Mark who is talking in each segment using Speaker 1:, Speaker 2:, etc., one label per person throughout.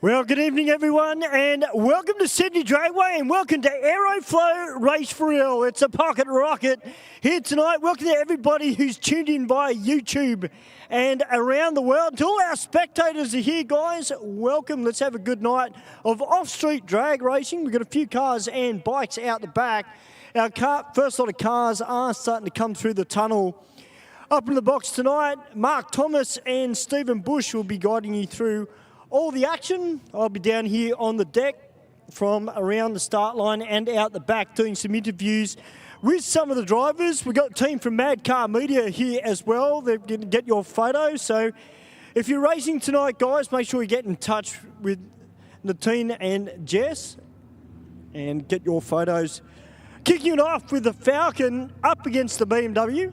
Speaker 1: Well, good evening, everyone, and welcome to Sydney Dragway, and welcome to Aeroflow Race for Real. It's a pocket rocket here tonight. Welcome to everybody who's tuned in via YouTube and around the world. To all our spectators are here, guys, welcome. Let's have a good night of off-street drag racing. We've got a few cars and bikes out the back. Our first lot of cars are starting to come through the tunnel. Up in the box tonight, Mark Thomas and Stephen Bush will be guiding you through all the action. I'll be down here on the deck from around the start line and out the back doing some interviews with some of the drivers. We've got a team from Mad Car Media here as well. They're going to get your photos. So if you're racing tonight, guys, make sure you get in touch with Natine and Jess and get your photos. Kicking it off with the Falcon up against the BMW.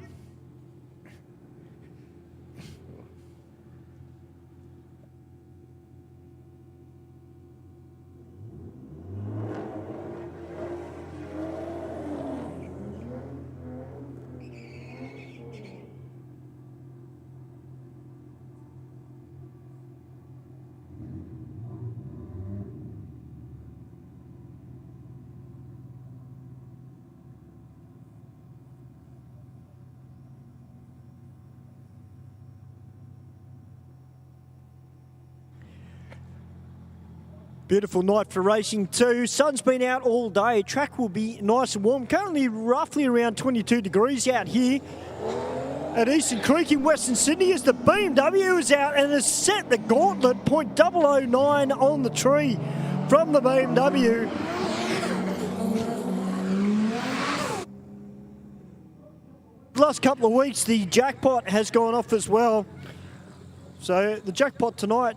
Speaker 1: Beautiful night for racing too. Sun's been out all day. Track will be nice and warm. Currently roughly around 22 degrees out here at Eastern Creek in Western Sydney as the BMW is out and has set the gauntlet. .009 on the tree from the BMW. The last couple of weeks the jackpot has gone off as well. So the jackpot tonight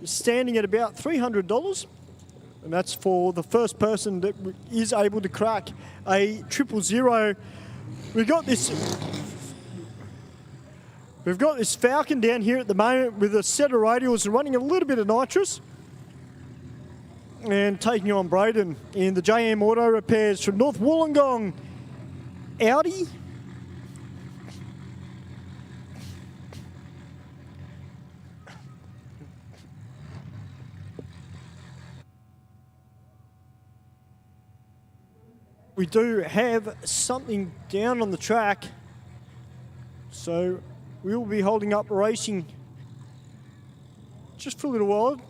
Speaker 1: standing at about $300, and that's for the first person that is able to crack a 000. We've got this Falcon down here at the moment with a set of radials and running a little bit of nitrous and taking on Braden in the JM Auto Repairs from North Wollongong Audi. We do have something down on the track, so we will be holding up racing just for a little while.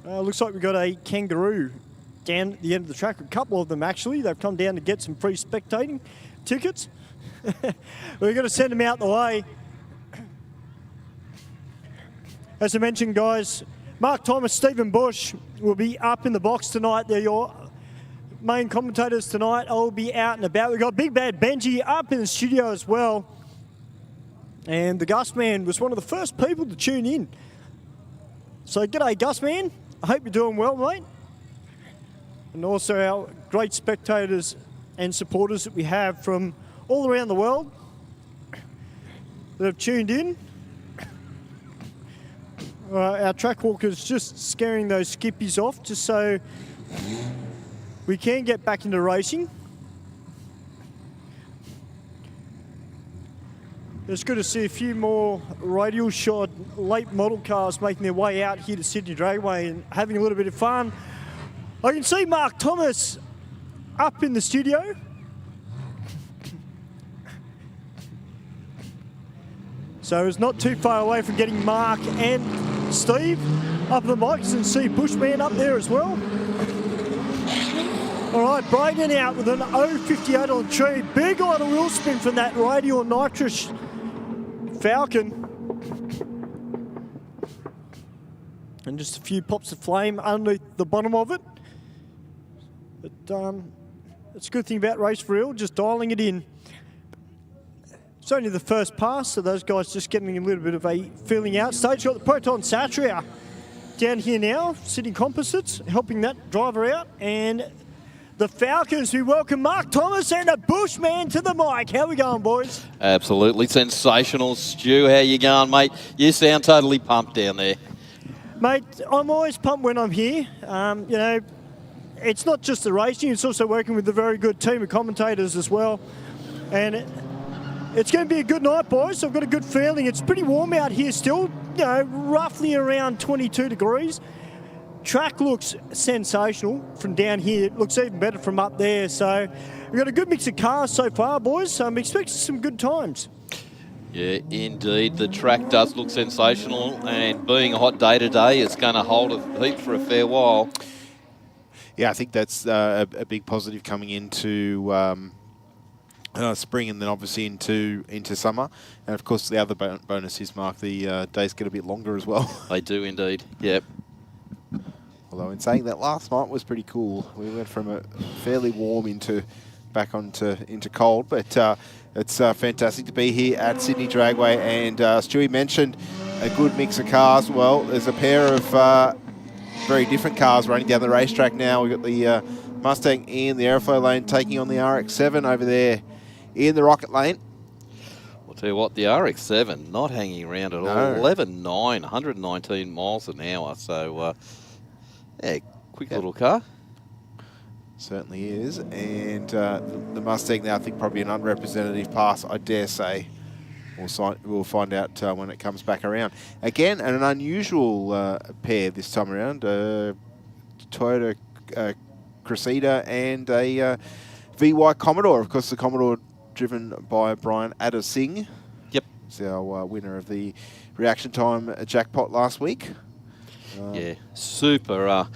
Speaker 1: Looks like we've got a kangaroo down at the end of the track, a couple of them actually. They've come down to get some free spectating tickets. We're going to send them out the way. As I mentioned, guys, Mark Thomas, Stephen Bush will be up in the box tonight. They're your main commentators tonight. I'll be out and about. We've got Big Bad Benji up in the studio as well. And the Gus Man was one of the first people to tune in. So g'day, Gus Man. I hope you're doing well, mate. And also our great spectators and supporters that we have from all around the world that have tuned in. Our track walker's just scaring those skippies off just so we can get back into racing. It's good to see a few more radial shod late model cars making their way out here to Sydney Dragway and having a little bit of fun. I can see Mark Thomas up in the studio. So it's not too far away from getting Mark and Steve up the mics, and see Bushman up there as well. All right, Braden out with an 058 on the tree. Big on a wheel spin from that radial nitrous Falcon. And just a few pops of flame underneath the bottom of it. But it's a good thing about Race for Real, just dialing it in. It's only the first pass, so those guys just getting a little bit of a feeling out stage. Got the Proton Satria down here now, sitting composites, helping that driver out. And the Falcons, we welcome Mark Thomas and the Bushman to the mic. How we going, boys?
Speaker 2: Absolutely sensational. Stu, how you going, mate? You sound totally pumped down there.
Speaker 1: Mate, I'm always pumped when I'm here. You know, it's not just the racing, it's also working with a very good team of commentators as well. And it's going to be a good night, boys. I've got a good feeling. It's pretty warm out here still. you know, roughly around 22 degrees. Track looks sensational from down here. It looks even better from up there. So we've got a good mix of cars so far, boys. So I'm expecting some good times.
Speaker 2: Yeah, indeed. The track does look sensational, and being a hot day today, it's going to hold a heat for a fair while.
Speaker 3: Yeah, I think that's a big positive coming into spring, and then obviously into summer. And of course, the other bonus is, Mark, the days get a bit longer as well.
Speaker 2: They do indeed. Yep.
Speaker 3: Although in saying that, last night was pretty cool. We went from a fairly warm into cold, but it's fantastic to be here at Sydney Dragway. And Stewie mentioned a good mix of cars. Well, there's a pair of very different cars running down the racetrack now. We've got the Mustang in the Aeroflow lane taking on the RX-7 over there in the Rocket lane.
Speaker 2: I'll tell you what, the RX-7 not hanging around at all. 11.9, 119 miles an hour. So, yeah, quick little car.
Speaker 3: Certainly is. And the Mustang now, I think, probably an unrepresentative pass, I dare say. We'll find out when it comes back around. Again, an unusual pair this time around. Toyota Cressida and a VY Commodore. Of course, the Commodore driven by Brian Adder-Singh.
Speaker 2: Yep.
Speaker 3: He's our winner of the reaction time jackpot last week.
Speaker 2: Yeah, super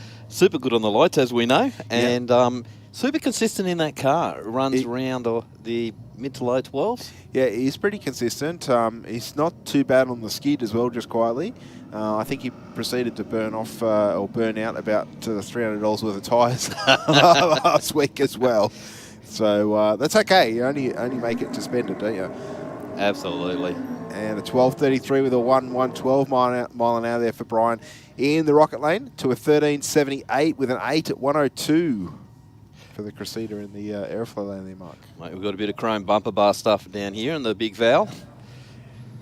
Speaker 2: good on the lights, as we know. And super consistent in that car. It runs around the mid to low 12s.
Speaker 3: Yeah, he's pretty consistent. He's not too bad on the skid as well, just quietly. I think he proceeded to burn off or burn out about $300 worth of tyres last week as well. So that's okay. You only make it to spend it, don't you?
Speaker 2: Absolutely.
Speaker 3: And a 12.33 with a 112 mile an hour there for Brian in the Rocket lane to a 13.78 with an 8 at 102 for the Cressida in the Aeroflow lane there, Mark.
Speaker 2: Mate, we've got a bit of chrome bumper bar stuff down here in the big Val.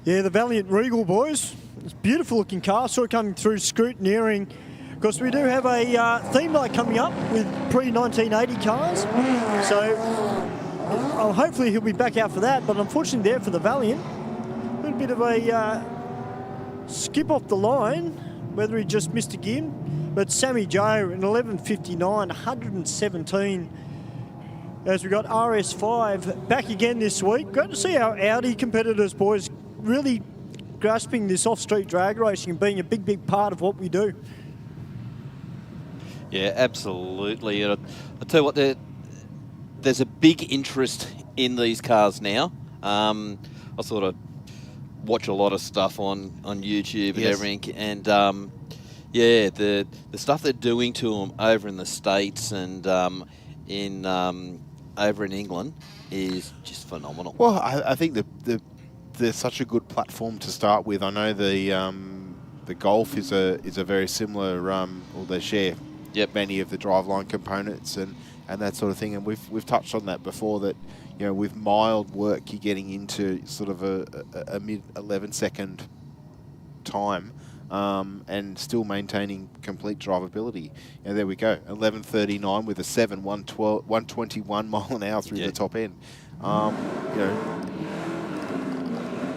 Speaker 1: Yeah, the Valiant Regal, boys. It's a beautiful looking car. Saw it coming through scrutineering. Of course, we do have a theme night coming up with pre-1980 cars. So hopefully he'll be back out for that. But unfortunately there for the Valiant, a little bit of a skip off the line, whether he just missed a gear. But Sammy Joe in 11.59, 117. As we got RS5 back again this week. Great to see our Audi competitors, boys, really grasping this off-street drag racing and being a big, big part of what we do.
Speaker 2: Yeah, absolutely. I'll tell you what, there's a big interest in these cars now. I sort of watch a lot of stuff on YouTube and everything, and yeah, the stuff they're doing to them over in the States and over in England is just phenomenal.
Speaker 3: Well, I think they're such a good platform to start with. I know the Golf is a very similar, or they share many of the driveline components and that sort of thing. And we've touched on that before, that you know, with mild work, you're getting into sort of a mid 11-second time. And still maintaining complete drivability. And there we go, 11.39 with a 121 mile an hour through the top end. You know,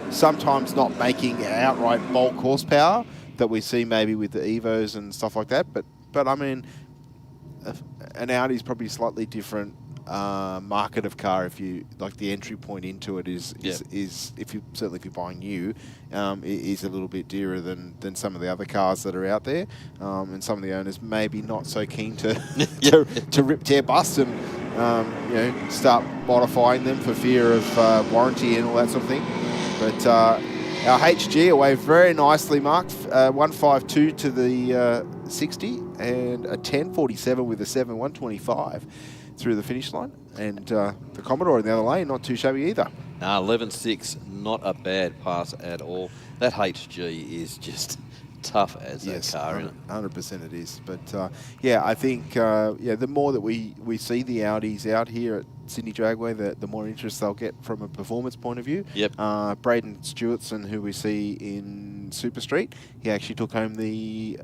Speaker 3: sometimes not making outright bulk horsepower that we see maybe with the Evos and stuff like that, but I mean, an Audi is probably slightly different market of car. If you like, the entry point into it is if you're buying new, is a little bit dearer than some of the other cars that are out there, and some of the owners maybe not so keen to to rip, tear, bust and you know, start modifying them for fear of warranty and all that sort of thing. But our HG away very nicely, marked 152 to the 60 and a 10.47 with a 125 through the finish line. And the Commodore in the other lane, not too shabby either.
Speaker 2: 11.6, not a bad pass at all. That HG is just tough as that car, isn't it?
Speaker 3: 100% it is. But yeah, I think the more that we see the Audis out here at Sydney Dragway, the more interest they'll get from a performance point of view.
Speaker 2: Yep.
Speaker 3: Braden Stewartson, who we see in Super Street, he actually took home the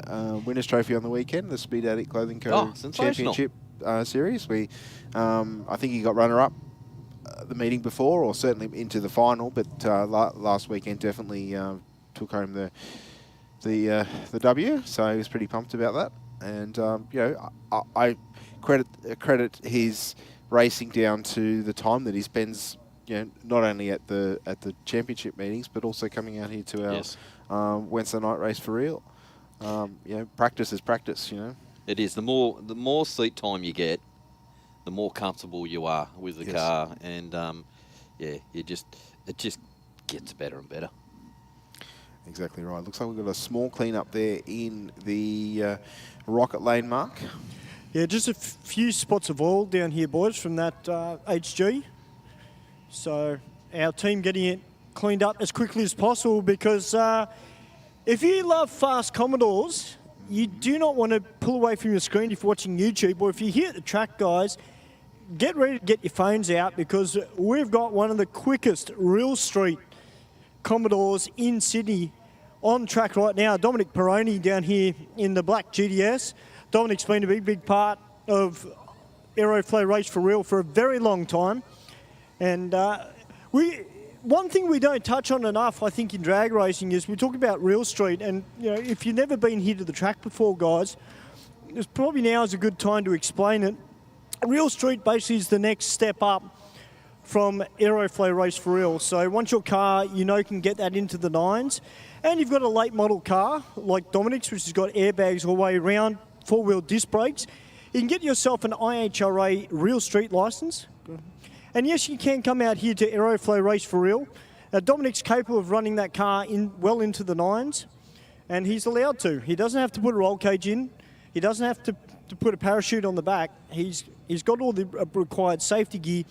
Speaker 3: Winners' Trophy on the weekend, the Speed Addict Clothing Co. Championship series. I think he got runner-up the meeting before, or certainly into the final, but last weekend definitely took home the W, so he was pretty pumped about that. And you know, I credit his racing down to the time that he spends, you know, not only at the championship meetings, but also coming out here to our Wednesday night race for real. You know, practice is practice. You know,
Speaker 2: it is. The more seat time you get, the more comfortable you are with the car, and yeah, it just gets better and better.
Speaker 3: Exactly right. Looks like we've got a small clean-up there in the Rocket Lane, Mark.
Speaker 1: Yeah, just a few spots of oil down here, boys, from that HG. So our team getting it cleaned up as quickly as possible, because if you love fast Commodores, you do not want to pull away from your screen if you're watching YouTube, or if you're here at the track, guys, get ready to get your phones out, because we've got one of the quickest real street Commodores in Sydney on track right now. Dominic Peroni down here in the black GTS. Dominic's been a big part of Aeroflow Race for Real for a very long time. And one thing we don't touch on enough, I think, in drag racing is we talk about real street. And you know, if you've never been here to the track before, guys, it's probably now is a good time to explain it. Real street basically is the next step up from Aeroflow Race for Real. So once your car, you know, can get that into the nines, and you've got a late model car like Dominic's, which has got airbags all the way around, four-wheel disc brakes, you can get yourself an IHRA Real Street license. And yes, you can come out here to Aeroflow Race for Real. Dominic's capable of running that car well into the nines, and he's allowed to. He doesn't have to put a roll cage in. He doesn't have to put a parachute on the back. He's got all the required safety gear.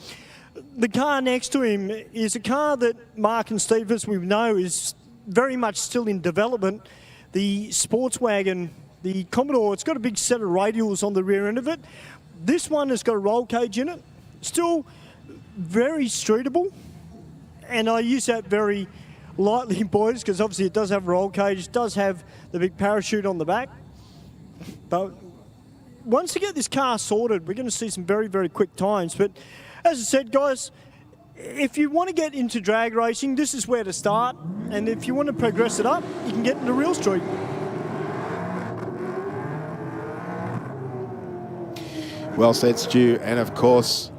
Speaker 1: The car next to him is a car that Mark and Steve, as we know, is very much still in development. The Sportswagon, the Commodore, it's got a big set of radials on the rear end of it. This one has got a roll cage in it. Still very streetable. And I use that very lightly, boys, because obviously it does have a roll cage. It does have the big parachute on the back. But once we get this car sorted, we're going to see some very quick times. But as I said, guys, if you want to get into drag racing, this is where to start. And if you want to progress it up, you can get into real street.
Speaker 3: Well said, Stu. And of course,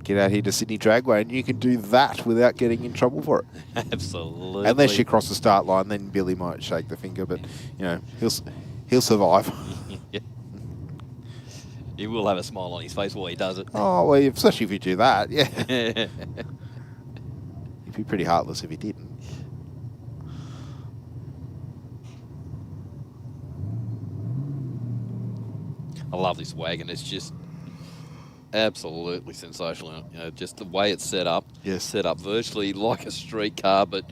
Speaker 3: get out here to Sydney Dragway, and you can do that without getting in trouble for it.
Speaker 2: Absolutely.
Speaker 3: Unless you cross the start line, then Billy might shake the finger, but you know, he'll survive.
Speaker 2: Yeah. He will have a smile on his face while he does it.
Speaker 3: Oh, well, especially if you do that, yeah. He'd be pretty heartless if he didn't.
Speaker 2: I love this wagon. It's just absolutely sensational. You know, just the way it's set up.
Speaker 3: Yes.
Speaker 2: Set up virtually like a street car, but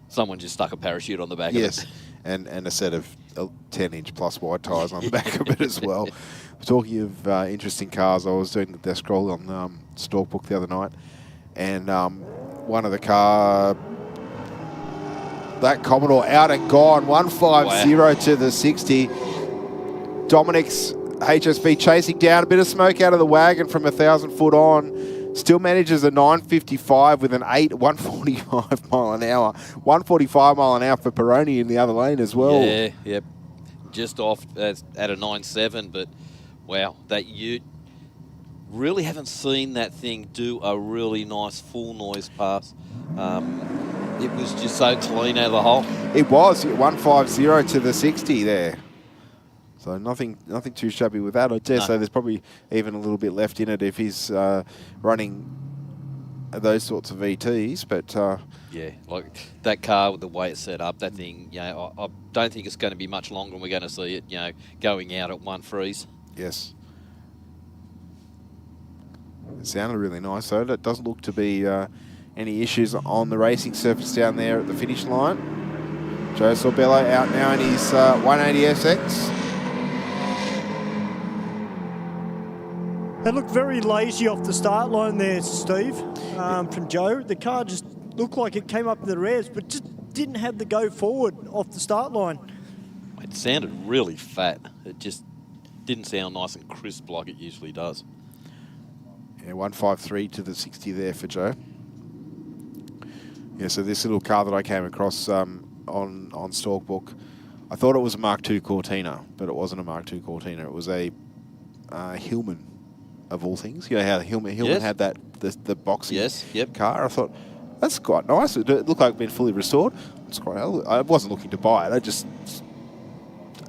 Speaker 2: someone just stuck a parachute on the back of it.
Speaker 3: And a set of 10-inch plus wide tyres on the back of it as well. Talking of interesting cars, I was doing the desk roll on Stalkbook the other night, and one of the car, that Commodore out and gone, 150 to the 60. Dominic's HSV chasing down, a bit of smoke out of the wagon from 1,000 foot on. Still manages a 955 with an 145 mile an hour. 145 mile an hour for Peroni in the other lane as well.
Speaker 2: Yeah, yep. Just off at a 9.7, but wow, that you really haven't seen that thing do a really nice full noise pass. It was just so clean out of the hole.
Speaker 3: It was 150 to the 60 there. So nothing too shabby with that. I dare say there's probably even a little bit left in it if he's running those sorts of VTs. But
Speaker 2: yeah, like that car with the way it's set up, that thing, you know, I don't think it's going to be much longer and we're going to see it, you know, going out at 1 freeze.
Speaker 3: Yes. It sounded really nice, though. It doesn't look to be any issues on the racing surface down there at the finish line. Joe Sorbello out now in his 180SX.
Speaker 1: They looked very lazy off the start line there, Steve, from Joe. The car just looked like it came up in the rears, but just didn't have the go forward off the start line.
Speaker 2: It sounded really fat. It just didn't sound nice and crisp like it usually does.
Speaker 3: Yeah, 153 to the 60 there for Joe. Yeah, so this little car that I came across on Stalkbook. I thought it was a Mark II Cortina, but it wasn't a Mark II Cortina. It was a Hillman, of all things. You know how Hillman
Speaker 2: Yes.
Speaker 3: had that the boxing
Speaker 2: Yes, yep.
Speaker 3: car. I thought that's quite nice. It looked like it'd been fully restored. It's quite. I wasn't looking to buy it. I just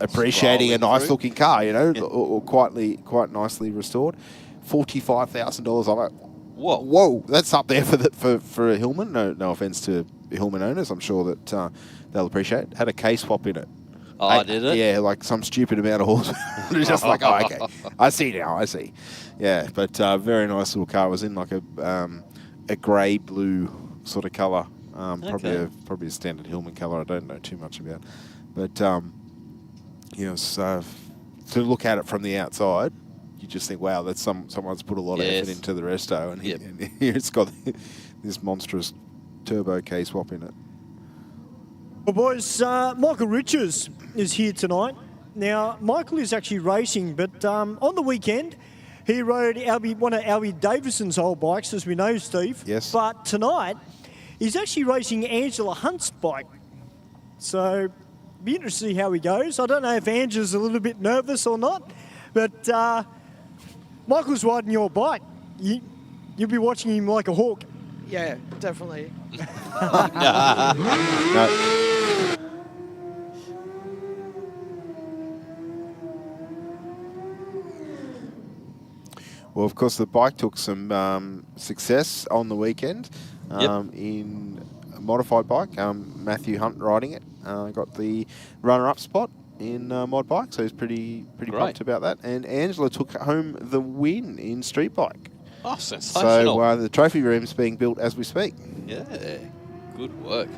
Speaker 3: appreciating a
Speaker 2: Scrolling
Speaker 3: nice
Speaker 2: through.
Speaker 3: looking car, you know,
Speaker 2: Yeah.
Speaker 3: or quite nicely restored. $45,000. I'm like,
Speaker 2: Whoa.
Speaker 3: whoa, that's up there for a Hillman. No offense to Hillman owners. I'm sure that they'll appreciate it. Had a K-swap in it.
Speaker 2: Oh, did it?
Speaker 3: Yeah, like some stupid amount of horsepower. It's just like, oh, okay. I see now, I see. Yeah, but very nice little car. It was in like a grey-blue sort of colour.
Speaker 2: Okay.
Speaker 3: Probably a standard Hillman colour. I don't know too much about. But, you know, so to look at it from the outside, you just think, wow, that's someone's put a lot of effort into the resto. And,
Speaker 2: Yep.
Speaker 3: and here it's got this monstrous turbo K-swap in it.
Speaker 1: Well, boys, Michael Riches is here tonight. Now, Michael is actually racing, but on the weekend, he rode one of Albie Davison's old bikes, as we know, Steve.
Speaker 3: Yes.
Speaker 1: But tonight, he's actually racing Angela Hunt's bike. So, be interested to see how he goes. I don't know if Angela's a little bit nervous or not, but Michael's riding your bike. You'll be watching him like a hawk.
Speaker 4: Yeah, definitely.
Speaker 3: No. Well, of course, the bike took some success on the weekend in a modified bike. Matthew Hunt riding it got the runner-up spot in mod bike, so he's pretty pumped about that. And Angela took home the win in street bike.
Speaker 2: Oh, sensational.
Speaker 3: So the trophy room's being built as we speak.
Speaker 2: Yeah, good work.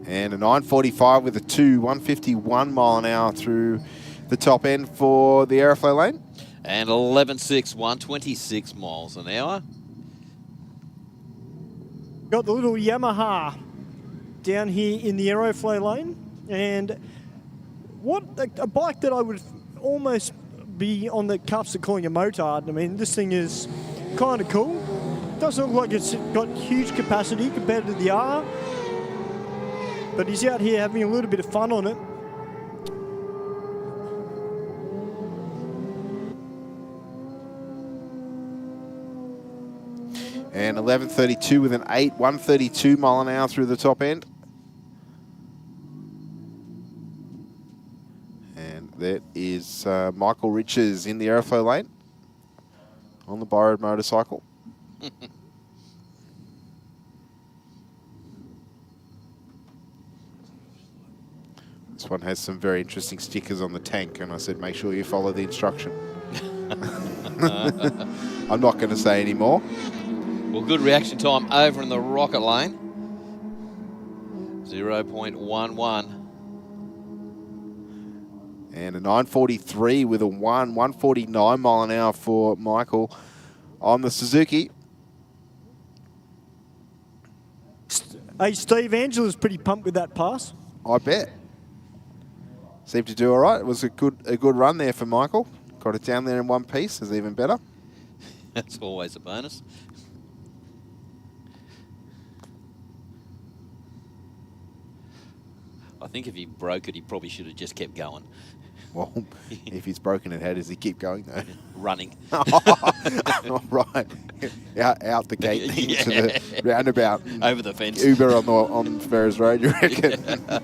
Speaker 3: And a 945 with a 151 mile an hour through the top end for the Aeroflow lane.
Speaker 2: And 11.6, 126 miles an hour.
Speaker 1: Got the little Yamaha down here in the Aeroflow lane, and what a bike that I would almost be on the cuffs of calling a motard. I mean, this thing is kind of cool. Doesn't look like it's got huge capacity compared to the R, but he's out here having a little bit of fun on it.
Speaker 3: And 1132 with an 132 mile an hour through the top end. And that is Michael Riches in the Aeroflow lane on the borrowed motorcycle. This one has some very interesting stickers on the tank, and I said, make sure you follow the instruction. I'm not going to say any more.
Speaker 2: Well, good reaction time over in the rocket lane. 0.11.
Speaker 3: And a 943 with a 149 mile an hour for Michael on the Suzuki.
Speaker 1: Hey, Steve, Angela's pretty pumped with that pass.
Speaker 3: I bet. Seemed to do all right. It was a good run there for Michael. Got it down there in one piece. Is even better.
Speaker 2: That's always a bonus. I think if he broke it, he probably should have just kept going.
Speaker 3: Well, if he's broken it, how does he keep going though?
Speaker 2: Running.
Speaker 3: Oh, right. Out the gate into the roundabout.
Speaker 2: Over the fence.
Speaker 3: Uber on Ferris Road, you reckon?
Speaker 2: Yeah.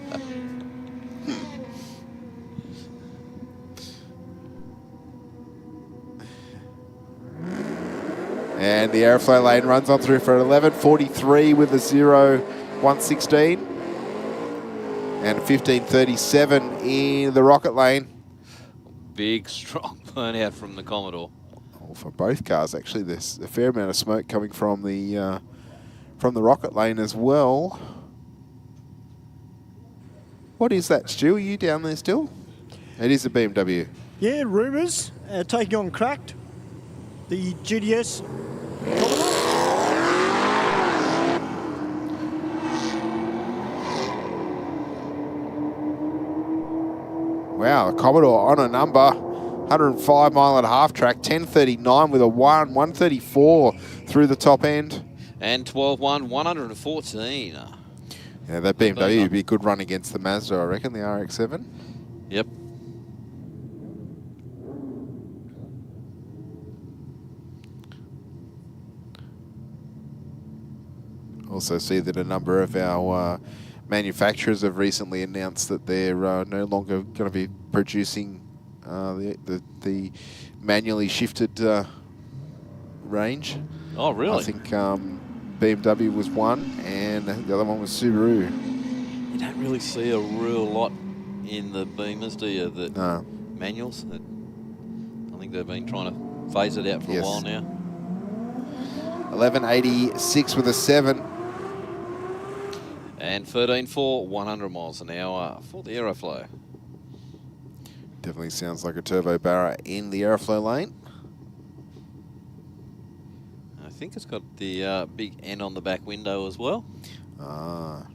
Speaker 3: And the Aeroflow lane runs on through for 11.43 with a 1:16. And 15.37 in the rocket lane.
Speaker 2: Big, strong burnout from the Commodore.
Speaker 3: Well, for both cars, actually, there's a fair amount of smoke coming from the rocket lane as well. What is that, Stu? Are you down there still? It is a BMW.
Speaker 1: Yeah, rumours taking on Cracked, the GDS.
Speaker 3: Wow, the Commodore on a number. 105 mile and a half track, 10:39 with a 1:34 through the top end.
Speaker 2: And 12-1, 114.
Speaker 3: Yeah, that BMW would be a good run against the Mazda, I reckon, the RX-7.
Speaker 2: Yep.
Speaker 3: Also see that a number of our manufacturers have recently announced that they're no longer going to be producing the manually shifted range.
Speaker 2: Oh, really?
Speaker 3: I think BMW was one, and the other one was Subaru.
Speaker 2: You don't really see a real lot in the Beamers, do you? The
Speaker 3: No.
Speaker 2: manuals. I think they've been trying to phase it out for a while now.
Speaker 3: 1186 with a 7.
Speaker 2: And 13.4, 100 miles an hour for the Aeroflow.
Speaker 3: Definitely sounds like a turbo barra in the Aeroflow lane.
Speaker 2: I think it's got the big N on the back window as well.
Speaker 3: Ah.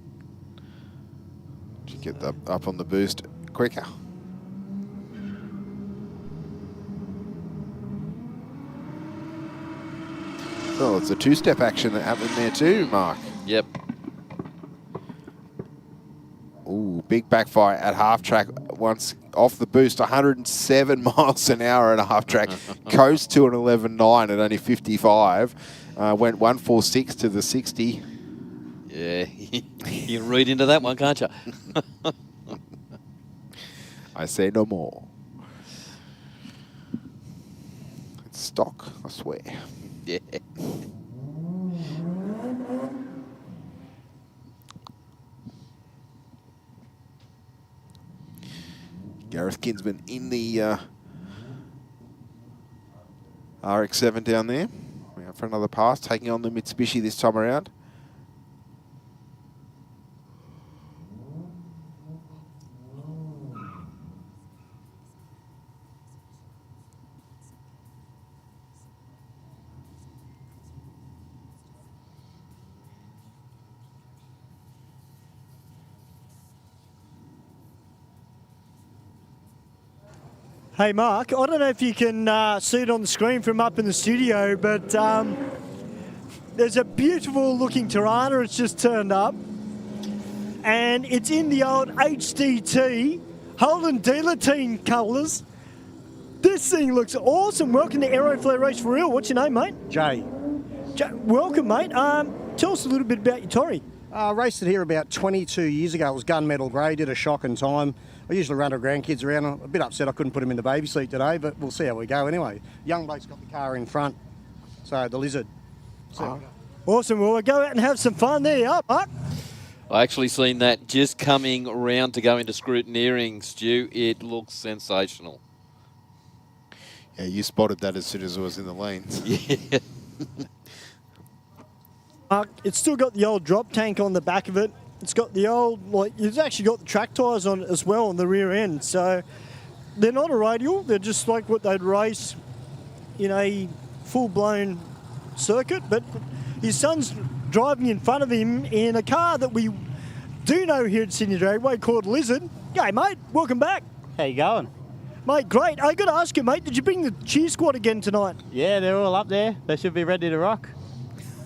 Speaker 3: To get up on the boost quicker. Oh, it's a two-step action that happened there too, Mark.
Speaker 2: Yep.
Speaker 3: Ooh, big backfire at half track. Once off the boost, 107 miles an hour at half track. Coast to an 11.9 at only 55. Went 146 to the 60.
Speaker 2: Yeah, you can read into that one, can't you?
Speaker 3: I say no more. It's stock, I swear.
Speaker 2: Yeah.
Speaker 3: Gareth Kinsman in the RX-7 down there. We're out for another pass, taking on the Mitsubishi this time around.
Speaker 1: Hey, Mark, I don't know if you can see it on the screen from up in the studio, but there's a beautiful looking Tirana. It's just turned up. And it's in the old HDT Holden Dealer Team colours. This thing looks awesome. Welcome to Aeroflow Race for Real. What's your name, mate?
Speaker 5: Jay.
Speaker 1: Welcome, mate. Tell us a little bit about your Torrey.
Speaker 5: I raced it here about 22 years ago. It was gunmetal grey, did a shock in time. I usually run our grandkids around. I'm a bit upset I couldn't put them in the baby seat today, but we'll see how we go anyway. Young bloke's got the car in front, so the Lizard.
Speaker 1: Awesome. Well, we'll go out and have some fun. There you are, Mark.
Speaker 2: I actually seen that just coming around to go into scrutineering, Stu. It looks sensational.
Speaker 3: Yeah, you spotted that as soon as it was in the lanes.
Speaker 2: Yeah.
Speaker 1: Mark, it's still got the old drop tank on the back of it. It's got the old, it's actually got the track tyres on it as well on the rear end. So they're not a radial. They're just like what they'd race in a full-blown circuit. But his son's driving in front of him in a car that we do know here at Sydney Dragway called Lizard. Hey, mate, welcome back.
Speaker 6: How you going?
Speaker 1: Mate, great. I got to ask you, mate, did you bring the cheer squad again tonight?
Speaker 6: Yeah, they're all up there. They should be ready to rock.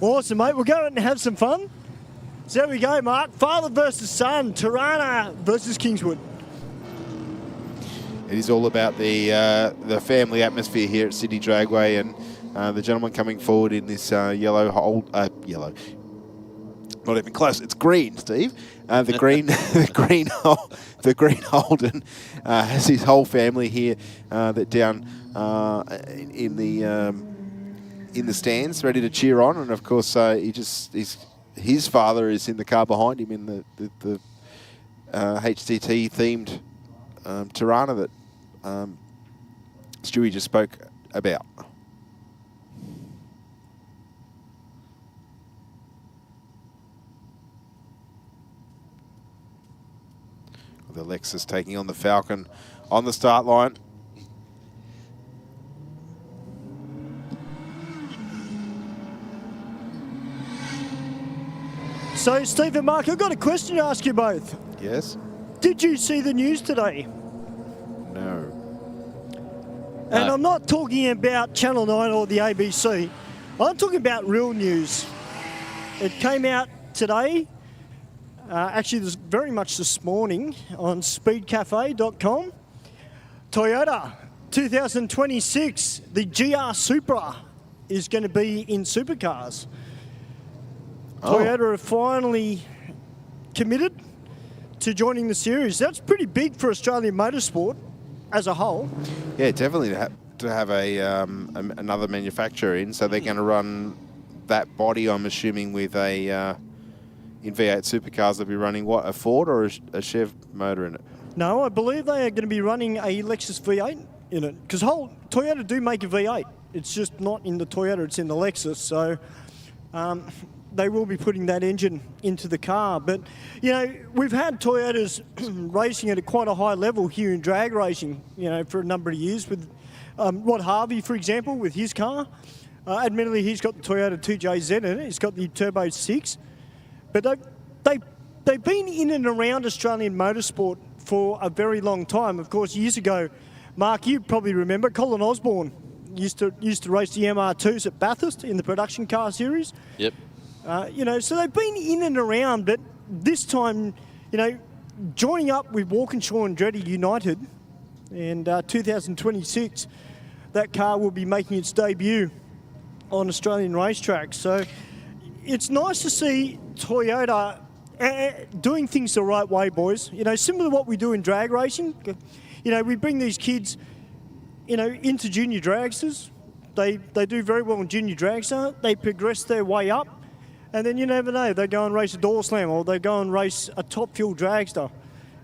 Speaker 1: Awesome, mate. We'll go out and have some fun. So there we go, Mark. Father versus son, Tirana versus Kingswood.
Speaker 3: It is all about the family atmosphere here at Sydney Dragway, and the gentleman coming forward in this yellow, not even close. It's green, Steve. The green, the green Holden has his whole family here. That down in the stands, ready to cheer on, and of course his father is in the car behind him in the HTT themed Tirana that Stewie just spoke about. The Lexus taking on the Falcon on the start line.
Speaker 1: So, Steve and Mark, I've got a question to ask you both.
Speaker 3: Yes?
Speaker 1: Did you see the news today?
Speaker 3: No.
Speaker 1: And I'm not talking about Channel 9 or the ABC. I'm talking about real news. It came out today, actually this very much this morning on speedcafe.com. Toyota 2026, the GR Supra is going to be in supercars. Toyota have finally committed to joining the series. That's pretty big for Australian motorsport as a whole.
Speaker 3: Yeah, definitely to have another manufacturer in, so they're going to run that body, I'm assuming, with in V8 supercars, they'll be running what, a Ford or a Chev motor in it?
Speaker 1: No, I believe they are going to be running a Lexus V8 in it, because Toyota do make a V8. It's just not in the Toyota, it's in the Lexus. So they will be putting that engine into the car. But, you know, we've had Toyotas racing at quite a high level here in drag racing, you know, for a number of years with Rod Harvey, for example, with his car. Admittedly, he's got the Toyota 2JZ in it. He's got the Turbo 6. But they've been in and around Australian motorsport for a very long time. Of course, years ago, Mark, you probably remember, Colin Osborne used to race the MR2s at Bathurst in the production car series.
Speaker 2: Yep.
Speaker 1: You know, so they've been in and around, but this time, you know, joining up with Walkinshaw and Andretti United, and 2026, that car will be making its debut on Australian racetracks. So it's nice to see Toyota doing things the right way, boys. You know, similar to what we do in drag racing. You know, we bring these kids, you know, into junior dragsters. They do very well in junior dragster. They progress their way up. And then you never know, they go and race a door slam or they go and race a top fuel dragster.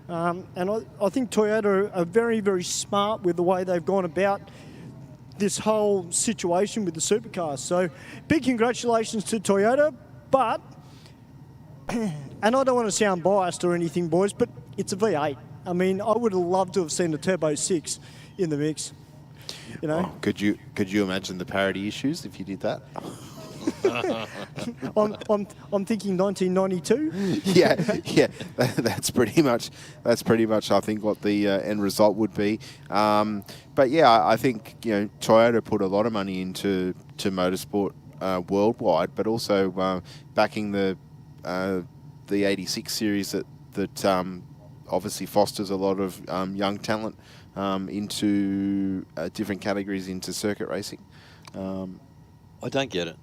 Speaker 1: And I think Toyota are very, very smart with the way they've gone about this whole situation with the supercars. So big congratulations to Toyota, but, and I don't want to sound biased or anything, boys, but it's a V8. I mean, I would have loved to have seen a Turbo 6 in the mix. You know,
Speaker 3: Oh, could you imagine the parity issues if you did that?
Speaker 1: I'm thinking 1992.
Speaker 3: yeah, that's pretty much I think what the end result would be. But yeah, I think, you know, Toyota put a lot of money into motorsport worldwide, but also backing the 86 series that obviously fosters a lot of young talent into different categories into circuit racing.
Speaker 2: I don't get it.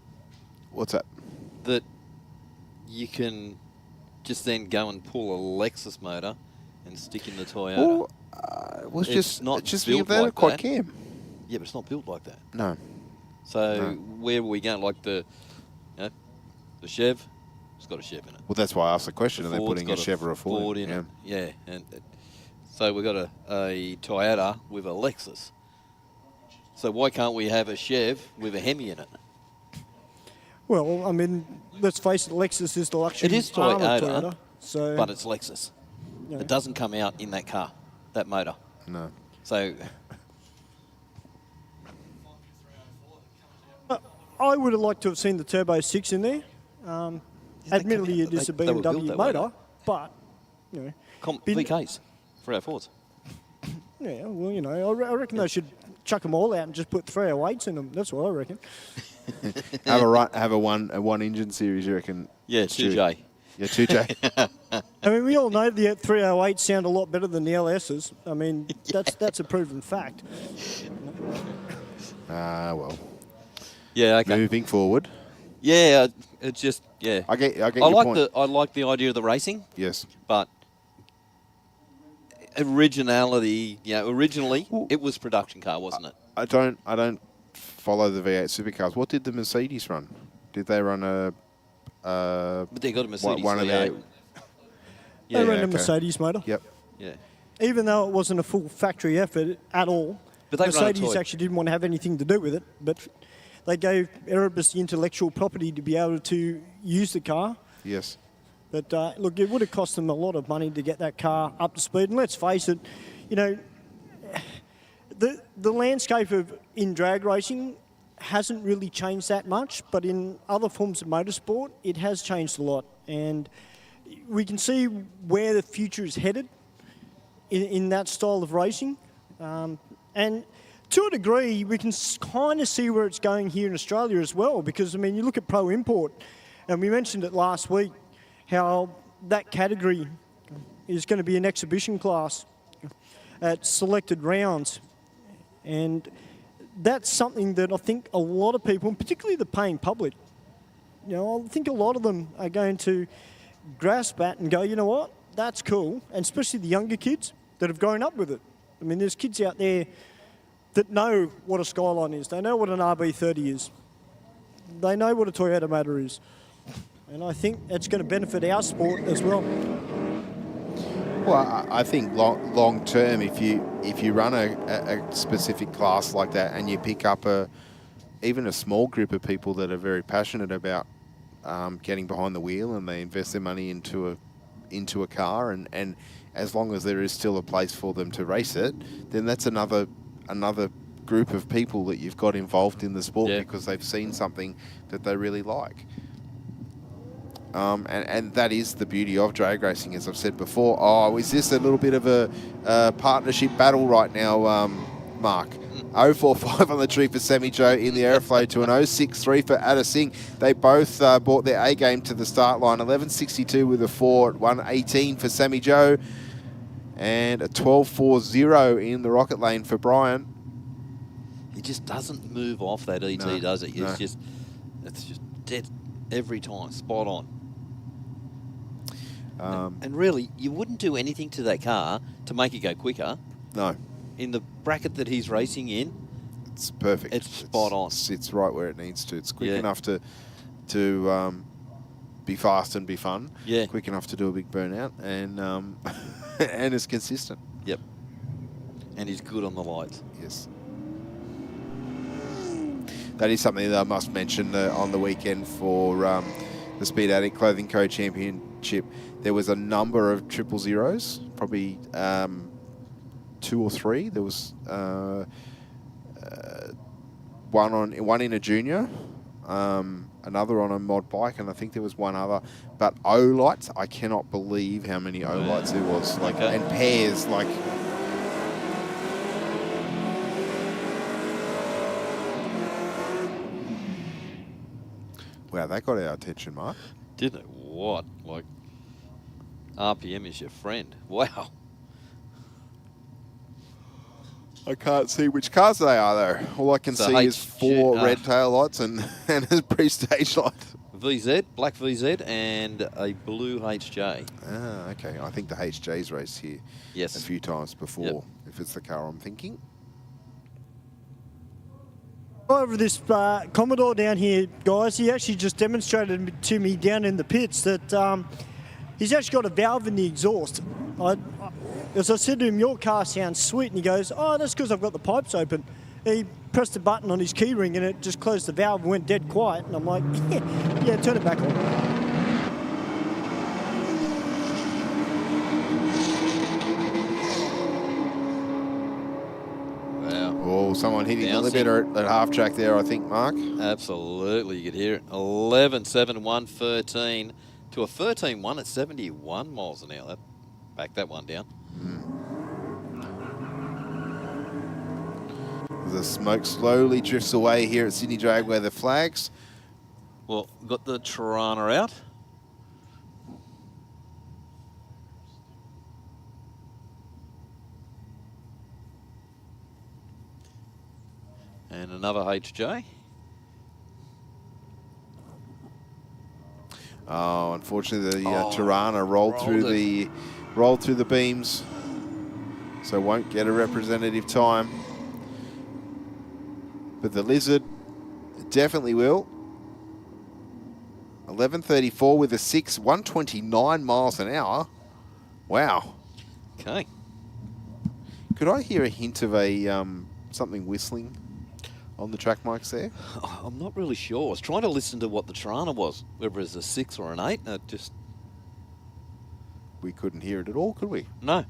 Speaker 3: What's that?
Speaker 2: That you can just then go and pull a Lexus motor and stick in the Toyota.
Speaker 3: Well,
Speaker 2: It's not
Speaker 3: just
Speaker 2: built
Speaker 3: that
Speaker 2: like
Speaker 3: quad
Speaker 2: that.
Speaker 3: cam.
Speaker 2: Yeah, but it's not built like that.
Speaker 3: No.
Speaker 2: So
Speaker 3: No.
Speaker 2: where were we going? Like the Chev, it's got a Chev in it.
Speaker 3: Well, that's why I asked the question.
Speaker 2: The
Speaker 3: Are they
Speaker 2: Ford's
Speaker 3: putting a
Speaker 2: got
Speaker 3: Chev or a Ford?
Speaker 2: in it. Yeah, and so we've got a Toyota with a Lexus. So why can't we have a Chev with a Hemi in it?
Speaker 1: Well, I mean, let's face it, Lexus is the luxury
Speaker 2: It is
Speaker 1: arm of
Speaker 2: Toyota,
Speaker 1: Toyota. So,
Speaker 2: but it's Lexus.
Speaker 1: Yeah.
Speaker 2: It doesn't come out in that car, that motor.
Speaker 3: No.
Speaker 2: So
Speaker 1: I would have liked to have seen the Turbo 6 in there. Admittedly, it is a
Speaker 2: they were built
Speaker 1: BMW
Speaker 2: that way,
Speaker 1: motor, but, you know.
Speaker 2: VKs for our Fords.
Speaker 1: Yeah, well, you know, I reckon they should chuck them all out and just put 308s in them. That's what I reckon.
Speaker 3: have a one engine series, you reckon?
Speaker 2: Yeah, 2J.
Speaker 3: Yeah, 2J.
Speaker 1: I mean, we all know the 308s sound a lot better than the LSs. I mean, that's a proven fact.
Speaker 3: Well.
Speaker 2: Yeah, okay.
Speaker 3: Moving forward.
Speaker 2: Yeah, it's just
Speaker 3: I get
Speaker 2: I
Speaker 3: your
Speaker 2: like
Speaker 3: point.
Speaker 2: I like the idea of the racing,
Speaker 3: Yes.
Speaker 2: but originality. You know, originally it was production car, wasn't it?
Speaker 3: I don't follow the V8 supercars. What did the Mercedes run? Did they run a
Speaker 2: But they got a Mercedes
Speaker 3: one of their?
Speaker 2: V8.
Speaker 1: They ran a
Speaker 3: okay.
Speaker 1: Mercedes motor.
Speaker 3: Yep.
Speaker 2: Yeah.
Speaker 1: Even though it wasn't a full factory effort at all,
Speaker 2: But they run a
Speaker 1: Mercedes
Speaker 2: toy.
Speaker 1: actually didn't want to have anything to do with it. But they gave Erebus the intellectual property to be able to use the car.
Speaker 3: Yes.
Speaker 1: But look, it would have cost them a lot of money to get that car up to speed. And let's face it, you know, the landscape in drag racing hasn't really changed that much, but in other forms of motorsport, it has changed a lot. And we can see where the future is headed in that style of racing. And to a degree, we can kind of see where it's going here in Australia as well, because, I mean, you look at Pro Import, and we mentioned it last week, how that category is going to be an exhibition class at selected rounds. And that's something that I think a lot of people, and particularly the paying public, you know, I think a lot of them are going to grasp at and go, you know what, that's cool. And especially the younger kids that have grown up with it. I mean, there's kids out there that know what a Skyline is. They know what an RB30 is. They know what a Toyota Matter is. And I think it's going to benefit our sport as well.
Speaker 3: Well, I think long term, if you run a specific class like that and you pick up even a small group of people that are very passionate about getting behind the wheel, and they invest their money into a car, and as long as there is still a place for them to race it, then that's another group of people that you've got involved in the sport because they've seen something that they really like. And that is the beauty of drag racing, as I've said before. Oh, is this a little bit of a partnership battle right now, Mark? 0.45 on the tree for Sammy Joe in the Aeroflow to an 0.63 for Ada Singh. They both brought their A game to the start line. 11.62 with a 4 at 1.18 for Sammy Joe. And a 12.40 in the rocket lane for Brian.
Speaker 2: He just doesn't move off that ET, does it?
Speaker 3: No.
Speaker 2: It's just dead every time, spot on. And really, you wouldn't do anything to that car to make it go quicker.
Speaker 3: No.
Speaker 2: In the bracket that he's racing in,
Speaker 3: it's perfect.
Speaker 2: It's spot on.
Speaker 3: It's right where it needs to. It's quick enough to be fast and be fun.
Speaker 2: Yeah.
Speaker 3: Quick enough to do a big burnout, and and it's consistent.
Speaker 2: Yep. And he's good on the lights.
Speaker 3: Yes. That is something that I must mention on the weekend for the Speed Addict Clothing Co Championship. There was a number of 000s, probably 2 or 3. There was one in a junior, another on a mod bike, and I think there was one other. But O-lights, I cannot believe how many O-lights there was. Like, and pairs, like. Wow, that got our attention, Mark.
Speaker 2: Didn't it? What? Like, RPM is your friend. Wow.
Speaker 3: I can't see which cars they are, though. All I can see is 4 red tail lights and a pre-stage light.
Speaker 2: VZ, black VZ, and a blue HJ.
Speaker 3: Ah, okay. I think the HJ's raced here a few times before, if it's the car I'm thinking.
Speaker 1: Over this Commodore down here, guys, he actually just demonstrated to me down in the pits that he's actually got a valve in the exhaust. As I said to him, your car sounds sweet, and he goes, oh, that's because I've got the pipes open. He pressed the button on his key ring and it just closed the valve and went dead quiet, and I'm like, yeah, turn it back on.
Speaker 3: Oh, someone hitting the limiter at half track there, I think, Mark.
Speaker 2: Absolutely, you could hear it. 11.7, 113 to a 13.1 at 71 miles an hour. Back that one down.
Speaker 3: The smoke slowly drifts away here at Sydney Dragway. The flags.
Speaker 2: Well, got the Tirana out. And another HJ.
Speaker 3: Oh, unfortunately, the Tirana rolled through the beams, so won't get a representative time. But the Lizard definitely will. 11.34 with a 6, 129 miles an hour. Wow.
Speaker 2: Okay.
Speaker 3: Could I hear a hint of a something whistling on the track mics there?
Speaker 2: I'm not really sure. I was trying to listen to what the Tirana was, whether it was a 6 or an 8. And it just...
Speaker 3: We couldn't hear it at all, could we?
Speaker 2: No.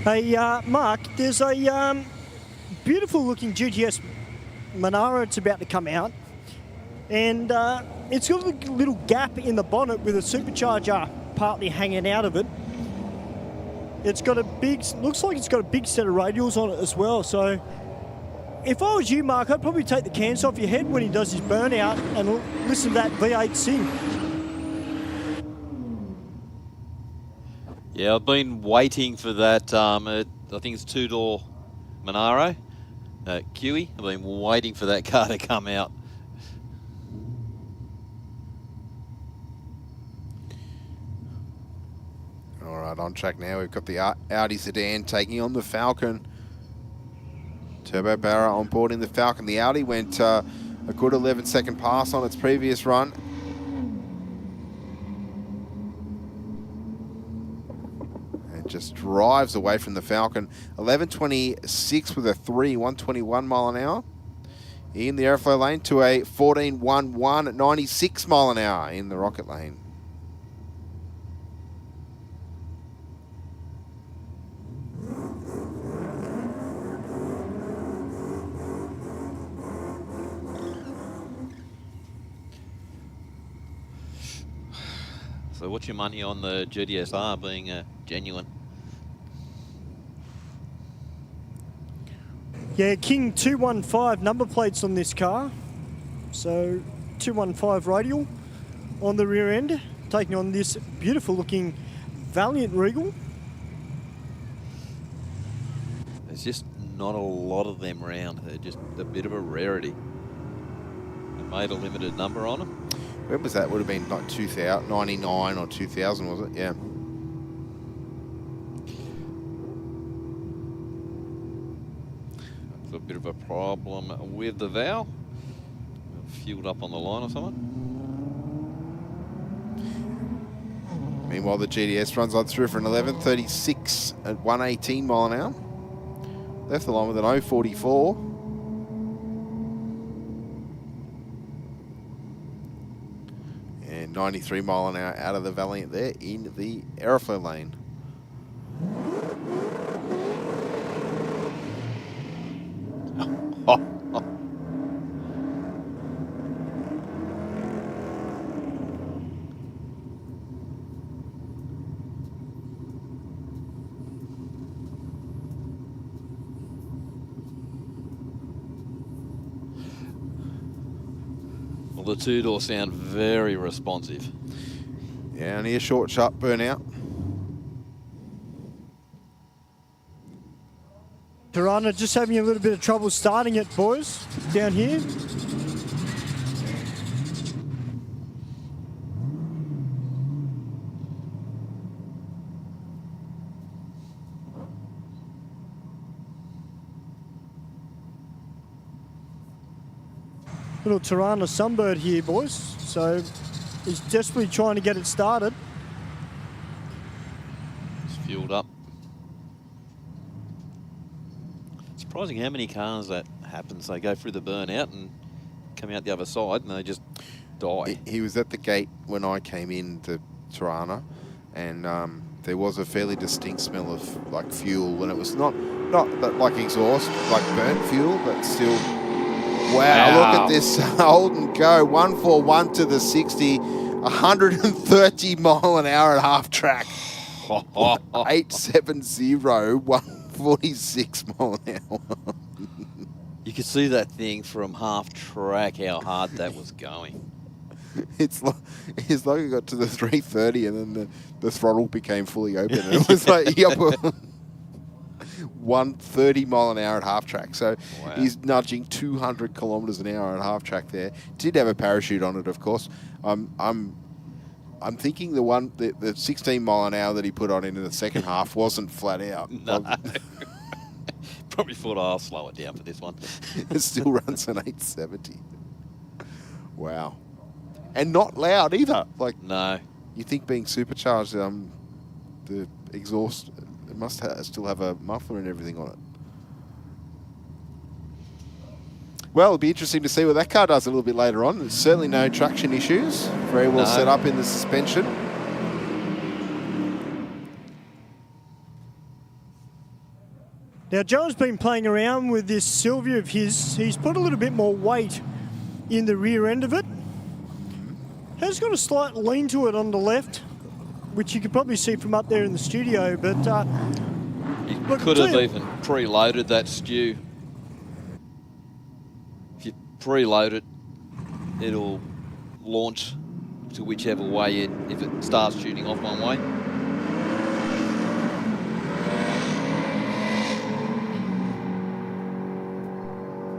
Speaker 1: Hey, Mark, there's a beautiful looking GTS Monaro. It's about to come out. And it's got a little gap in the bonnet with a supercharger partly hanging out of it. It's got a big, looks like it's got a big set of radials on it as well. So if I was you, Mark, I'd probably take the cans off your head when he does his burnout and listen to that V8 sing.
Speaker 2: Yeah, I've been waiting for that. I think it's two-door Monaro, QE. I've been waiting for that car to come out.
Speaker 3: All right, on track now. We've got the Audi sedan taking on the Falcon. Turbo Barra on board in the Falcon. The Audi went a good 11-second pass on its previous run. And just drives away from the Falcon. 11.26 with a 121 mile an hour. In the Aeroflow lane to a 14.11 at 96 mile an hour in the Rocket lane.
Speaker 2: So what's your money on the GDSR being genuine?
Speaker 1: Yeah, King 215 number plates on this car. So 215 radial on the rear end, taking on this beautiful looking Valiant Regal.
Speaker 2: There's just not a lot of them around. They're just a bit of a rarity. They made a limited number on them.
Speaker 3: When was that? Would have been like 2000, 99 or 2000, was it? Yeah.
Speaker 2: That's a bit of a problem with the valve. Fueled up on the line or something.
Speaker 3: Meanwhile, the GDS runs on through for an 11.36 at 118 mile an hour. Left the line with an 0.44. And 93 mile an hour out of the Valiant there in the Aeroflow lane.
Speaker 2: Well, the two-door sound very responsive.
Speaker 3: Yeah, only a short, sharp burnout.
Speaker 1: Tirana just having a little bit of trouble starting it, boys, down here. Little Tirana Sunbird here, boys. So he's desperately trying to get it started.
Speaker 2: It's fueled up. Surprising how many cars that happens. They go through the burnout and come out the other side and they just die.
Speaker 3: He was at the gate when I came in to Tirana, and there was a fairly distinct smell of like fuel, and it was not like exhaust, like burnt fuel, but still. Wow, look at this hold and go. 141 to the 60, 130 mile an hour at half track. 870, 146 mile an hour.
Speaker 2: You could see that thing from half track, how hard that was going.
Speaker 3: It's like it got to the 330 and then the throttle became fully open. And it was like, yep. 130 mile an hour at half track. So
Speaker 2: wow.
Speaker 3: He's nudging 200 kilometers an hour at half track there. Did have a parachute on it, of course. I'm thinking the 16 mile an hour that he put on in the second half wasn't flat out.
Speaker 2: No. Probably thought, I'll slow it down for this one.
Speaker 3: It still runs an 870. Wow. And not loud either. Like,
Speaker 2: no.
Speaker 3: You think being supercharged, the exhaust, it must still have a muffler and everything on it. Well, it'll be interesting to see what that car does a little bit later on. There's certainly no traction issues. Very well set up in the suspension.
Speaker 1: Now, Joe's been playing around with this Sylvia of his. He's put a little bit more weight in the rear end of it. Has got a slight lean to it on the left which you could probably see from up there in the studio. But
Speaker 2: You
Speaker 1: look,
Speaker 2: could have even preloaded that stew. If you preload it, it'll launch to whichever way if it starts shooting off one way.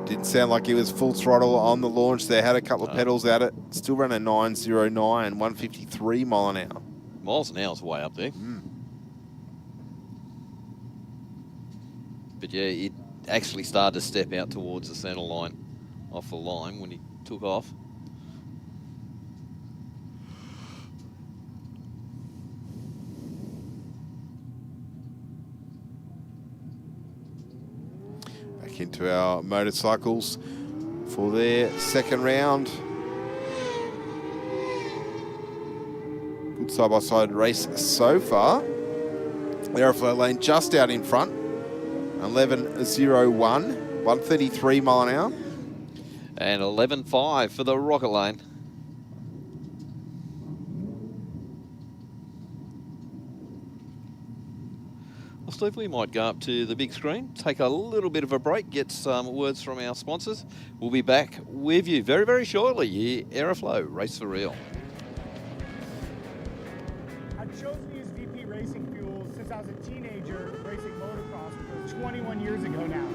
Speaker 3: Didn't sound like he was full throttle on the launch there. Had a couple of pedals at it. Still running 909, 153 mile an hour.
Speaker 2: Miles an hour is way up there. But yeah, it actually started to step out towards the centre line off the line when he took off.
Speaker 3: Back into our motorcycles for their second round. Good side-by-side race so far. Aeroflow lane just out in front. 11.01, 133 mile an hour.
Speaker 2: And 11.5 for the Rocket Lane. Well, Steve, we might go up to the big screen, take a little bit of a break, get some words from our sponsors. We'll be back with you very, very shortly. Here, Aeroflow, Race for Real.
Speaker 7: I've chosen to use VP racing fuel since I was a teenager racing motocross, which was 21 years ago now.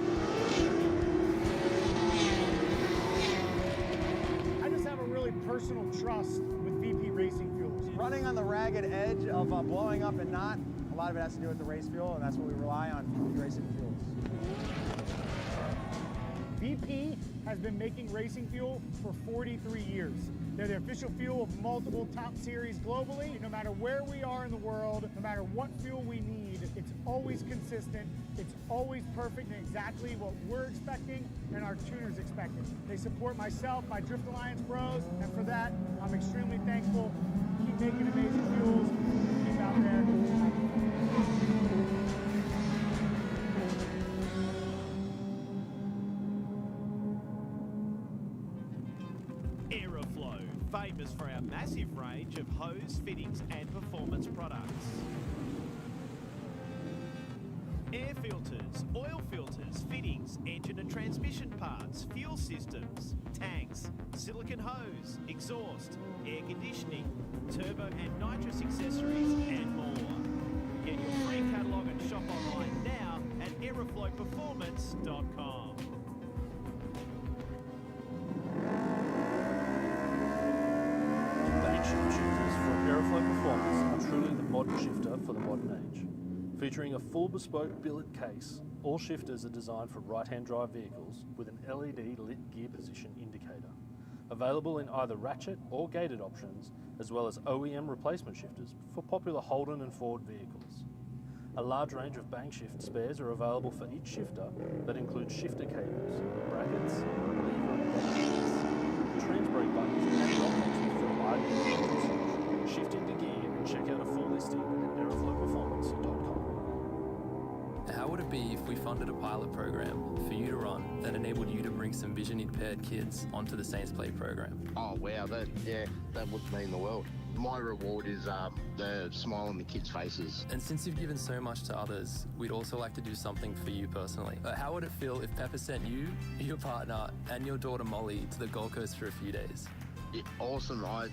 Speaker 7: I just have a really personal trust with VP racing fuels.
Speaker 8: Running on the ragged edge of blowing up and not, a lot of it has to do with the race fuel, and that's what we rely on, VP racing fuels.
Speaker 7: VP has been making racing fuel for 43 years. They're the official fuel of multiple top series globally. No matter where we are in the world, no matter what fuel we need, it's always consistent, it's always perfect and exactly what we're expecting and our tuners expecting. They support myself, my Drift Alliance bros, and for that, I'm extremely thankful. Keep making amazing fuels, keep out there.
Speaker 9: Aeroflow, famous for our massive range of hose, fittings and performance products. Air filters, oil filters, fittings, engine and transmission parts, fuel systems, tanks, silicone hose, exhaust, air conditioning, turbo and nitrous accessories and more. Get your free catalogue and shop online now at aeroflowperformance.com.
Speaker 10: Ship shifters from Aeroflow Performance are truly the modern shifter for the modern age. Featuring a full bespoke billet case, all shifters are designed for right-hand drive vehicles with an LED lit gear position indicator. Available in either ratchet or gated options, as well as OEM replacement shifters for popular Holden and Ford vehicles. A large range of bang shift spares are available for each shifter that includes shifter cables, brackets, lever and buttons, transbrake buttons and lock boxes for ideal usage. Shift into gear and check out a full listing at aeroflowperformance.com.
Speaker 11: How would it be if we funded a pilot program for you to run that enabled you to bring some vision impaired kids onto the Saints Play program?
Speaker 12: Oh wow, that would mean the world. My reward is the smile on the kids' faces.
Speaker 11: And since you've given so much to others, we'd also like to do something for you personally. How would it feel if Pepper sent you, your partner, and your daughter Molly to the Gold Coast for a few days?
Speaker 12: Yeah, awesome. I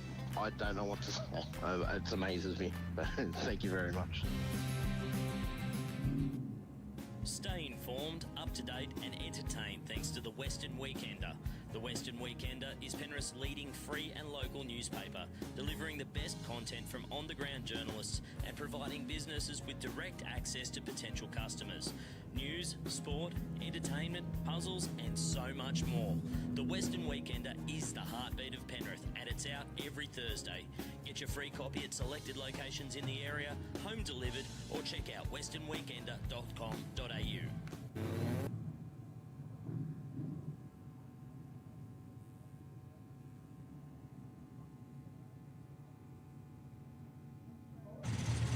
Speaker 12: don't know what to say. It amazes me. Thank you very much.
Speaker 13: Stay informed, up to date and entertained thanks to the Western Weekender. The Western Weekender is Penrith's leading free and local newspaper, delivering the best content from on-the-ground journalists and providing businesses with direct access to potential customers. News, sport, entertainment, puzzles and so much more. The Western Weekender is the heartbeat of Penrith and it's out every Thursday. Get your free copy at selected locations in the area, home delivered, or check out westernweekender.com.au.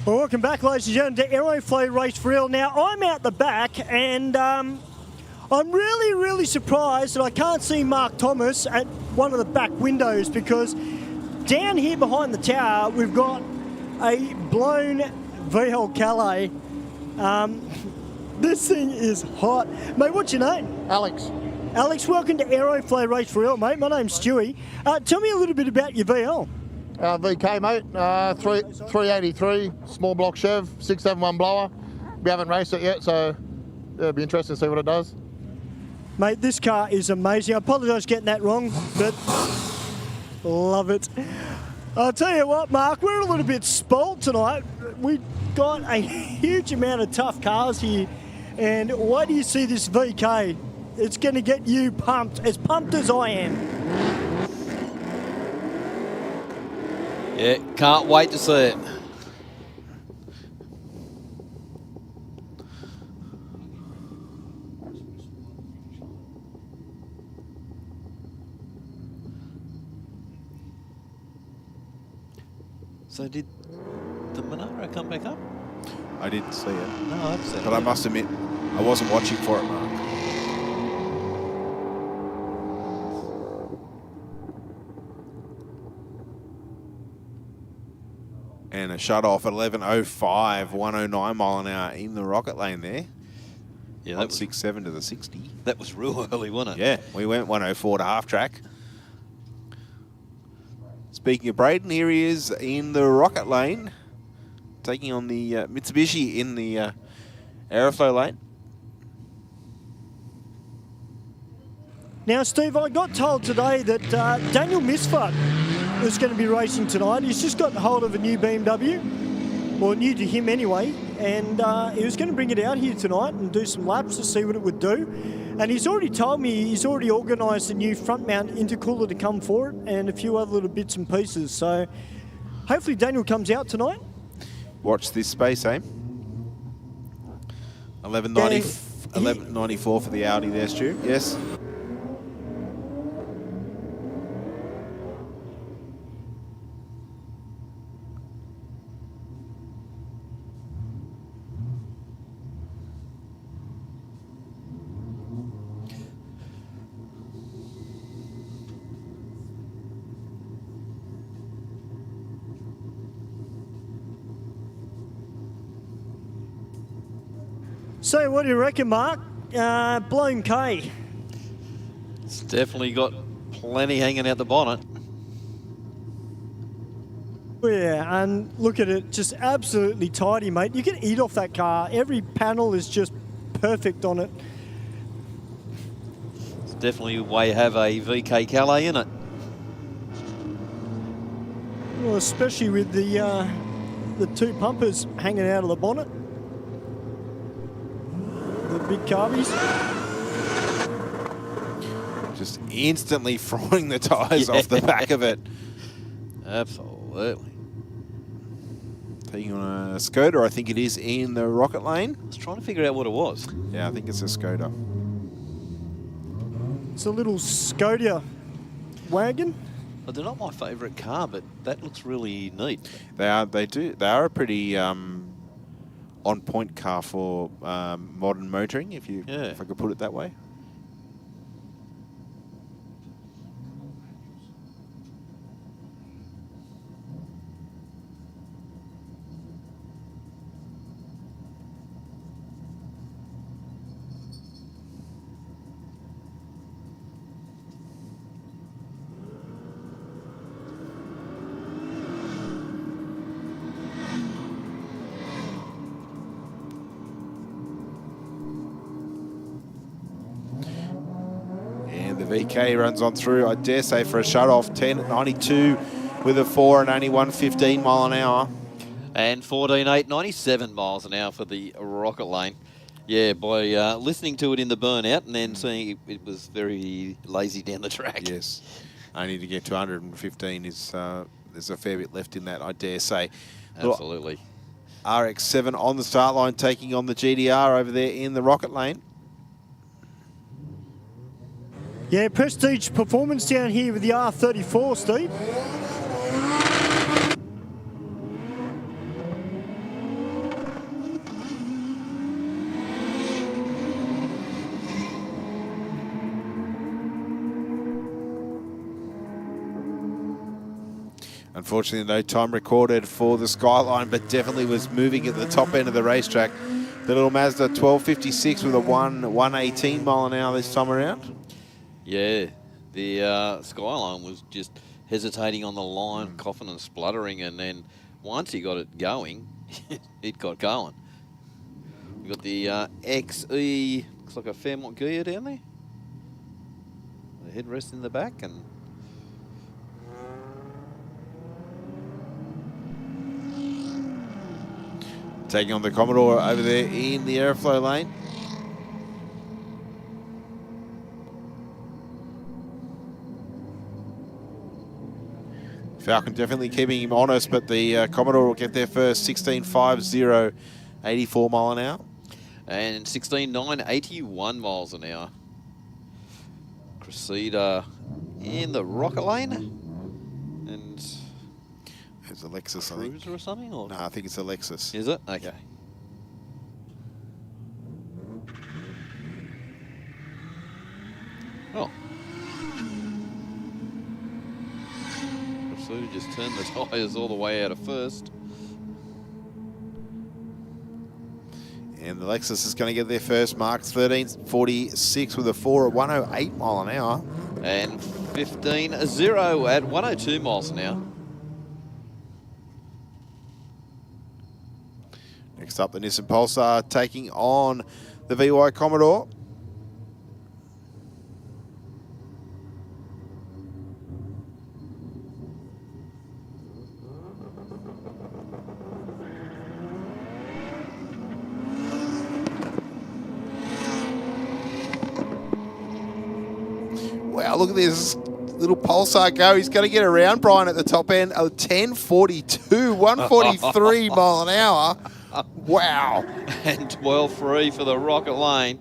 Speaker 1: Well, welcome back, ladies and gentlemen, to Aeroflow Race for Real. Now, I'm out the back, and I'm really, really surprised that I can't see Mark Thomas at one of the back windows, because down here behind the tower, we've got a blown VL Calais. This thing is hot. Mate, what's your name?
Speaker 14: Alex.
Speaker 1: Alex, welcome to Aeroflow Race for Real, mate. My name's Stewie. Tell me a little bit about your VL.
Speaker 14: VK, mate. 383, small block Chev, 671 blower. We haven't raced it yet, so it'll be interesting to see what it does.
Speaker 1: Mate, this car is amazing. I apologise for getting that wrong, but love it. I'll tell you what, Mark, we're a little bit spoilt tonight. We've got a huge amount of tough cars here, and wait till you see this VK. It's going to get you pumped as I am.
Speaker 2: Yeah, can't wait to see it. So did the Monaro come back up?
Speaker 3: I didn't see it.
Speaker 2: No, I haven't seen it.
Speaker 3: But I must admit, I wasn't watching for it, Mark. And a shut off at 11.05, 109 mile an hour in the rocket lane there.
Speaker 2: Yeah,
Speaker 3: that was 6.7 to the 60.
Speaker 2: That was real early, wasn't it?
Speaker 3: Yeah, we went 104 to half track. Speaking of Braden, here he is in the rocket lane, taking on the Mitsubishi in the Aeroflow lane.
Speaker 1: Now, Steve, I got told today that Daniel Misfart is going to be racing tonight. He's just got hold of a new BMW, or new to him anyway, and he was going to bring it out here tonight and do some laps to see what it would do. And he's already told me he's already organised a new front mount intercooler to come for it and a few other little bits and pieces. So hopefully Daniel comes out tonight.
Speaker 3: Watch this space, eh? 11.94 for the Audi there, Stu. Yes.
Speaker 1: So what do you reckon, Mark? Blown K.
Speaker 2: It's definitely got plenty hanging out the bonnet.
Speaker 1: Yeah, and look at it, just absolutely tidy, mate. You can eat off that car. Every panel is just perfect on it.
Speaker 2: It's definitely a way to have a VK Calais in it.
Speaker 1: Well, especially with the two pumpers hanging out of the bonnet. The big carbies.
Speaker 3: Just instantly frying the tyres off the back of it.
Speaker 2: Absolutely.
Speaker 3: Taking on a Skoda, I think it is, in the rocket lane.
Speaker 2: I was trying to figure out what it was.
Speaker 3: Yeah, I think it's a Skoda.
Speaker 1: It's a little Skoda wagon.
Speaker 2: Well, they're not my favourite car, but that looks really neat.
Speaker 3: They are. They do. They are a pretty on-point car for modern motoring, if I could put it that way. VK runs on through, I dare say, for a shut-off. 10 at 92 with a 4 and only 115 mile an hour.
Speaker 2: And 14.8, 97 miles an hour for the rocket lane. Yeah, by listening to it in the burnout and then seeing it was very lazy down the track.
Speaker 3: Yes, only to get to 115 is there's a fair bit left in that, I dare say.
Speaker 2: Absolutely.
Speaker 3: RX-7 on the start line, taking on the GDR over there in the rocket lane.
Speaker 1: Yeah, prestige performance down here with the R34, Steve.
Speaker 3: Unfortunately, no time recorded for the Skyline, but definitely was moving at the top end of the racetrack. The little Mazda 1256 with a 118 mile an hour this time around.
Speaker 2: Yeah, the Skyline was just hesitating on the line, coughing and spluttering, and then once he got it going, it got going. We've got the XE, looks like a Fairmont gear down there. The headrest in the back, and
Speaker 3: taking on the Commodore over there in the Aeroflow lane. Falcon definitely keeping him honest, but the Commodore will get there first. 16.50, 84 mile an hour.
Speaker 2: And 16.9, 81 miles an hour. Cressida in the rocket lane. And
Speaker 3: it's a Lexus, I think.
Speaker 2: Cruiser or something? Or?
Speaker 3: No, I think it's a Lexus.
Speaker 2: Is it? Okay. Oh. Cressida just turned the tyres all the way out of first.
Speaker 3: And the Lexus is going to get their first mark. 13.46 with a 4 at 108 mile an hour.
Speaker 2: And 15.0 at 102 miles an hour.
Speaker 3: Next up, the Nissan Pulsar taking on the VY Commodore. Wow, look at this little Pulsar go. He's going to get around Brian at the top end. 10.42, 143 mile an hour. Wow.
Speaker 2: And 12.3 for the rocket lane.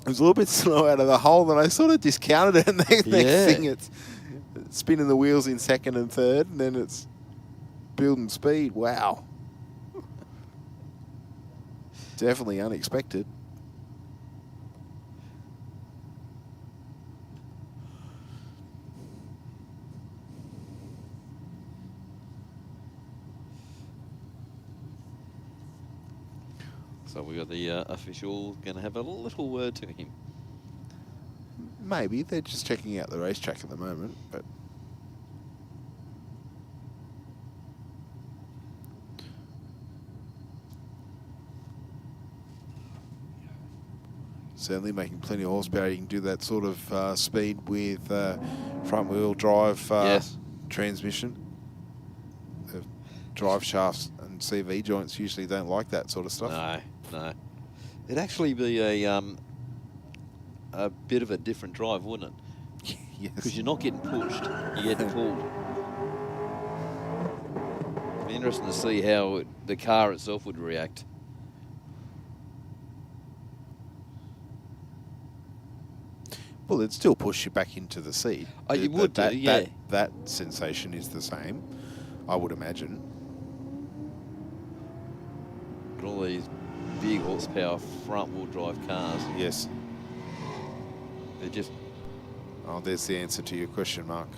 Speaker 3: It was a little bit slow out of the hole, and I sort of discounted it. And the next thing, it's spinning the wheels in second and third, and then it's building speed. Wow. Definitely unexpected.
Speaker 2: So we got the official going to have a little word to him.
Speaker 3: Maybe they're just checking out the racetrack at the moment, but certainly making plenty of horsepower. You can do that sort of speed with front-wheel drive transmission. The drive shafts and CV joints usually don't like that sort of stuff.
Speaker 2: No. It'd actually be a bit of a different drive, wouldn't it?
Speaker 3: Yes.
Speaker 2: Because you're not getting pushed, you're getting pulled. It'd be interesting to see how the car itself would react.
Speaker 3: Well, it'd still push you back into the seat.
Speaker 2: Oh, you would do, yeah.
Speaker 3: That sensation is the same, I would imagine.
Speaker 2: But all these big horsepower front-wheel drive cars.
Speaker 3: Yes.
Speaker 2: They're just...
Speaker 3: Oh, there's the answer to your question, Mark.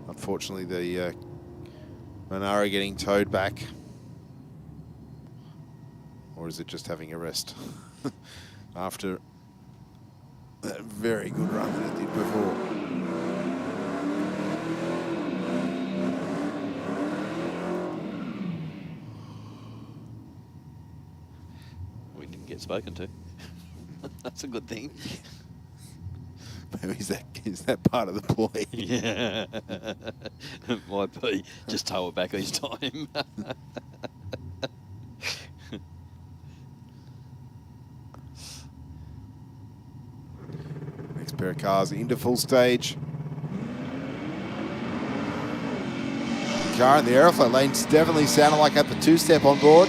Speaker 3: Unfortunately, the Monaro getting towed back. Or is it just having a rest? After that very good run that it did before.
Speaker 2: We didn't get spoken to. That's a good thing.
Speaker 3: Maybe is that part of the play?
Speaker 2: Yeah. Might be. Just tow it back each time.
Speaker 3: Next pair of cars into full stage. Car in the Aeroflow lanes definitely sounded like at the two-step on board.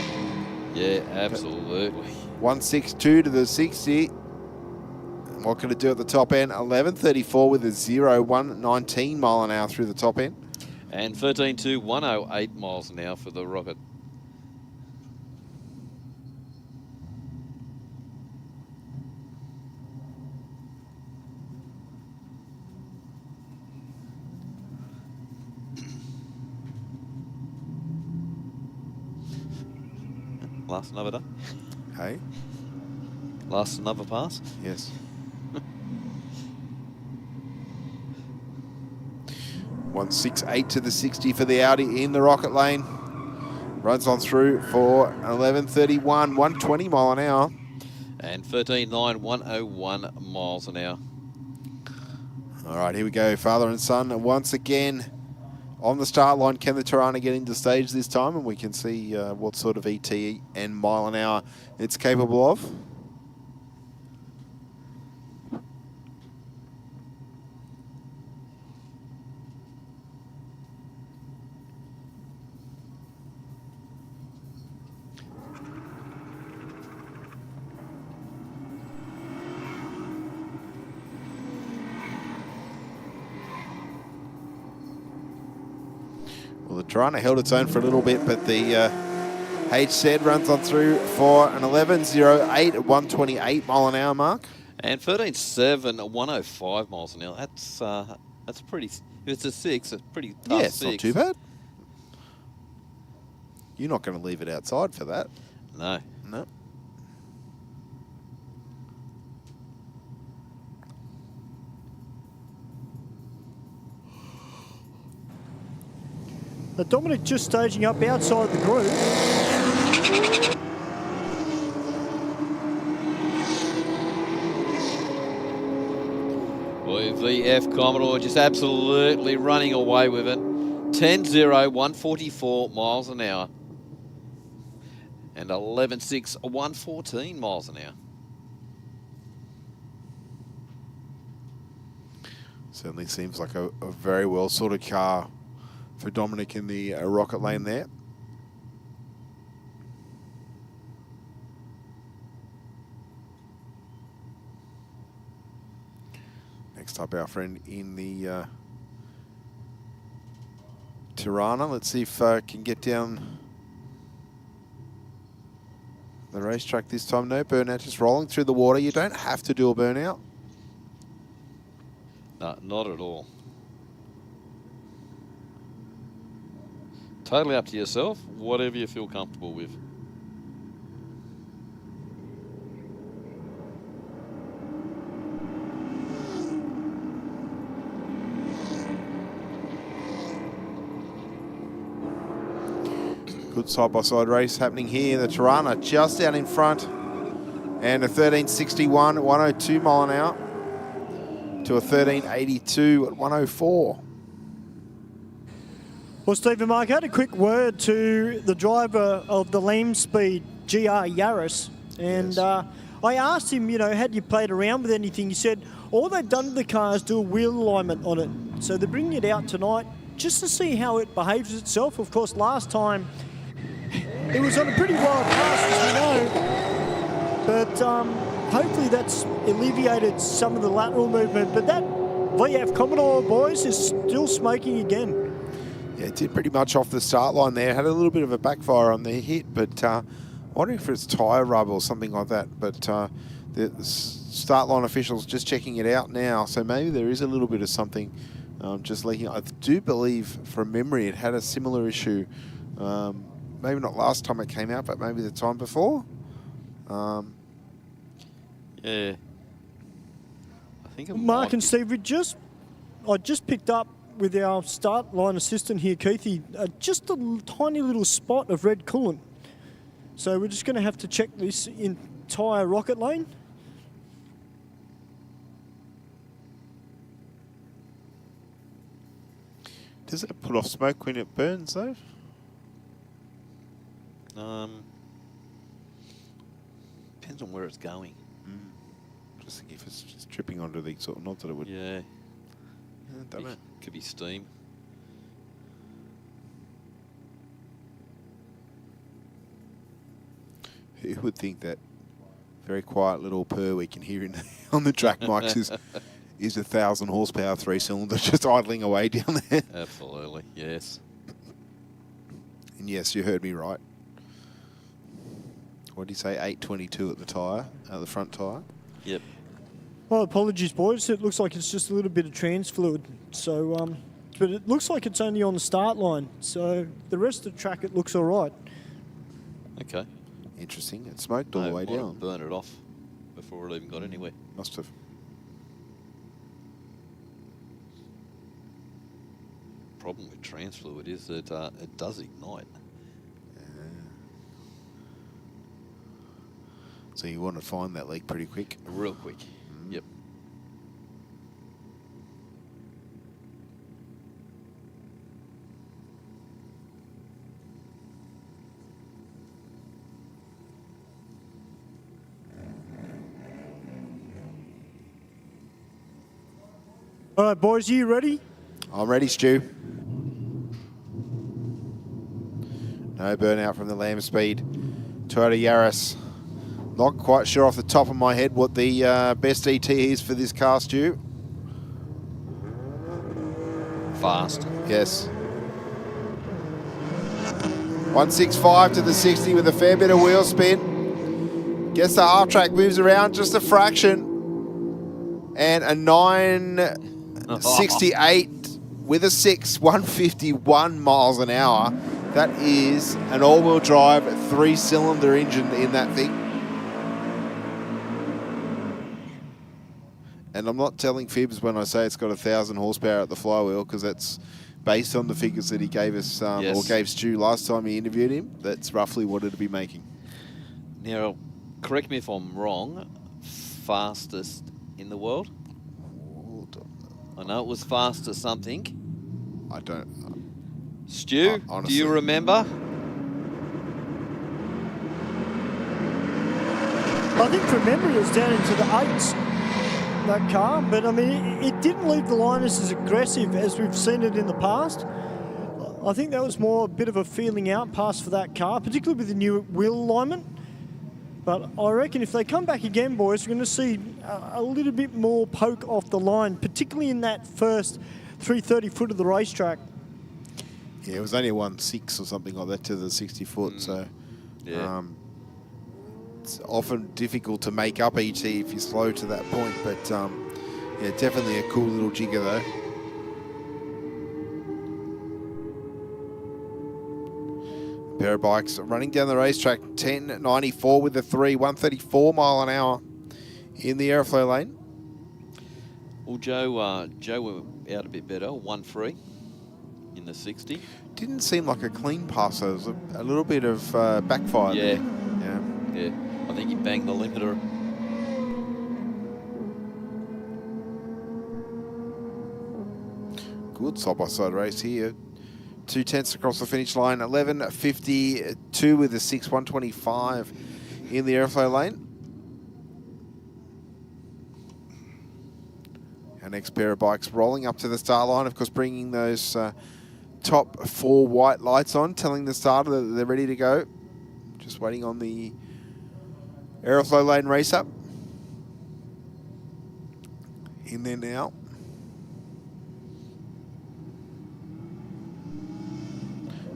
Speaker 2: Yeah, absolutely.
Speaker 3: 162 to the 60. And what can it do at the top end? 11.34 with a 0, 119 mile an hour through the top end.
Speaker 2: And 13.2, 108 miles an hour for the Rocket. Last another day.
Speaker 3: Hey?
Speaker 2: Last another pass.
Speaker 3: Yes. 168 to the 60 for the Audi in the Rocket Lane. Runs on through for 11.31, 120 mile an hour.
Speaker 2: And 13.9, 101 miles an hour.
Speaker 3: All right, here we go, father and son once again on the start line. Can the Tirana get into stage this time? And we can see what sort of ET and mile an hour it's capable of. Well, the Tirana held its own for a little bit, but the HZ runs on through for an 11.08 at 128 mile an hour mark.
Speaker 2: And 13.7 at 105 miles an hour. That's pretty. If it's a 6, it's pretty tough.
Speaker 3: Yeah, it's
Speaker 2: 6.
Speaker 3: not too bad. You're not going to leave it outside for that.
Speaker 2: No.
Speaker 3: No.
Speaker 1: Dominic just staging up outside the group.
Speaker 2: Boy, VF Commodore just absolutely running away with it. 10.0, 144 miles an hour. And 11.6, 114 miles an hour.
Speaker 3: Certainly seems like a very well sorted car for Dominic in the Rocket Lane there. Next up, our friend in the Tirana. Let's see if can get down the racetrack this time. No burnout, just rolling through the water. You don't have to do a burnout.
Speaker 2: No, not at all. Totally up to yourself, whatever you feel comfortable with.
Speaker 3: Good side-by-side race happening here. The Tirana just out in front. And a 13.61 at 102 mile an hour to a 13.82 at 104.
Speaker 1: Well, Stephen Mark, I had a quick word to the driver of the Lamb Speed GR Yaris, and yes. I asked him, you know, had you played around with anything? He said all they've done to the car is do a wheel alignment on it. So they're bringing it out tonight just to see how it behaves itself. Of course, last time it was on a pretty wild pass, as we know, but hopefully that's alleviated some of the lateral movement. But that VF Commodore, boys, is still smoking again.
Speaker 3: Yeah, it did pretty much off the start line there. Had a little bit of a backfire on the hit, but wondering if it's tyre rub or something like that. But the start line officials just checking it out now, so maybe there is a little bit of something just leaking. I do believe, from memory, it had a similar issue. Maybe not last time it came out, but maybe the time before.
Speaker 2: Yeah. I think it
Speaker 1: Mark and Steve, I just picked up with our start line assistant here, Keithy, just a tiny little spot of red coolant. So we're just going to have to check this entire Rocket Lane.
Speaker 3: Does it put off smoke when it burns, though?
Speaker 2: Depends on where it's going.
Speaker 3: Just think if it's just dripping onto the sort of, not that it would.
Speaker 2: Yeah.
Speaker 3: Don't know.
Speaker 2: Could be steam.
Speaker 3: Who would think that very quiet little purr we can hear on the track mics is 1,000 horsepower 3-cylinder just idling away down there?
Speaker 2: Absolutely, yes.
Speaker 3: And yes, you heard me right. What did you say? 822 at the tyre, the front tyre.
Speaker 2: Yep.
Speaker 1: Well, apologies, boys. It looks like it's just a little bit of trans fluid. So, but it looks like it's only on the start line. So the rest of the track, it looks all right.
Speaker 2: Okay.
Speaker 3: Interesting. It smoked all the way
Speaker 2: might have
Speaker 3: down.
Speaker 2: Burn it off before it even got anywhere.
Speaker 3: Must have.
Speaker 2: Problem with trans fluid is that it does ignite.
Speaker 3: So you want to find that leak pretty quick?
Speaker 2: Real quick. Yep.
Speaker 1: All right, boys, are you ready?
Speaker 3: I'm ready, Stu. No burnout from the Lamb Speed. Toyota Yaris. Not quite sure off the top of my head what the best ET is for this car, Stu.
Speaker 2: Fast.
Speaker 3: Yes. 165 to the 60 with a fair bit of wheel spin. Guess the half track moves around just a fraction. And a 968 with a 6, 151 miles an hour. That is an all-wheel drive 3-cylinder engine in that thing. And I'm not telling fibs when I say it's got 1,000 horsepower at the flywheel, because that's based on the figures that he gave us, or gave Stu last time he interviewed him. That's roughly what it'd be making.
Speaker 2: Now, correct me if I'm wrong, fastest in the world? I know it was fast at something.
Speaker 3: I don't.
Speaker 2: Stu,
Speaker 3: honestly,
Speaker 2: do you remember?
Speaker 1: I think from memory it was down into the 8s, that car. But, I mean, it didn't leave the Linus as aggressive as we've seen it in the past. I think that was more a bit of a feeling out pass for that car, particularly with the new wheel alignment. But I reckon if they come back again, boys, we're going to see a little bit more poke off the line, particularly in that first 330 foot of the racetrack.
Speaker 3: Yeah, it was only 1.6 or something like that to the 60 foot, so
Speaker 2: yeah.
Speaker 3: It's often difficult to make up ET if you're slow to that point, but yeah, definitely a cool little jigger though. A pair of bikes running down the racetrack, 10.94 with a 3, 134 mile an hour in the Aeroflow lane.
Speaker 2: Well, Joe went out a bit better, 1-3 in the 60.
Speaker 3: Didn't seem like a clean pass, there was a little bit of backfire there.
Speaker 2: Yeah. I think he banged the limiter.
Speaker 3: Good side-by-side race here. 2 tenths across the finish line, 11.52 with a 6, 125 in the Aeroflow lane. Our next pair of bikes rolling up to the start line, of course bringing those top 4 white lights on, telling the starter that they're ready to go. Just waiting on the Aeroflow lane race up. In there now.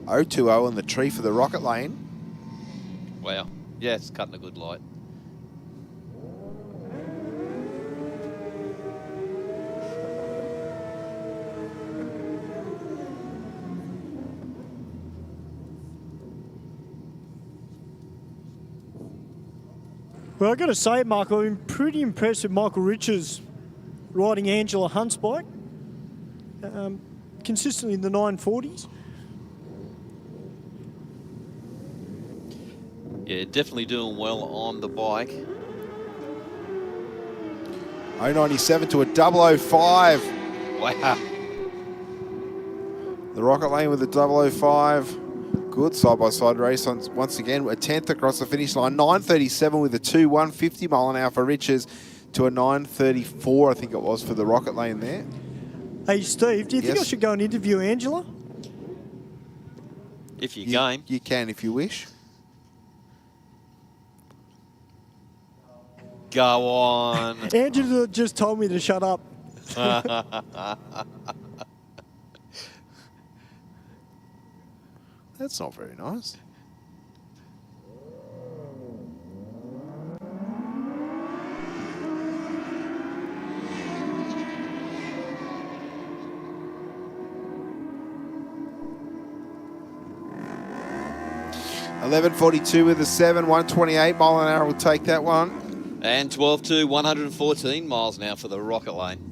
Speaker 3: O2O on the tree for the rocket lane.
Speaker 2: Wow. Yeah, it's cutting a good light.
Speaker 1: Well, I've got to say, Michael, I've been pretty impressed with Michael Richards riding Angela Hunt's bike, consistently in the 940s.
Speaker 2: Yeah, definitely doing well on the bike.
Speaker 3: 097 to a 005.
Speaker 2: Wow.
Speaker 3: The rocket lane with the 005. Good side-by-side race once again. A 10th across the finish line. 9.37 with a 2, 150 mile an hour for Richards to a 9.34, I think it was, for the rocket lane there.
Speaker 1: Hey, Steve, do you think I should go and interview Angela?
Speaker 2: If you're game.
Speaker 3: You can if you wish.
Speaker 2: Go on.
Speaker 1: Angela just told me to shut up.
Speaker 3: That's not very nice. 11.42 with a 7, 128 mile an hour will take that one.
Speaker 2: And 12 to 114 miles an hour for the Rocket Lane.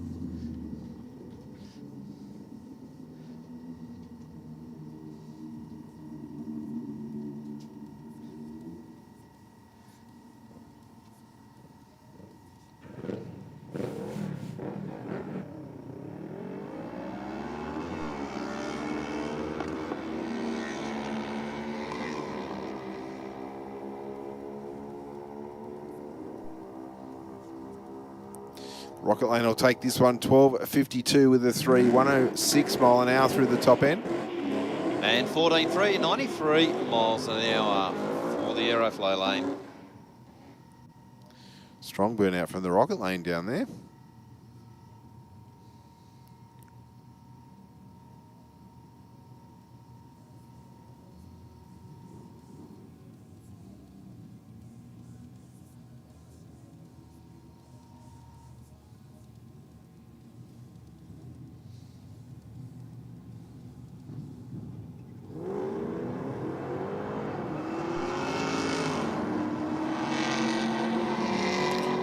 Speaker 3: Rocket Lane will take this one 12.52 with a 3, 106 mile an hour through the top end.
Speaker 2: And 14.3, 93 miles an hour for the Aeroflow lane.
Speaker 3: Strong burnout from the Rocket Lane down there.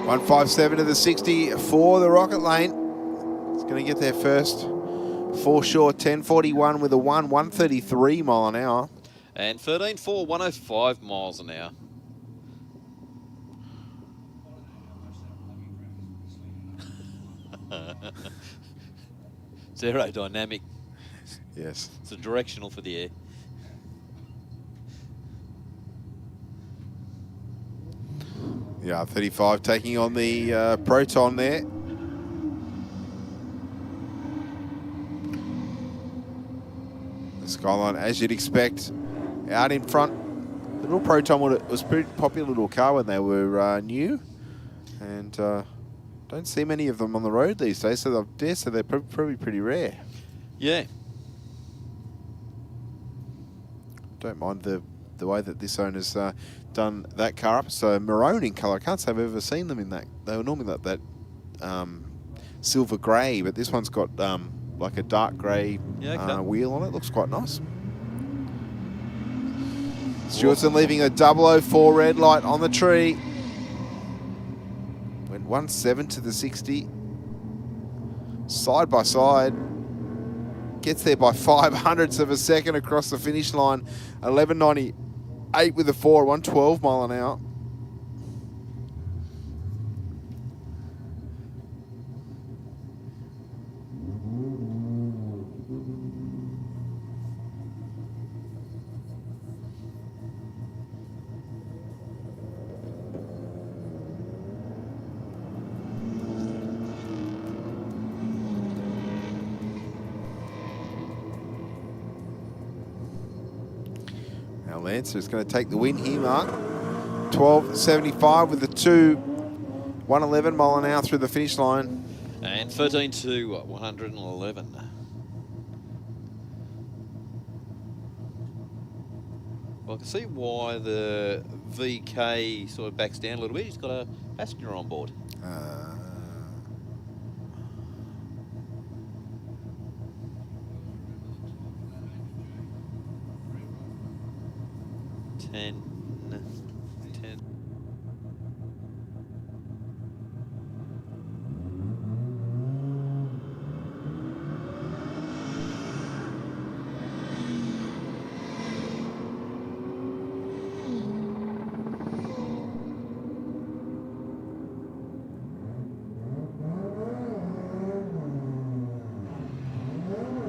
Speaker 3: .157 to the 60 for the Rocket Lane. It's going to get there first. 4 short, 10.41 with a 1, 133 mile an hour.
Speaker 2: And 13.4, 105 miles an hour. It's aerodynamic.
Speaker 3: Yes.
Speaker 2: It's a directional for the air.
Speaker 3: Yeah, 35 taking on the Proton there. The Skyline, as you'd expect, out in front. The little Proton was a pretty popular little car when they were new. And don't see many of them on the road these days, so they're probably pretty rare.
Speaker 2: Yeah.
Speaker 3: Don't mind the way that this owner's done that car up. So maroon in colour. I can't say I've ever seen them in that. They were normally like that silver grey, but this one's got like a dark grey wheel on it. Looks quite nice. Stewartson leaving a 004 red light on the tree. Went 1.7 to the 60. Side by side. Gets there by 0.05 of a second across the finish line. 11.98 with a 4, 112 mile an hour. Lancer is going to take the win here, Mark. 12.75 with the 2, 111 mile an hour through the finish line.
Speaker 2: And 13 to 111. Well, I can see why the VK sort of backs down a little bit. He's got a passenger on board. 10.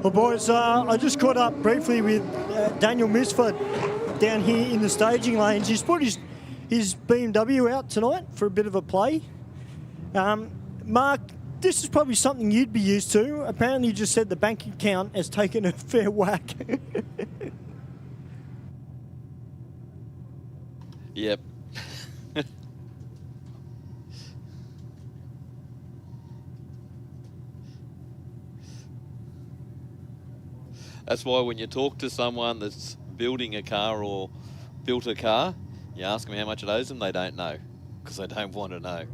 Speaker 1: Well, boys, I just caught up briefly with Daniel Misford down here in the staging lanes. He's put his BMW out tonight for a bit of a play. Mark, this is probably something you'd be used to. Apparently you just said the bank account has taken a fair whack.
Speaker 2: Yep. That's why when you talk to someone that's building a car or built a car, you ask them how much it owes them, they don't know, because they don't want to know.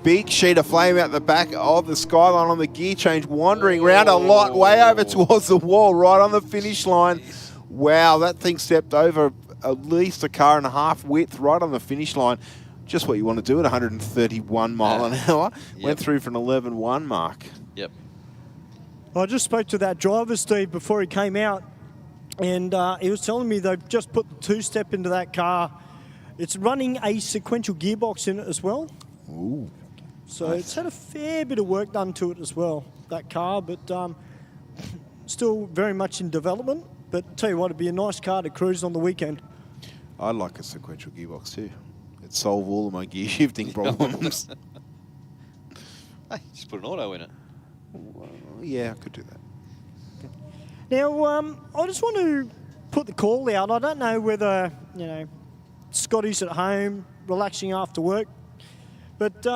Speaker 3: big sheet of flame out the back of the Skyline on the gear change, wandering around a lot, way over towards the wall, right on the finish line. Wow, that thing stepped over at least a car and a half width right on the finish line. Just what you want to do at 131 mile an hour.
Speaker 2: Yep.
Speaker 3: Went through for an 11.1 mark.
Speaker 2: Yep.
Speaker 1: I just spoke to that driver, Steve, before he came out, and he was telling me they've just put the two-step into that car. It's running a sequential gearbox in it as well.
Speaker 3: Ooh.
Speaker 1: So
Speaker 3: Nice.
Speaker 1: it's had a fair bit of work done to it as well, that car, but still very much in development. But tell you what, it'd be a nice car to cruise on the weekend.
Speaker 3: I'd like a sequential gearbox too. It'd solve all of my gear shifting problems.
Speaker 2: Hey, just put an auto in it.
Speaker 3: Well, yeah, I could do that.
Speaker 1: Now, I just want to put the call out. I don't know whether, Scotty's at home, relaxing after work, but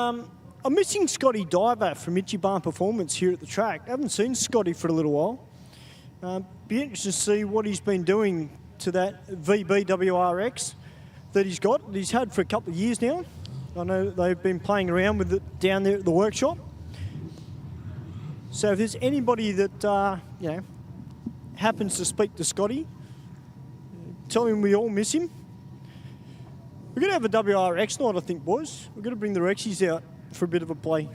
Speaker 1: I'm missing Scotty Diver from Ichiban Performance here at the track. I haven't seen Scotty for a little while. Be interested to see what he's been doing to that VB WRX that he's got, that he's had for a couple of years now. I know they've been playing around with it down there at the workshop. So if there's anybody that, happens to speak to Scotty, tell him we all miss him. We're going to have a WRX night, I think, boys. We're going to bring the Rexies out for a bit of a play.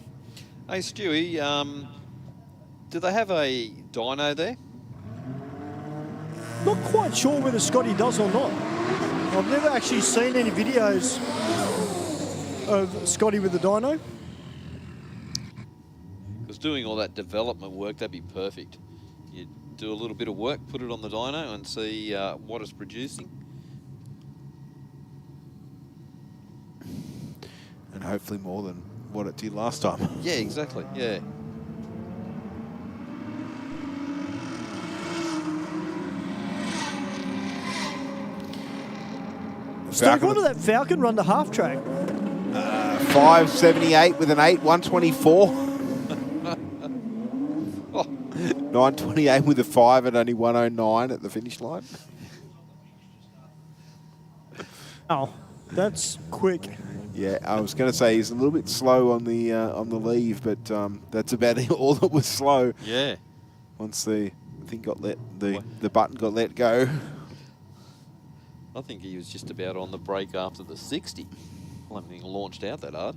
Speaker 2: Hey, Stewie, do they have a dyno there?
Speaker 1: Not quite sure whether Scotty does or not. I've never actually seen any videos of Scotty with the dyno.
Speaker 2: Because doing all that development work, that'd be perfect. You do a little bit of work, put it on the dyno and see what it's producing.
Speaker 3: And hopefully more than what it did last time.
Speaker 2: Yeah, exactly, yeah.
Speaker 1: Steve, what did that Falcon run to half track?
Speaker 3: 578 with an 8, 124. 928 with a 5 at only 109 at the finish line.
Speaker 1: Oh, that's quick.
Speaker 3: Yeah, I was going to say he's a little bit slow on the leave, but that's about all that was slow.
Speaker 2: Yeah.
Speaker 3: Once the thing got the button got let go.
Speaker 2: I think he was just about on the break after the 60. I don't think he launched out that hard.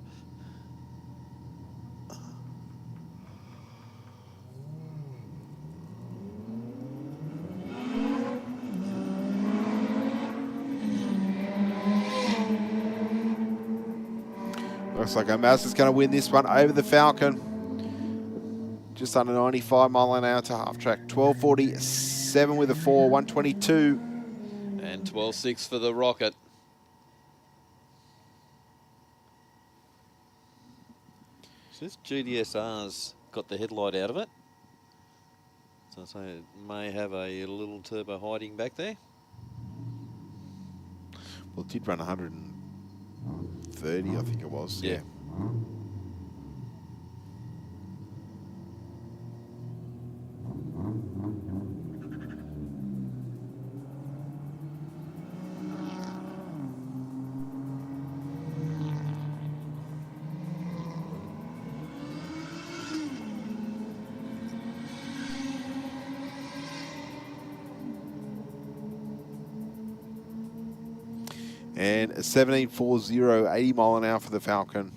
Speaker 3: Looks like Omas is going to win this one over the Falcon. Just under 95 mile an hour to half track. 12:47 with a 4, 122.
Speaker 2: And 12.6 for the Rocket. So this GDSR's got the headlight out of it. So it may have a little turbo hiding back there.
Speaker 3: Well, it did run 130, I think it was.
Speaker 2: Yeah.
Speaker 3: And a 17.40, 80 mile an hour for the Falcon.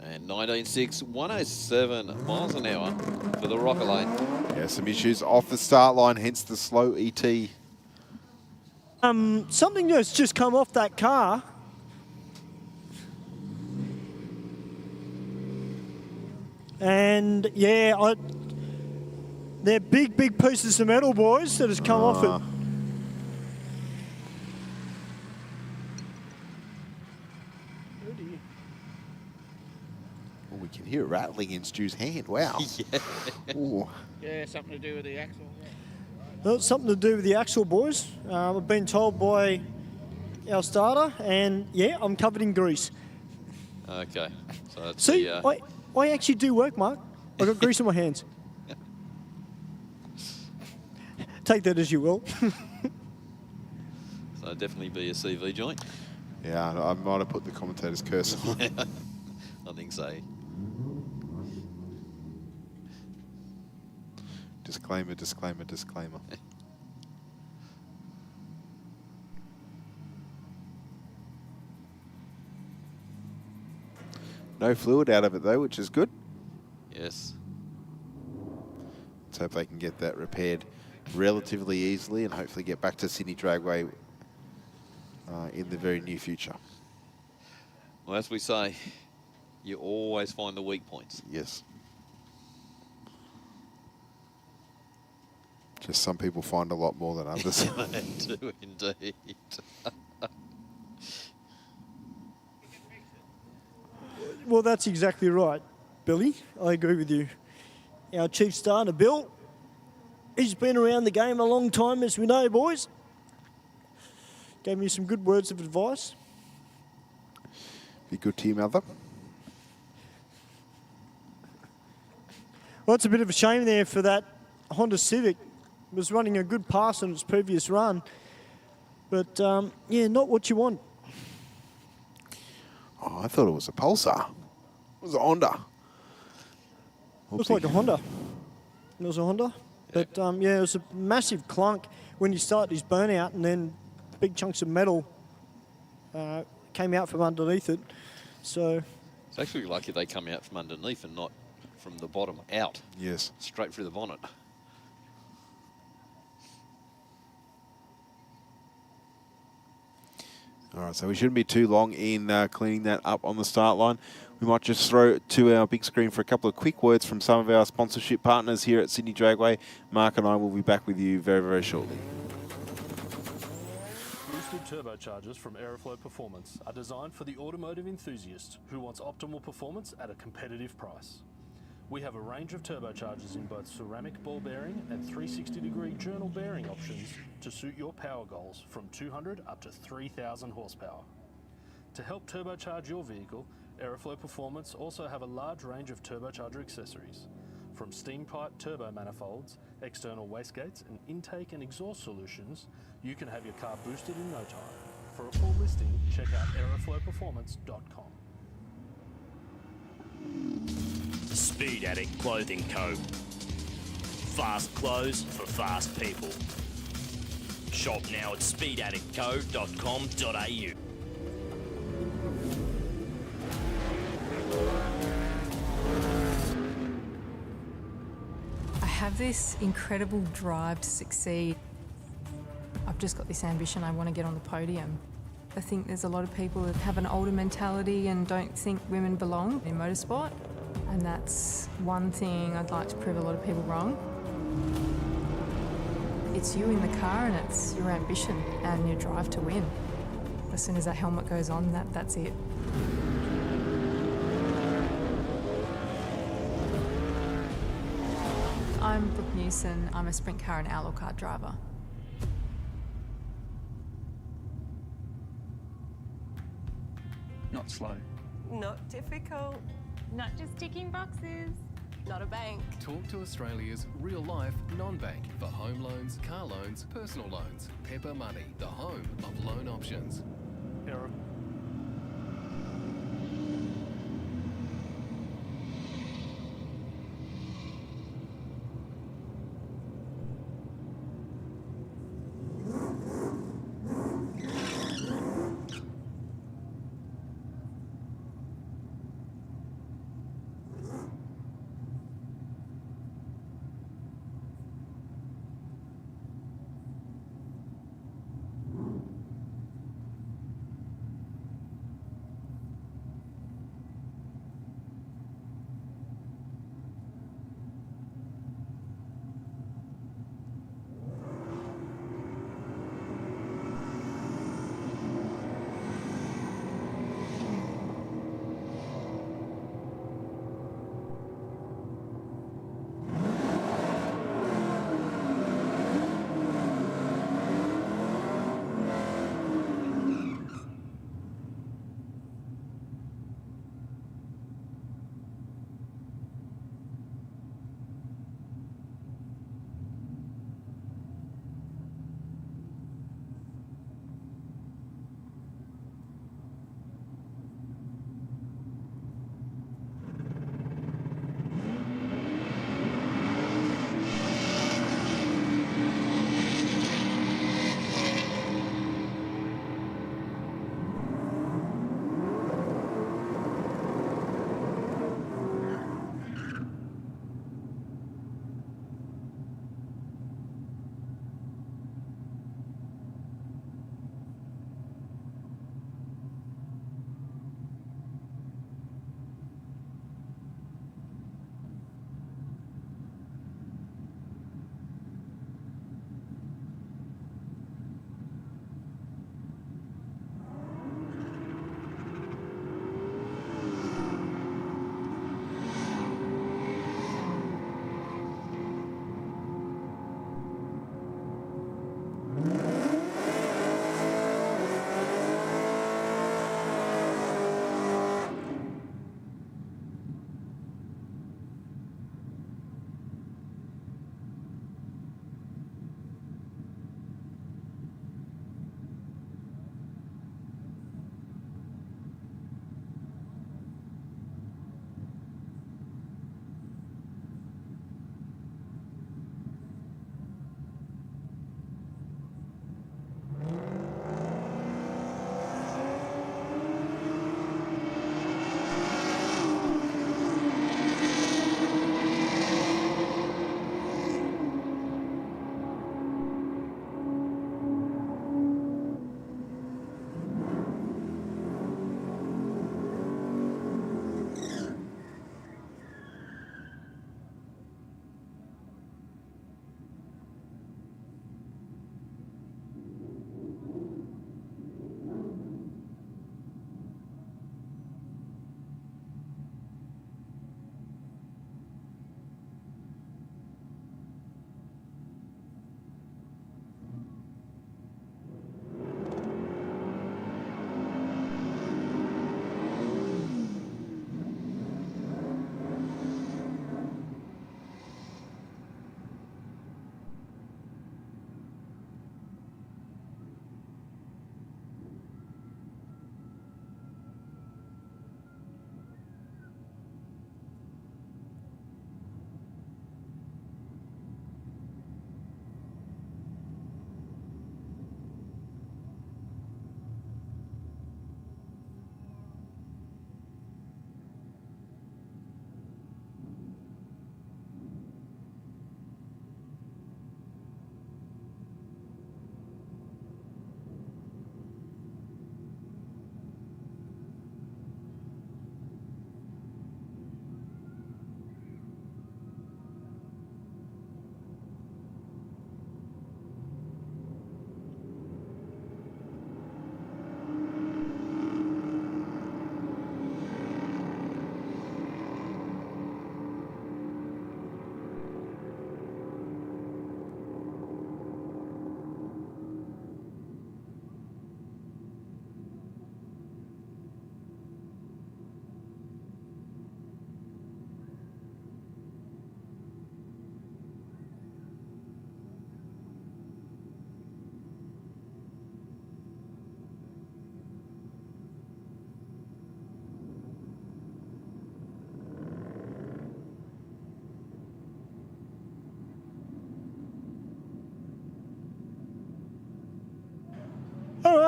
Speaker 2: And 19.6, 107 miles an hour for the Rocket Lane.
Speaker 3: Yeah, some issues off the start line, hence the slow ET.
Speaker 1: Something that's just come off that car. And yeah, they're big pieces of metal, boys, that has come off it.
Speaker 3: Oh, we can hear it rattling in Stu's hand. Wow.
Speaker 2: Yeah.
Speaker 3: Ooh.
Speaker 15: Yeah, something to do with the axle.
Speaker 1: Well, it's something to do with the axle, boys. I've been told by our starter, and yeah, I'm covered in grease.
Speaker 2: Okay. So that's
Speaker 1: See,
Speaker 2: the,
Speaker 1: I actually do work, Mark. I've got grease on my hands. Take that as you will.
Speaker 2: so definitely be a CV joint.
Speaker 3: Yeah, I might have put the commentator's curse on.
Speaker 2: I think so.
Speaker 3: Disclaimer, disclaimer, disclaimer. No fluid out of it though, which is good.
Speaker 2: Yes.
Speaker 3: Let's hope they can get that repaired relatively easily and hopefully get back to Sydney Dragway in the very near future.
Speaker 2: Well, as we say, you always find the weak points.
Speaker 3: Yes. Just some people find a lot more than others.
Speaker 2: They do indeed.
Speaker 1: Well, that's exactly right, Billy. I agree with you. Our chief starter, Bill, he's been around the game a long time, as we know, boys. Gave me some good words of advice.
Speaker 3: Be good to your mother.
Speaker 1: Well, it's a bit of a shame there for that Honda Civic. It was running a good pass on its previous run. But, yeah, not what you want.
Speaker 3: Oh, I thought it was a Pulsar. It was a Honda.
Speaker 1: Looks like a Honda. It was a Honda. But, yeah, it was a massive clunk when you start his burnout, and then big chunks of metal came out from underneath it. So
Speaker 2: It's actually lucky they come out from underneath and not from the bottom out.
Speaker 3: Yes.
Speaker 2: Straight through the bonnet.
Speaker 3: All right, so we shouldn't be too long in cleaning that up on the start line. We might just throw it to our big screen for a couple of quick words from some of our sponsorship partners here at Sydney Dragway. Mark and I will be back with you very, very shortly.
Speaker 10: Boosted turbochargers from Aeroflow Performance are designed for the automotive enthusiast who wants optimal performance at a competitive price. We have a range of turbochargers in both ceramic ball bearing and 360-degree journal bearing options to suit your power goals from 200 up to 3,000 horsepower. To help turbocharge your vehicle, Aeroflow Performance also have a large range of turbocharger accessories. From steam pipe turbo manifolds, external wastegates and intake and exhaust solutions, you can have your car boosted in no time. For a full listing, check out aeroflowperformance.com.
Speaker 13: Speed Addict Clothing Co. Fast clothes for fast people. Shop now at speedaddictco.com.au.
Speaker 16: I have this incredible drive to succeed. I've just got this ambition, I want to get on the podium. I think there's a lot of people that have an older mentality and don't think women belong in motorsport. And that's one thing I'd like to prove a lot of people wrong. It's you in the car and it's your ambition and your drive to win. As soon as that helmet goes on, that's it. I'm Brooke Newson. I'm a sprint car and outlaw car driver.
Speaker 17: Not slow.
Speaker 18: Not difficult.
Speaker 19: Not just ticking boxes.
Speaker 18: Not a bank.
Speaker 20: Talk to Australia's real-life non-bank for home loans, car loans, personal loans. Pepper Money, the home of loan options.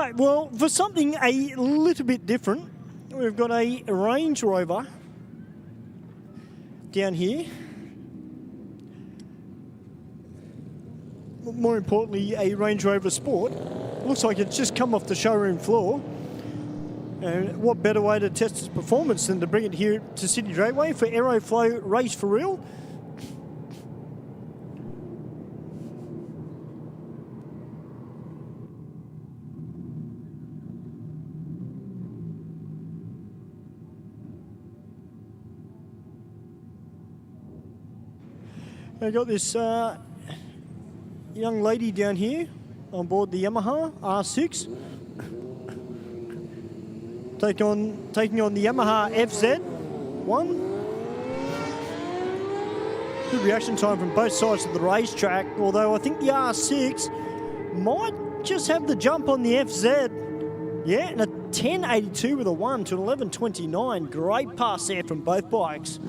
Speaker 1: right, well, for something a little bit different, we've got a Range Rover down here. More importantly, a Range Rover Sport. Looks like it's just come off the showroom floor. And what better way to test its performance than to bring it here to Sydney Dragway for Aeroflow Race for Real? I've got this young lady down here on board the Yamaha R6. Taking on the Yamaha FZ1. Good reaction time from both sides of the racetrack, although I think the R6 might just have the jump on the FZ. Yeah, and a 10.82 with a 1 to an 11.29. Great pass there from both bikes.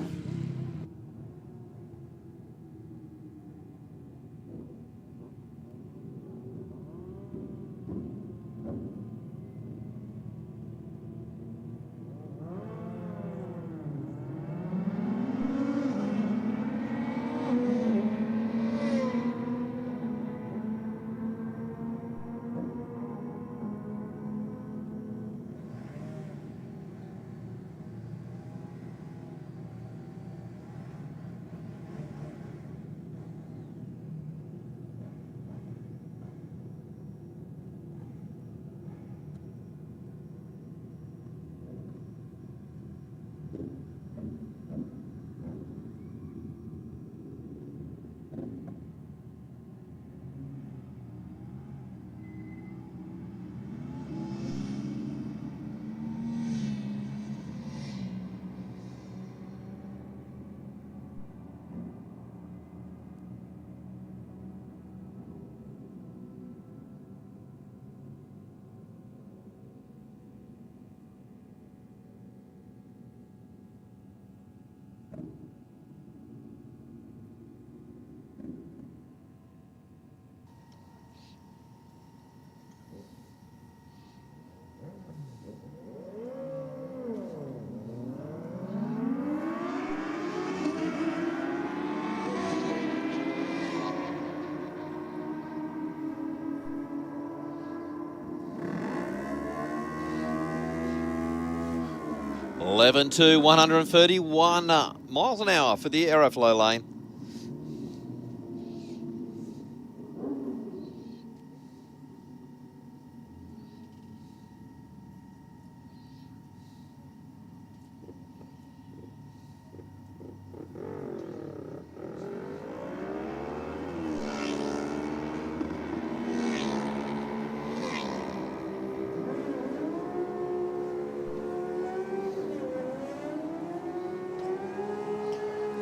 Speaker 2: To 131 miles an hour for the Aeroflow lane.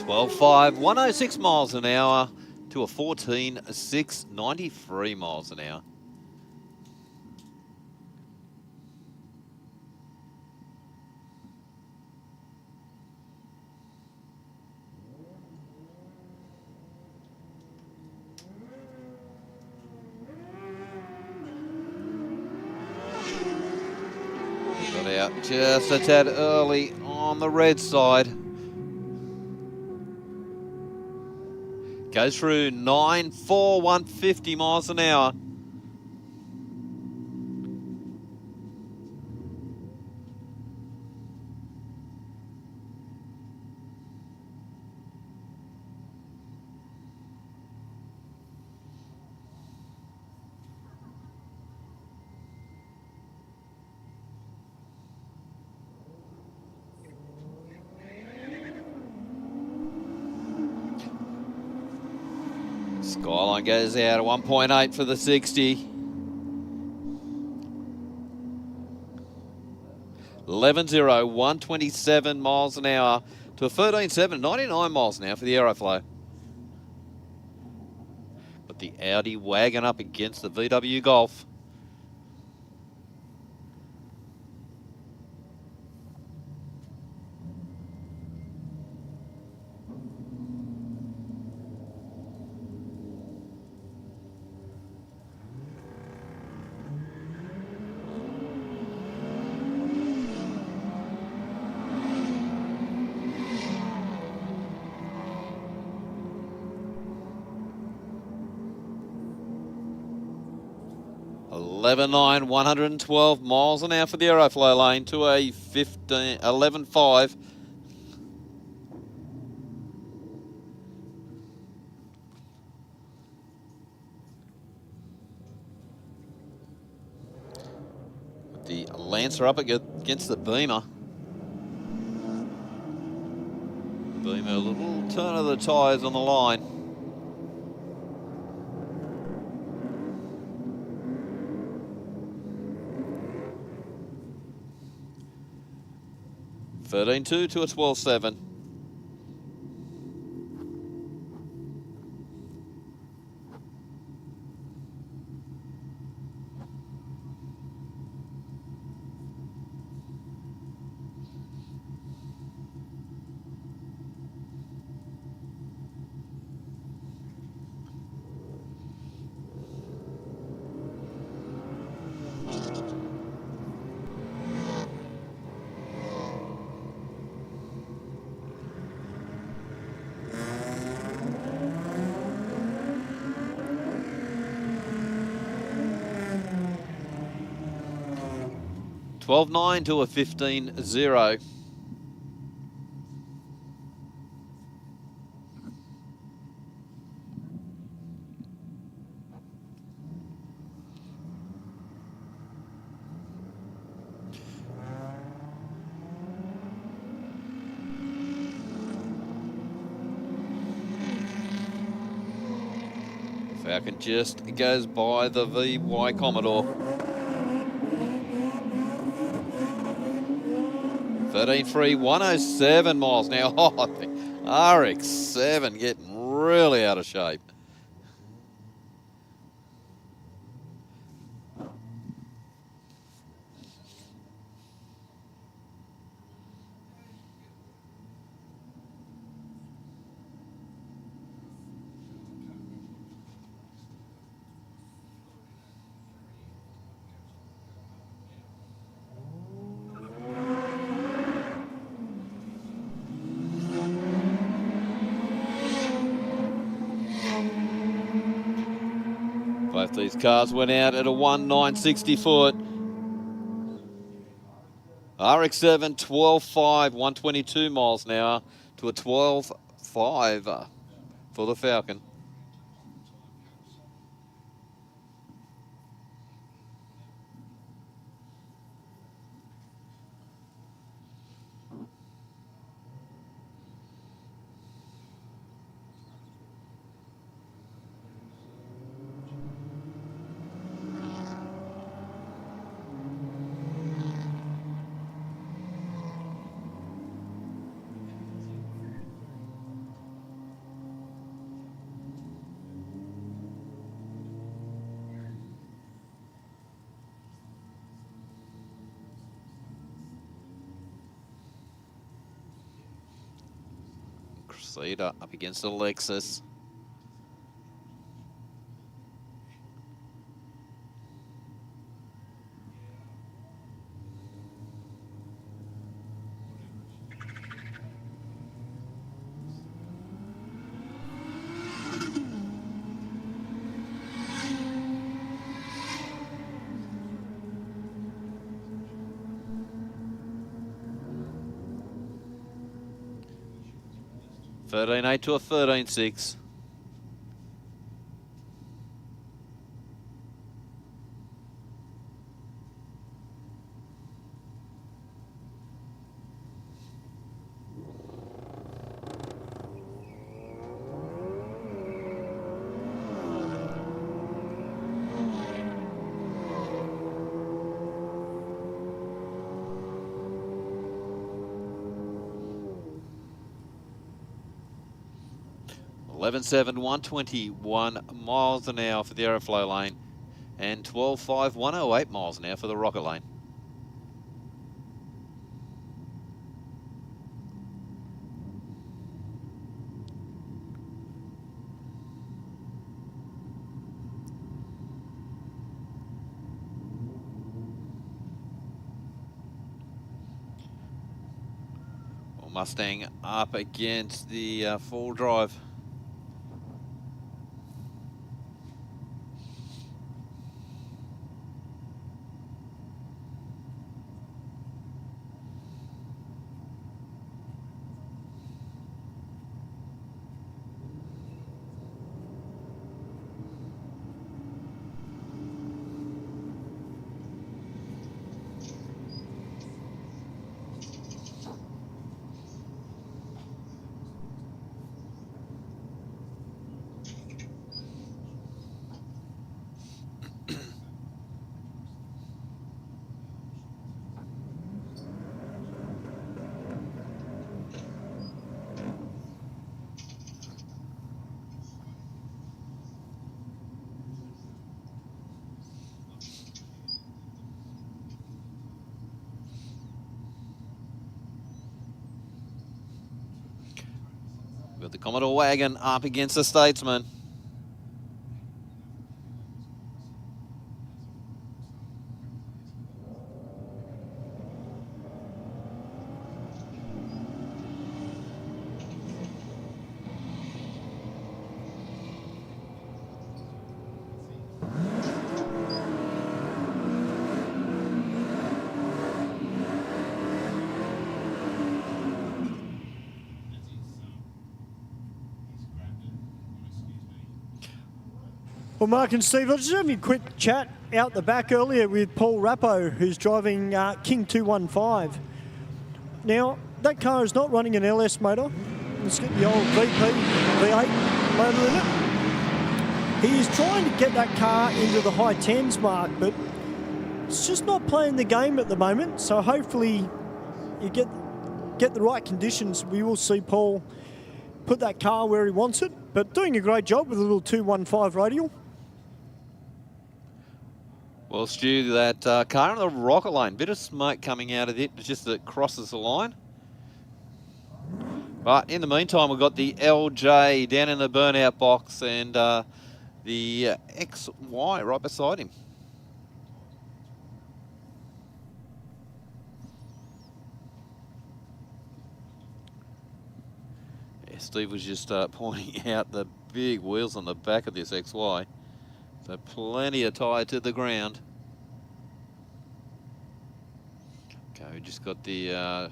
Speaker 2: Well, 106 miles an hour to a 14.6, 93 miles an hour. Got out just a tad early on the red side. Goes through 9.4, 150 miles an hour. Skyline goes out at 1.8 for the 60. 11.0, 127 miles an hour to a 13.7, 99 miles an hour for the Aeroflow. But the Audi wagon up against the VW Golf. 11.9, 112 miles an hour for the Aeroflow lane to a 11.5. The Lancer up against the Beamer. Beamer, a little turn of the tyres on the line. $13.2 to a 12.7. $12.9 to a 15.0. Falcon just goes by the VY Commodore. 13.3, 107 miles now. Oh, I think RX-7 getting really out of shape. Both these cars went out at a 1.960 foot. RX-7, 12.5, 122 miles an hour to a 12.5 for the Falcon. Crusader up against a Lexus. $13.8 to a 13.6. $11.7, 121 miles an hour for the Aeroflow lane, and 12.5, 108 miles an hour for the Rocket lane. Well, Mustang up against the full drive. Commodore Wagon up against the Statesman.
Speaker 1: Well, Mark and Steve, I was just having a quick chat out the back earlier with Paul Rappo, who's driving King 215. Now, that car is not running an LS motor. Let's get the old VP V8 motor in it. He is trying to get that car into the high 10s, Mark, but it's just not playing the game at the moment. So hopefully you get the right conditions. We will see Paul put that car where he wants it, but doing a great job with a little 215 radial.
Speaker 2: Well, Stu, that car in the rocket lane, bit of smoke coming out of it, just that it crosses the line. But in the meantime, we've got the LJ down in the burnout box and the XY right beside him. Yeah, Steve was just pointing out the big wheels on the back of this XY. So plenty of tyre to the ground. Okay, we just got the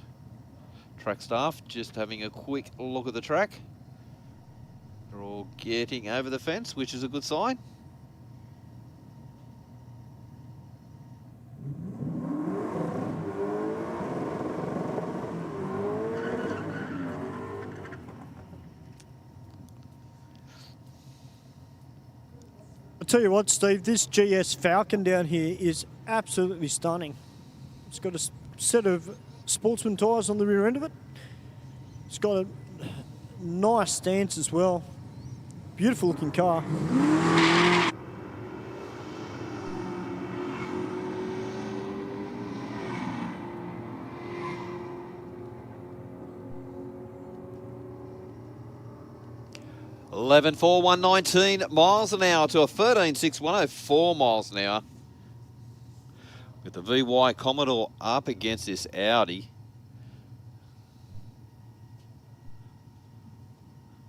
Speaker 2: track staff just having a quick look at the track. They're all getting over the fence, which is a good sign.
Speaker 1: I'll tell you what, Steve, this GS Falcon down here is absolutely stunning. It's got a set of Sportsman tyres on the rear end of it. It's got a nice stance as well. Beautiful looking car.
Speaker 2: .11.4, 119 miles an hour to a 13.6, 104 miles an hour. With the VY Commodore up against this Audi.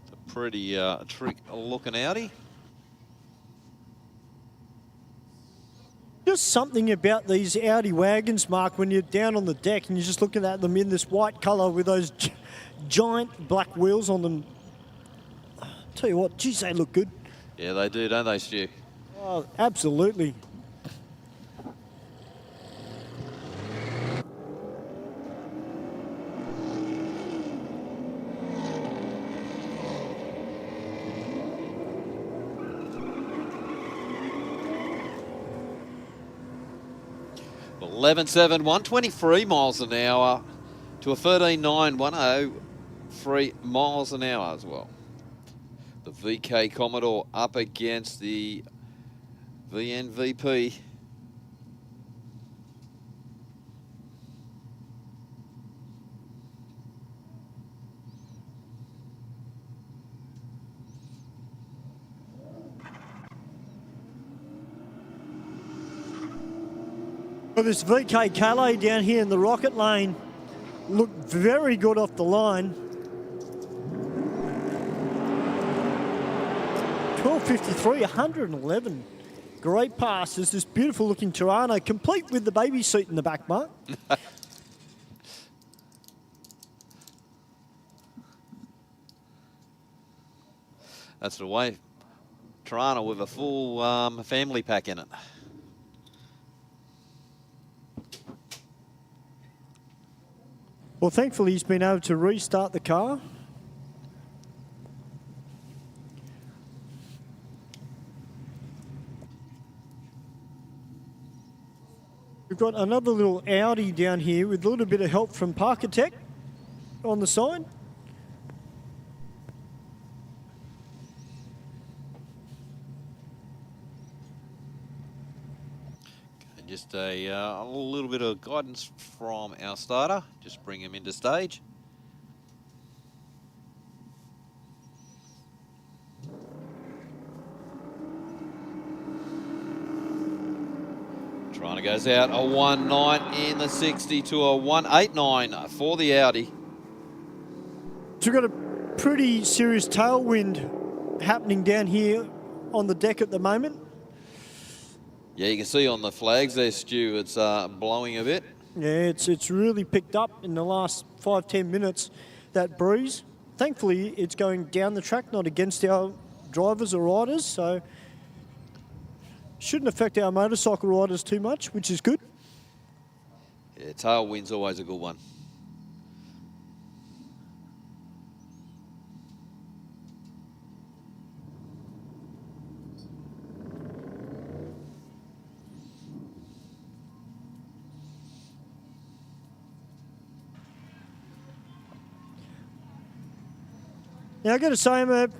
Speaker 2: It's a pretty trick looking Audi.
Speaker 1: Just something about these Audi wagons, Mark, when you're down on the deck and you're just looking at them in this white colour with those giant black wheels on them. Tell you what, geez, they look good.
Speaker 2: Yeah, they do, don't they, Stu?
Speaker 1: Oh, absolutely.
Speaker 2: Well, 11.7, 123 miles an hour to a 13.9, 103 miles an hour as well. The VK Commodore up against the VNVP.
Speaker 1: Well, this VK Calais down here in the rocket lane looked very good off the line. 12.53, 111. Great pass. There's this beautiful looking Tirano, complete with the baby seat in the back, Mark.
Speaker 2: That's the way. Tirano with a full family pack in it.
Speaker 1: Well, thankfully he's been able to restart the car. We've got another little Audi down here with a little bit of help from Parkatech on the side.
Speaker 2: Just a little bit of guidance from our starter. Just bring him into stage. Trina goes out a 1.9 in the 60 to a 1.89 for the Audi.
Speaker 1: So we've got a pretty serious tailwind happening down here on the deck at the moment.
Speaker 2: Yeah, you can see on the flags there, Stu, it's blowing a bit.
Speaker 1: Yeah, it's really picked up in the last 5-10 minutes, that breeze. Thankfully, it's going down the track, not against our drivers or riders, so shouldn't affect our motorcycle riders too much, which is good.
Speaker 2: Yeah, tailwind's always a good one.
Speaker 1: Now, I've got to say, I'm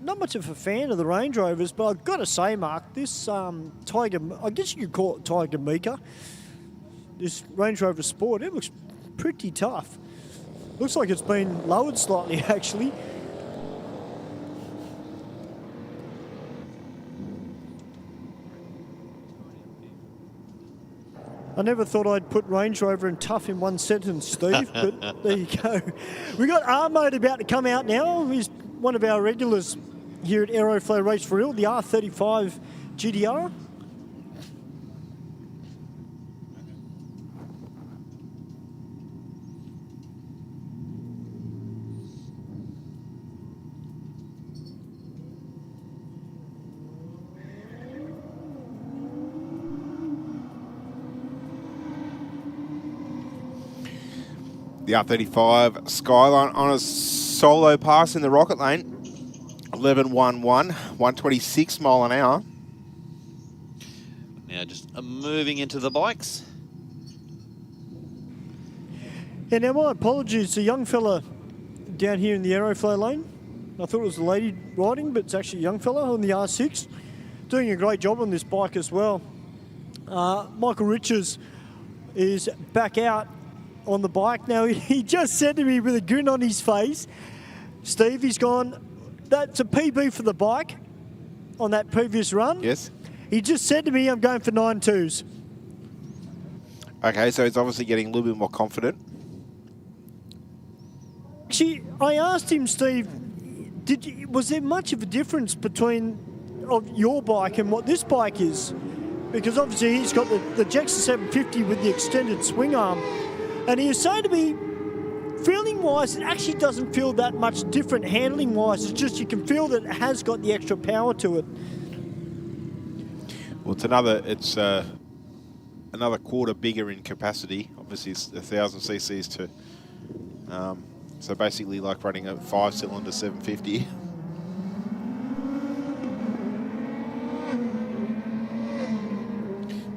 Speaker 1: not much of a fan of the Range Rovers, but I've got to say, Mark, this Tiger, I guess you could call it Tiger Mika, this Range Rover Sport, it looks pretty tough. Looks like it's been lowered slightly, actually. I never thought I'd put Range Rover and tough in one sentence, Steve, but there you go. We've got R-Mode about to come out now. He's one of our regulars here at Aeroflow Race for Real, the R35 GTR.
Speaker 3: The R35 Skyline on a solo pass in the rocket lane. 11.11, 126 mile an hour.
Speaker 2: Now just moving into the bikes.
Speaker 1: Yeah, now my apologies, a young fella down here in the Aeroflow lane. I thought it was a lady riding, but it's actually a young fella on the R6. Doing a great job on this bike as well. Michael Riches is back out on the bike. Now, he just said to me with a grin on his face, Steve, he's gone, that's a PB for the bike on that previous run.
Speaker 3: Yes.
Speaker 1: He just said to me, I'm going for 9.2s.
Speaker 3: Okay, so he's obviously getting a little bit more confident.
Speaker 1: Actually, I asked him, Steve, was there much of a difference between your bike and what this bike is? Because obviously he's got the Jackson 750 with the extended swing arm. And he was saying to me, feeling-wise, it actually doesn't feel that much different handling-wise. It's just you can feel that it has got the extra power to it.
Speaker 3: Well, it's another quarter bigger in capacity. Obviously, it's 1,000 cc's to, so basically like running a 5-cylinder 750.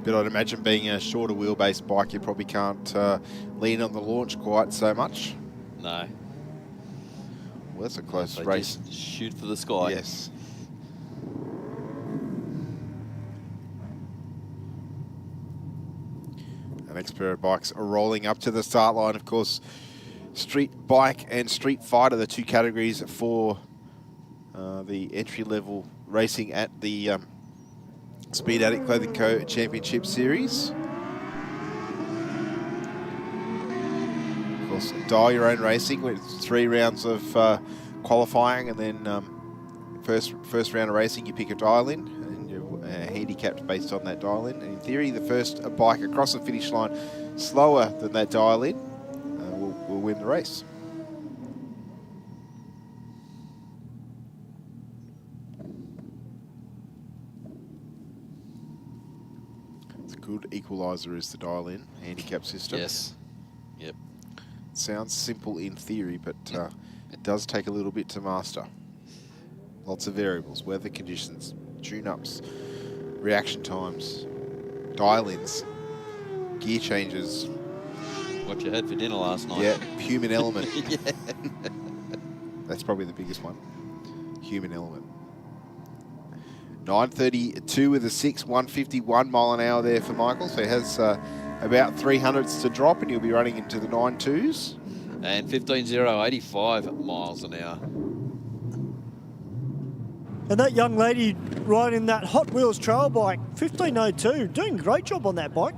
Speaker 3: But I'd imagine being a shorter wheelbase bike, you probably can't lean on the launch quite so much.
Speaker 2: No.
Speaker 3: Well, that's a close
Speaker 2: They
Speaker 3: race.
Speaker 2: just shoot for the sky.
Speaker 3: Yes. The next pair of bikes are rolling up to the start line. Of course, street bike and street fighter, the two categories for the entry-level racing at the Speed Addict Clothing Co. Championship Series. Of course, dial your own racing with 3 rounds of qualifying, and then first round of racing you pick a dial in, and you're handicapped based on that dial in. And in theory, the first bike across the finish line slower than that dial in will win the race. Good equaliser is the dial-in handicap system.
Speaker 2: Yes. Yep.
Speaker 3: Sounds simple in theory, but it does take a little bit to master. Lots of variables: weather conditions, tune-ups, reaction times, dial-ins, gear changes.
Speaker 2: What you had for dinner last night.
Speaker 3: Yeah, human element.
Speaker 2: Yeah.
Speaker 3: That's probably the biggest one. Human element. 9.32 with a 6, 151 mile an hour there for Michael. So he has about 300s to drop, and he'll be running into the 9.2s.
Speaker 2: And 15.0, 85 miles an hour.
Speaker 1: And that young lady riding that Hot Wheels trail bike, 1502, doing a great job on that bike.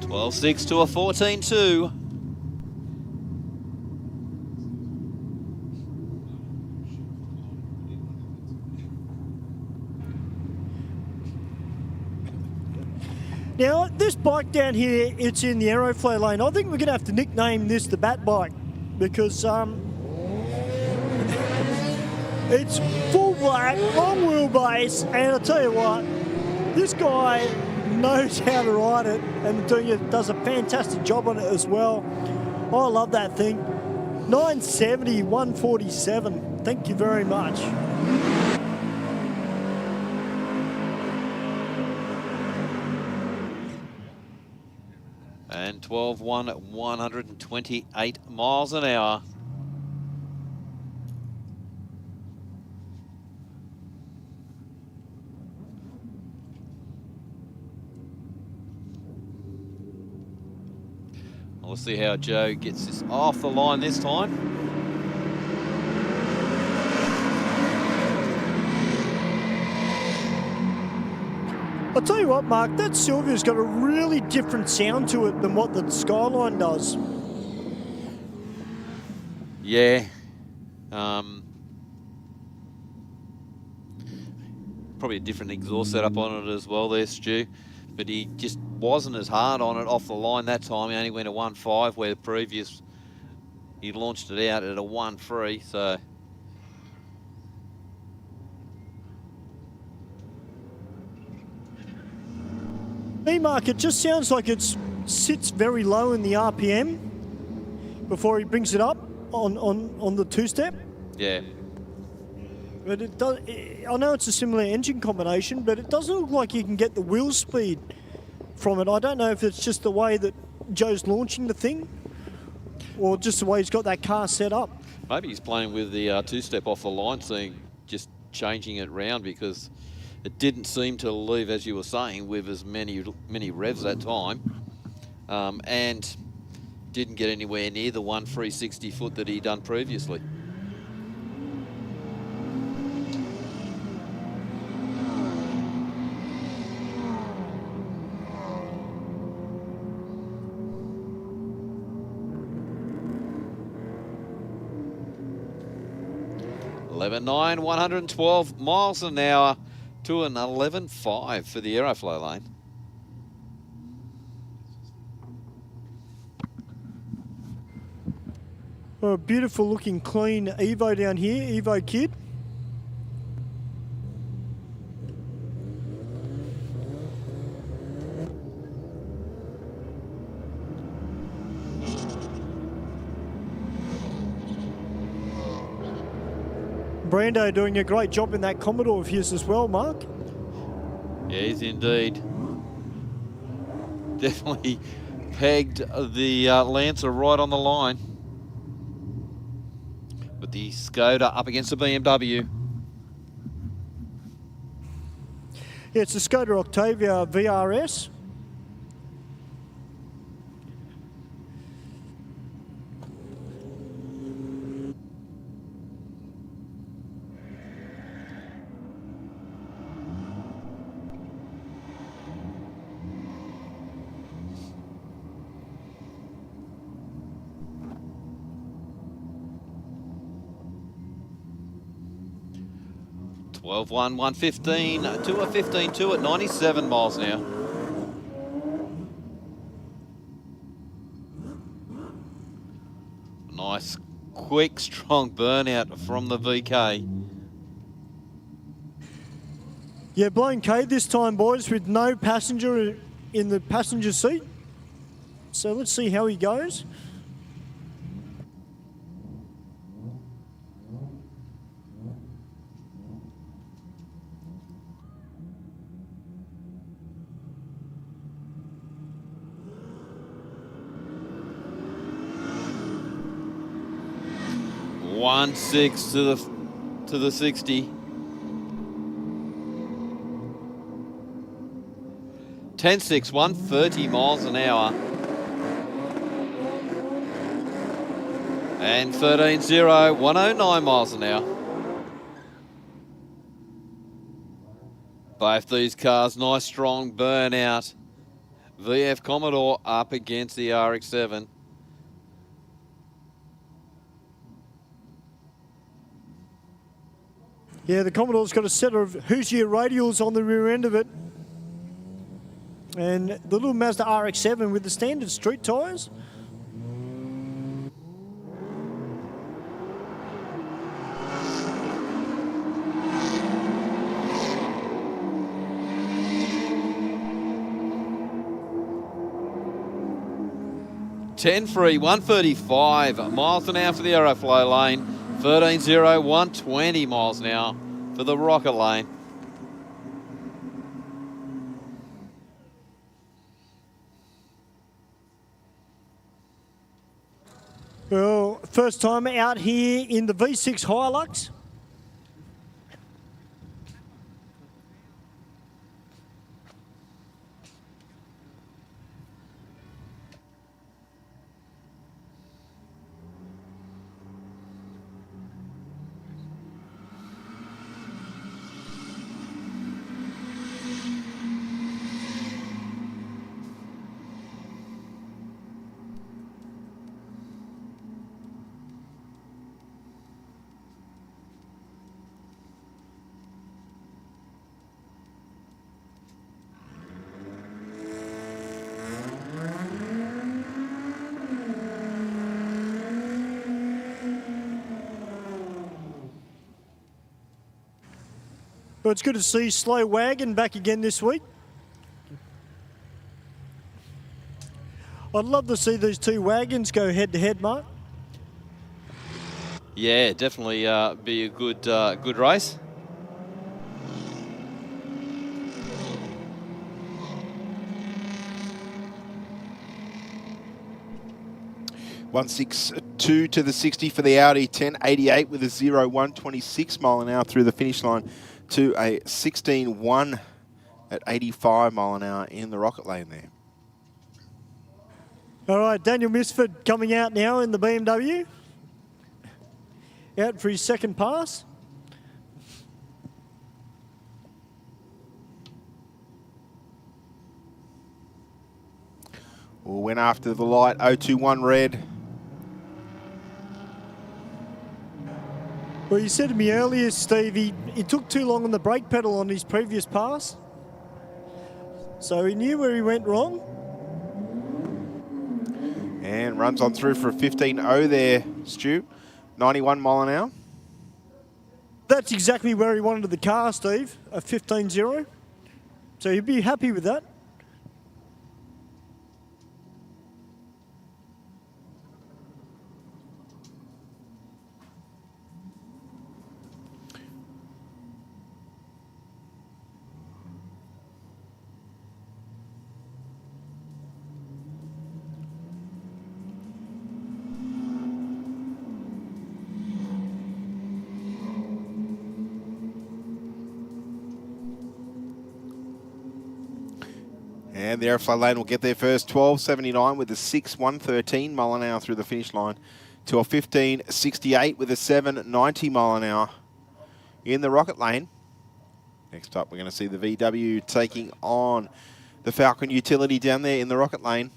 Speaker 2: Well, 6 to a 14-2.
Speaker 1: Now, this bike down here, it's in the Aeroflow lane. I think we're going to have to nickname this the Bat Bike because it's full black, long wheelbase, and I'll tell you what, this guy knows how to ride it and does a fantastic job on it as well. I love that thing. 970, 147. Thank you very much.
Speaker 2: And 12-1 at 128 miles an hour. We'll see how Joe gets this off the line this time.
Speaker 1: I'll tell you what, Mark, that Silvia's got a really different sound to it than what the Skyline does.
Speaker 2: Yeah. Probably a different exhaust setup on it as well there, Stu. But he just wasn't as hard on it off the line that time. He only went a 1.5 where the previous he launched it out at a 1.3. So
Speaker 1: Me, Mark, it just sounds like it sits very low in the RPM before he brings it up on the two-step.
Speaker 2: yeah.
Speaker 1: But it does. I know it's a similar engine combination, but it doesn't look like you can get the wheel speed from it. I don't know if it's just the way that Joe's launching the thing or just the way he's got that car set up.
Speaker 2: Maybe he's playing with the two-step off the line, just changing it round because it didn't seem to leave, as you were saying, with as many revs that time, and didn't get anywhere near the 1.360 foot that he'd done previously. (11.9), 112 miles an hour to an 11.5 for the Aeroflow lane.
Speaker 1: A beautiful looking clean Evo down here, Evo Kid. Brando doing a great job in that Commodore of his as well, Mark.
Speaker 2: Yeah, he's indeed. Definitely pegged the Lancer right on the line. With the Skoda up against the BMW.
Speaker 1: Yeah, it's the Skoda Octavia VRS.
Speaker 2: (12.1), 115 to a 15.2 at 97 miles an hour. Nice, quick, strong burnout from the VK.
Speaker 1: Yeah, blown K this time, boys, with no passenger in the passenger seat. So let's see how he goes.
Speaker 2: 1.6 to the 60. 10.6, 130 miles an hour. And 13.0, 109 miles an hour. Both these cars, nice strong burnout. VF Commodore up against the RX-7.
Speaker 1: Yeah, the Commodore's got a set of Hoosier radials on the rear end of it. And the little Mazda RX-7 with the standard street tyres.
Speaker 2: Free, 135 miles an hour for the Aeroflow lane. 13.0, 120 miles an hour for the Rocket lane.
Speaker 1: Well, first time out here in the V6 Hilux. Well, it's good to see Slow Wagon back again this week. I'd love to see these two wagons go head-to-head, Mark.
Speaker 2: Yeah, definitely be a good race.
Speaker 3: $1.62 to the 60 for the Audi, 10.88 with a 0.126 mile an hour through the finish line to a 16.1 at 85 mile an hour in the Rocket lane there.
Speaker 1: All right, Daniel Misford coming out now in the BMW. Out for his second pass.
Speaker 3: Went after the light, 021 red.
Speaker 1: Well, you said to me earlier, Steve, he took too long on the brake pedal on his previous pass. So he knew where he went wrong.
Speaker 3: And runs on through for a 15.0 there, Stu. 91 mile an hour.
Speaker 1: That's exactly where he wanted the car, Steve, a 15.0. So he'd be happy with that.
Speaker 3: And the Aeroflow lane will get there first, 12.79 with a 6.113 mile an hour through the finish line to a 15.68 with a 7.90 mile an hour in the Rocket lane. Next up, we're going to see the VW taking on the Falcon Utility down there in the Rocket lane.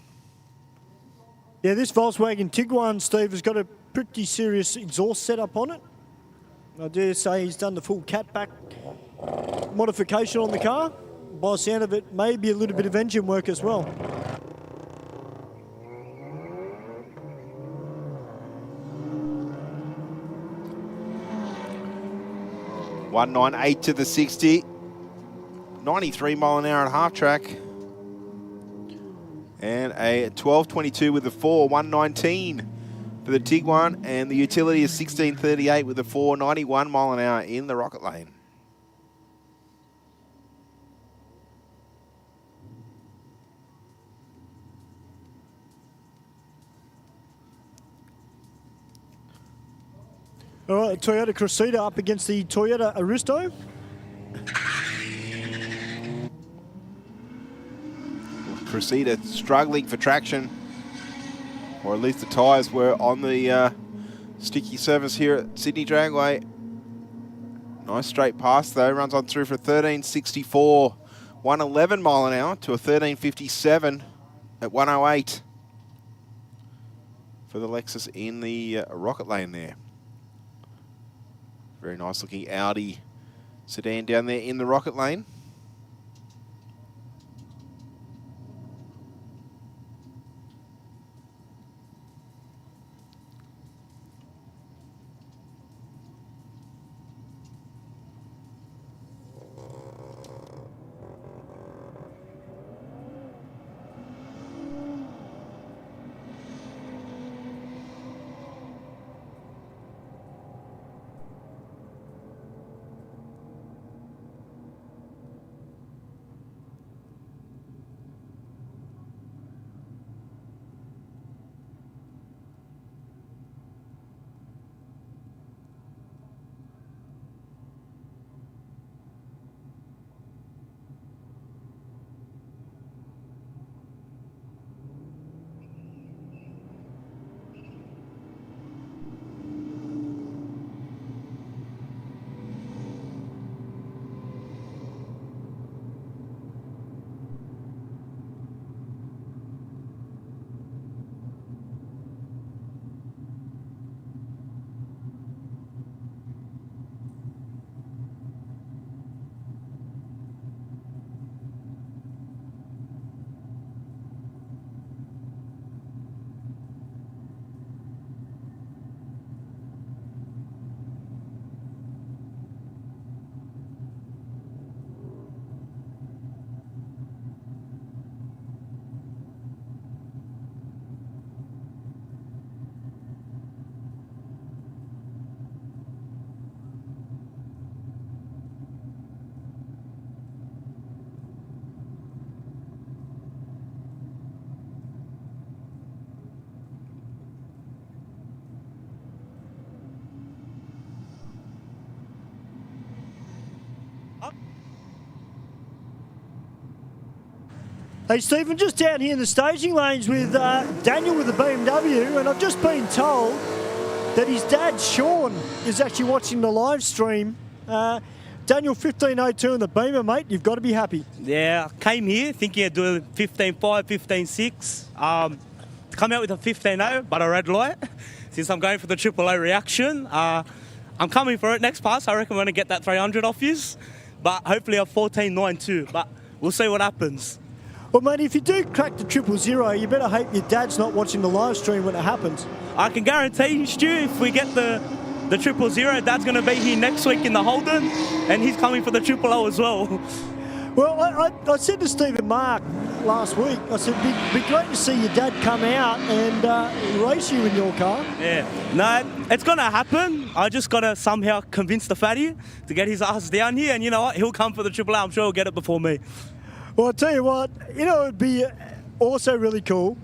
Speaker 1: Yeah, this Volkswagen Tiguan, Steve, has got a pretty serious exhaust setup on it. I dare say he's done the full catback modification on the car. By the sound of it, maybe a little bit of engine work as well.
Speaker 3: $1.98 to the 60. 93 mile an hour at half track. And a 12.22 with the 4, 1.19 for the Tiguan. And the Utility is 16.38 with the 4, 91 mile an hour in the Rocket lane.
Speaker 1: All right, Toyota Cressida up against the Toyota Aristo.
Speaker 3: Cressida struggling for traction, or at least the tyres were on the sticky surface here at Sydney Dragway. Nice straight pass though, runs on through for 13.64, 111 mile an hour to a 13.57 at 108 for the Lexus in the rocket lane there. Very nice looking Audi sedan down there in the rocket lane.
Speaker 1: Hey Stephen, just down here in the staging lanes with Daniel with the BMW, and I've just been told that his dad Sean is actually watching the live stream. Daniel, 15.02 in the Beamer, mate. You've got to be happy.
Speaker 17: Yeah, I came here thinking of doing 15.5, 15.6. Come out with a 15.0, but a red light. Since I'm going for the triple O reaction, I'm coming for it next pass. I reckon I'm going to get that 300 off yous, but hopefully a 14.92. But we'll see what happens.
Speaker 1: Well, mate, if you do crack the 000, you better hope your dad's not watching the live stream when it happens.
Speaker 17: I can guarantee you, Stu, if we get the 000, Dad's going to be here next week in the Holden, and he's coming for the 000 as well.
Speaker 1: Well, I said to Stephen Mark last week, I said, it'd be great to see your dad come out and race you in your car.
Speaker 17: Yeah. No, it's going to happen. I just got to somehow convince the fatty to get his ass down here, and you know what? He'll come for the 000. I'm sure he'll get it before me.
Speaker 1: Well, I'll tell you what, you know, it'd be also really cool.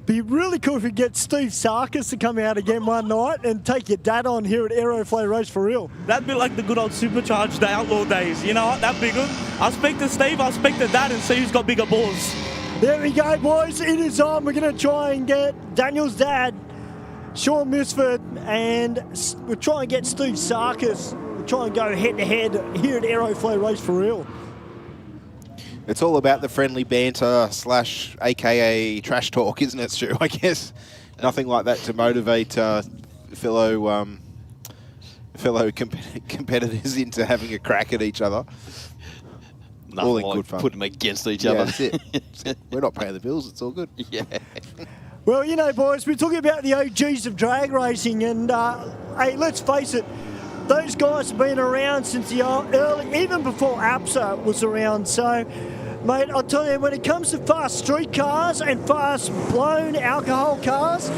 Speaker 1: Be really cool if we get Steve Sarkis to come out again one night and take your dad on here at Aeroflow Race for Real.
Speaker 17: That'd be like the good old supercharged outlaw days. You know what? That'd be good. I'll speak to Steve, I'll speak to Dad and see who's got bigger balls.
Speaker 1: There we go, boys. It is on. We're going to try and get Daniel's dad, Sean Misford, and we'll try and get Steve Sarkis. We'll try and go head-to-head here at Aeroflow Race for Real.
Speaker 3: It's all about the friendly banter / AKA trash talk, isn't it, Stu? I guess nothing like that to motivate fellow competitors into having a crack at each other.
Speaker 2: Nothing
Speaker 3: all in
Speaker 2: like
Speaker 3: good fun.
Speaker 2: Put them against each other.
Speaker 3: That's it. We're not paying the bills. It's all good.
Speaker 2: Yeah.
Speaker 1: Well, you know, boys, we're talking about the OGs of drag racing, and hey, let's face it, those guys have been around since the early, even before APSA was around. So, mate, I'll tell you, when it comes to fast street cars and fast blown alcohol cars,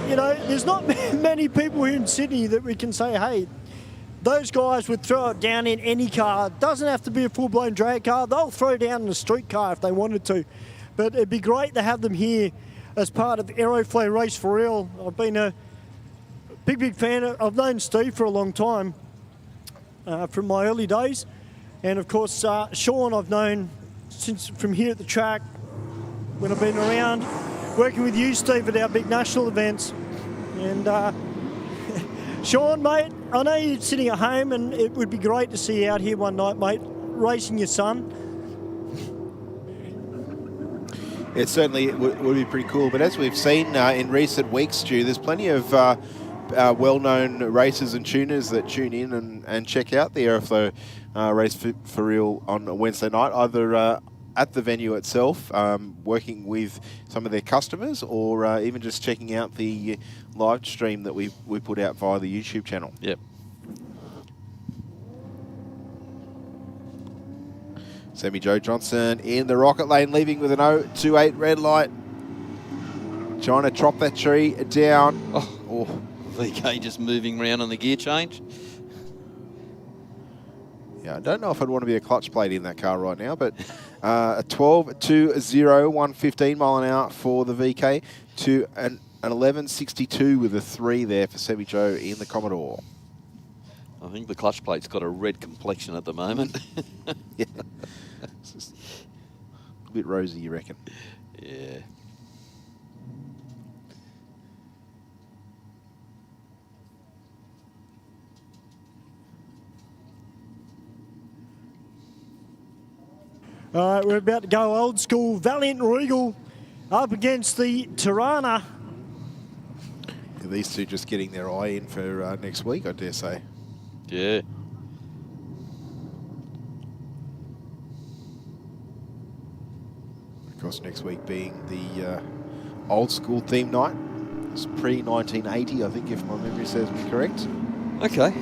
Speaker 1: you know, there's not many people here in Sydney that we can say, hey, those guys would throw it down in any car. It doesn't have to be a full-blown drag car. They'll throw down in a street car if they wanted to. But it'd be great to have them here as part of Aeroflow Race for Real. I've been a big fan. I've known Steve for a long time, from my early days. And of course, Sean I've known since from here at the track, when I've been around, working with you, Steve, at our big national events. And Sean, mate, I know you're sitting at home, and it would be great to see you out here one night, mate, racing your son.
Speaker 3: It certainly would be pretty cool. But as we've seen in recent weeks, Stu, there's plenty of well-known racers and tuners that tune in and check out the Aeroflow race for real on a Wednesday night, either at the venue itself, working with some of their customers, or even just checking out the live stream that we put out via the YouTube channel.
Speaker 2: Yep.
Speaker 3: Sammy Joe Johnson in the rocket lane, leaving with an 028 red light. Trying to chop that tree down.
Speaker 2: Oh, VK just moving around on the gear change.
Speaker 3: Yeah, I don't know if I'd want to be a clutch plate in that car right now, but a 12.20, 115 mile an hour for the VK to an 11.62 with a 3 there for Sammy Joe in the Commodore.
Speaker 2: I think the clutch plate's got a red complexion at the moment.
Speaker 3: Yeah. It's just a bit rosy, you reckon?
Speaker 2: Yeah.
Speaker 1: All right, we're about to go old school. Valiant Regal up against the Tirana.
Speaker 3: These two just getting their eye in for next week, I dare say.
Speaker 2: Yeah.
Speaker 3: Of course, next week being the old school theme night. It's pre-1980, I think, if my memory serves me correct.
Speaker 2: Okay.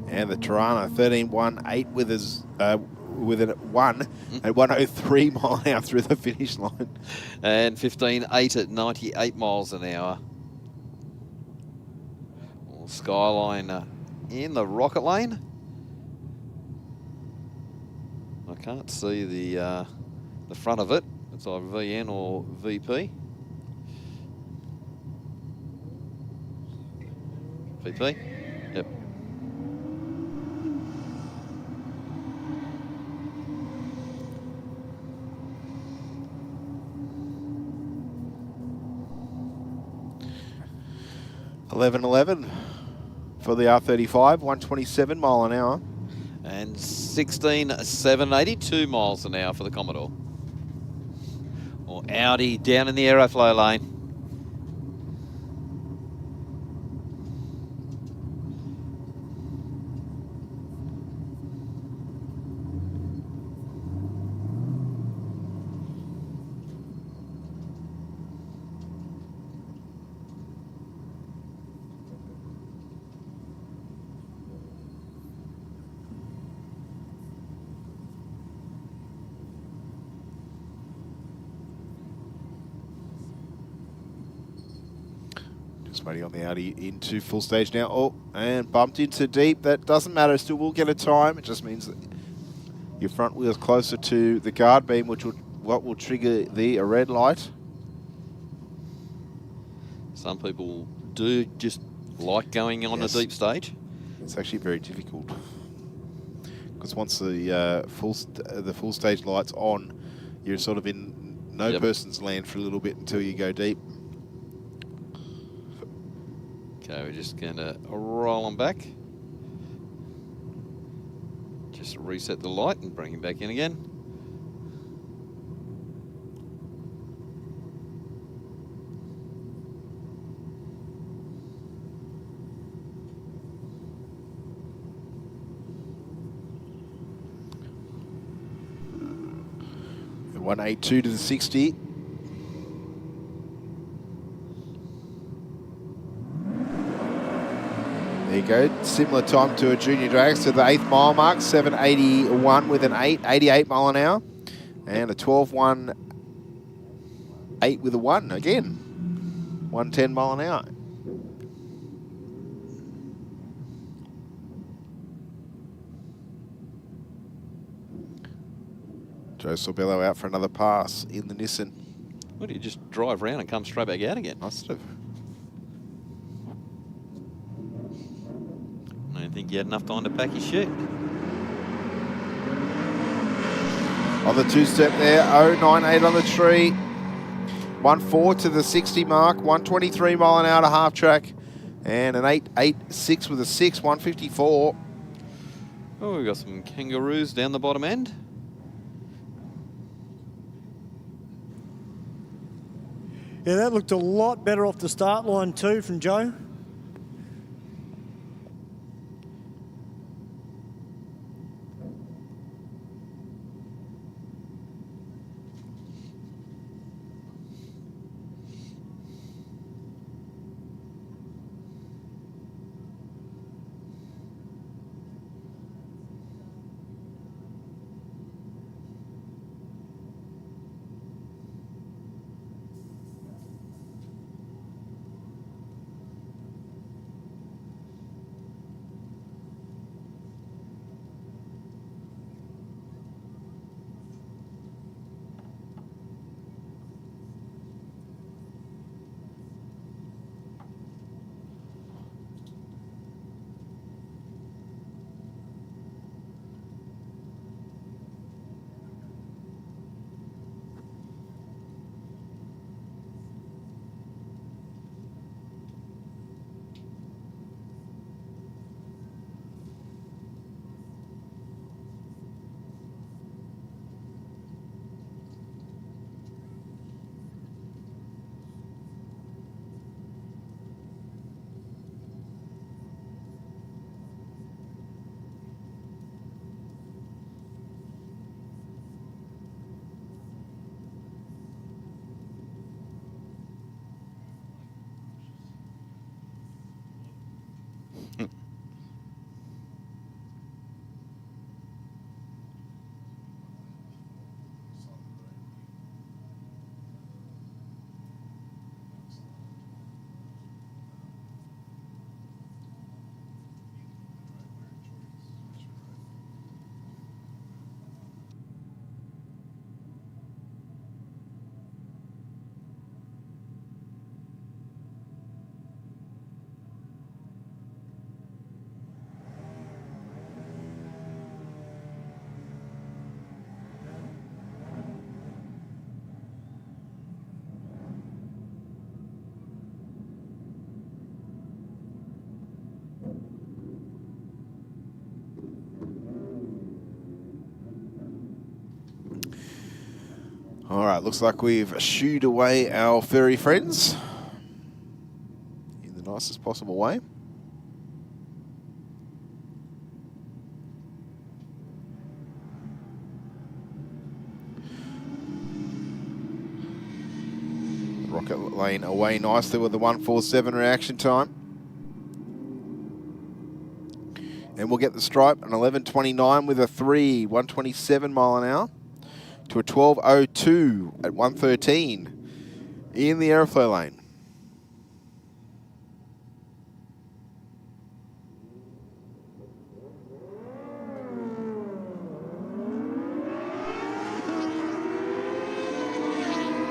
Speaker 3: And the Tirana 13.18 with us with a 1 at 103 mile an hour through the finish line.
Speaker 2: And 15.8 at 98 miles an hour. Skyline in the rocket lane. I can't see the front of it. It's either VN or VP. VP? Yep.
Speaker 3: $11.11 for the R35, 127 mile an hour.
Speaker 2: And 16.7, 82 miles an hour for the Commodore. Or Audi down in the Aeroflow lane.
Speaker 3: Just waiting on the Audi into full stage now. Oh, and bumped into deep. That doesn't matter. Still will get a time. It just means that your front wheel's closer to the guard beam, which will trigger the red light.
Speaker 2: Some people do just like going on
Speaker 3: Yes.
Speaker 2: a deep stage.
Speaker 3: It's actually very difficult because once the full stage light's on, you're sort of in no person's land for a little bit until you go deep.
Speaker 2: Okay, we're just going to roll them back. Just reset the light and bring him back in again.
Speaker 3: The 182 to the 60. There you go. Similar time to a Junior Drags to the 8th mile mark. 7.81 with an 8, 88 mile an hour. And a 12.1, 8 with a 1 again. 110 mile an hour. Joe Sorbello out for another pass in the Nissan.
Speaker 2: Why do you just drive around and come straight back out again?
Speaker 3: Must have.
Speaker 2: I don't think you had enough time to pack your shit.
Speaker 3: On the two-step there, 0.98 on the tree. 1.4 to the 60 mark, 123 mile an hour to half track, and an 8.86 with a 6, 154.
Speaker 2: Oh, we've got some kangaroos down the bottom end.
Speaker 1: Yeah, that looked a lot better off the start line too from Joe.
Speaker 3: All right, looks like we've shooed away our furry friends in the nicest possible way. Rocket lane away nicely with the 147 reaction time. And we'll get the stripe, an 11.29 with a 3, 127 mile an hour. To a 12.02 at 113 in the Aeroflow lane.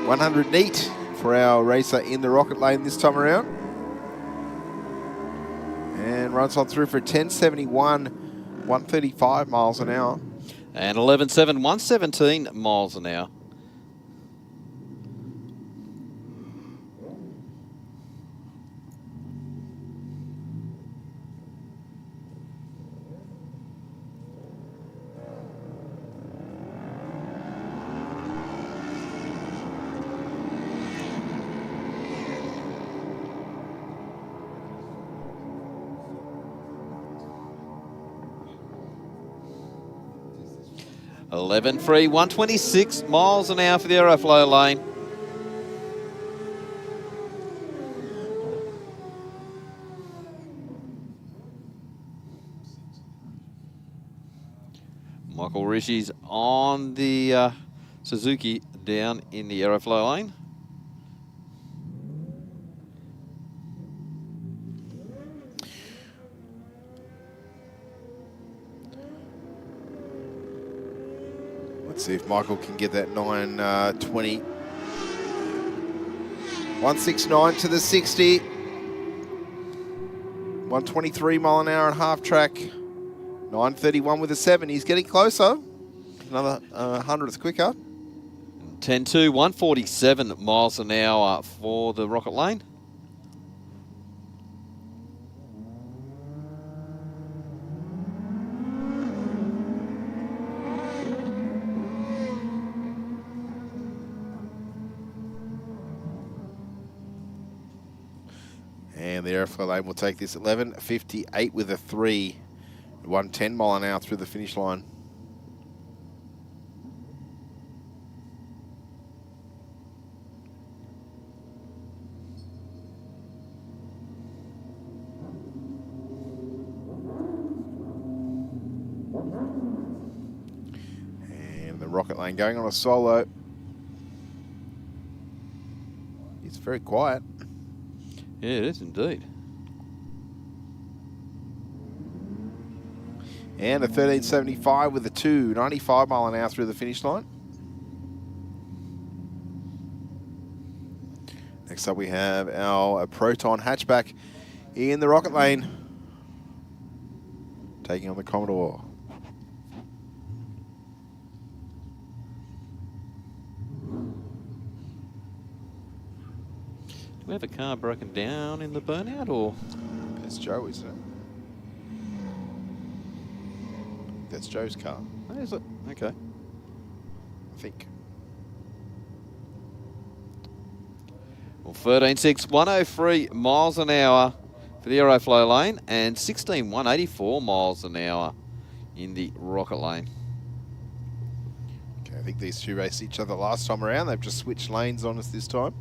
Speaker 3: $100 neat for our racer in the rocket lane this time around. And runs on through for 10.71, 135 miles an hour.
Speaker 2: And 11.7, 117 miles an hour. .11.3, 126 miles an hour for the Aeroflow lane. Michael Rishi's on the Suzuki down in the Aeroflow lane.
Speaker 3: Let's see if Michael can get that 9:20. 169 to the 60. 123 mile an hour and half track. 9:31 with a 7. He's getting closer. Another 100th quicker.
Speaker 2: 10-2, 147 miles an hour for the Rocket Lane.
Speaker 3: And the Aeroflow lane will take this 11:58 with a 3. 110 mile an hour through the finish line. And the Rocket Lane going on a solo. It's very quiet.
Speaker 2: Yeah, it is indeed.
Speaker 3: And a 13.75 with a 2, 95 mile an hour through the finish line. Next up we have our Proton hatchback in the Rocket Lane, taking on the Commodore.
Speaker 2: Do we have a car broken down in the burnout, or?
Speaker 3: That's Joe, isn't it? That's Joe's car.
Speaker 2: Oh, is it? Okay.
Speaker 3: I think.
Speaker 2: Well, 13.6, 103 miles an hour for the Aeroflow lane, and 16, 184 miles an hour in the Rocket Lane.
Speaker 3: Okay, I think these two raced each other last time around. They've just switched lanes on us this time.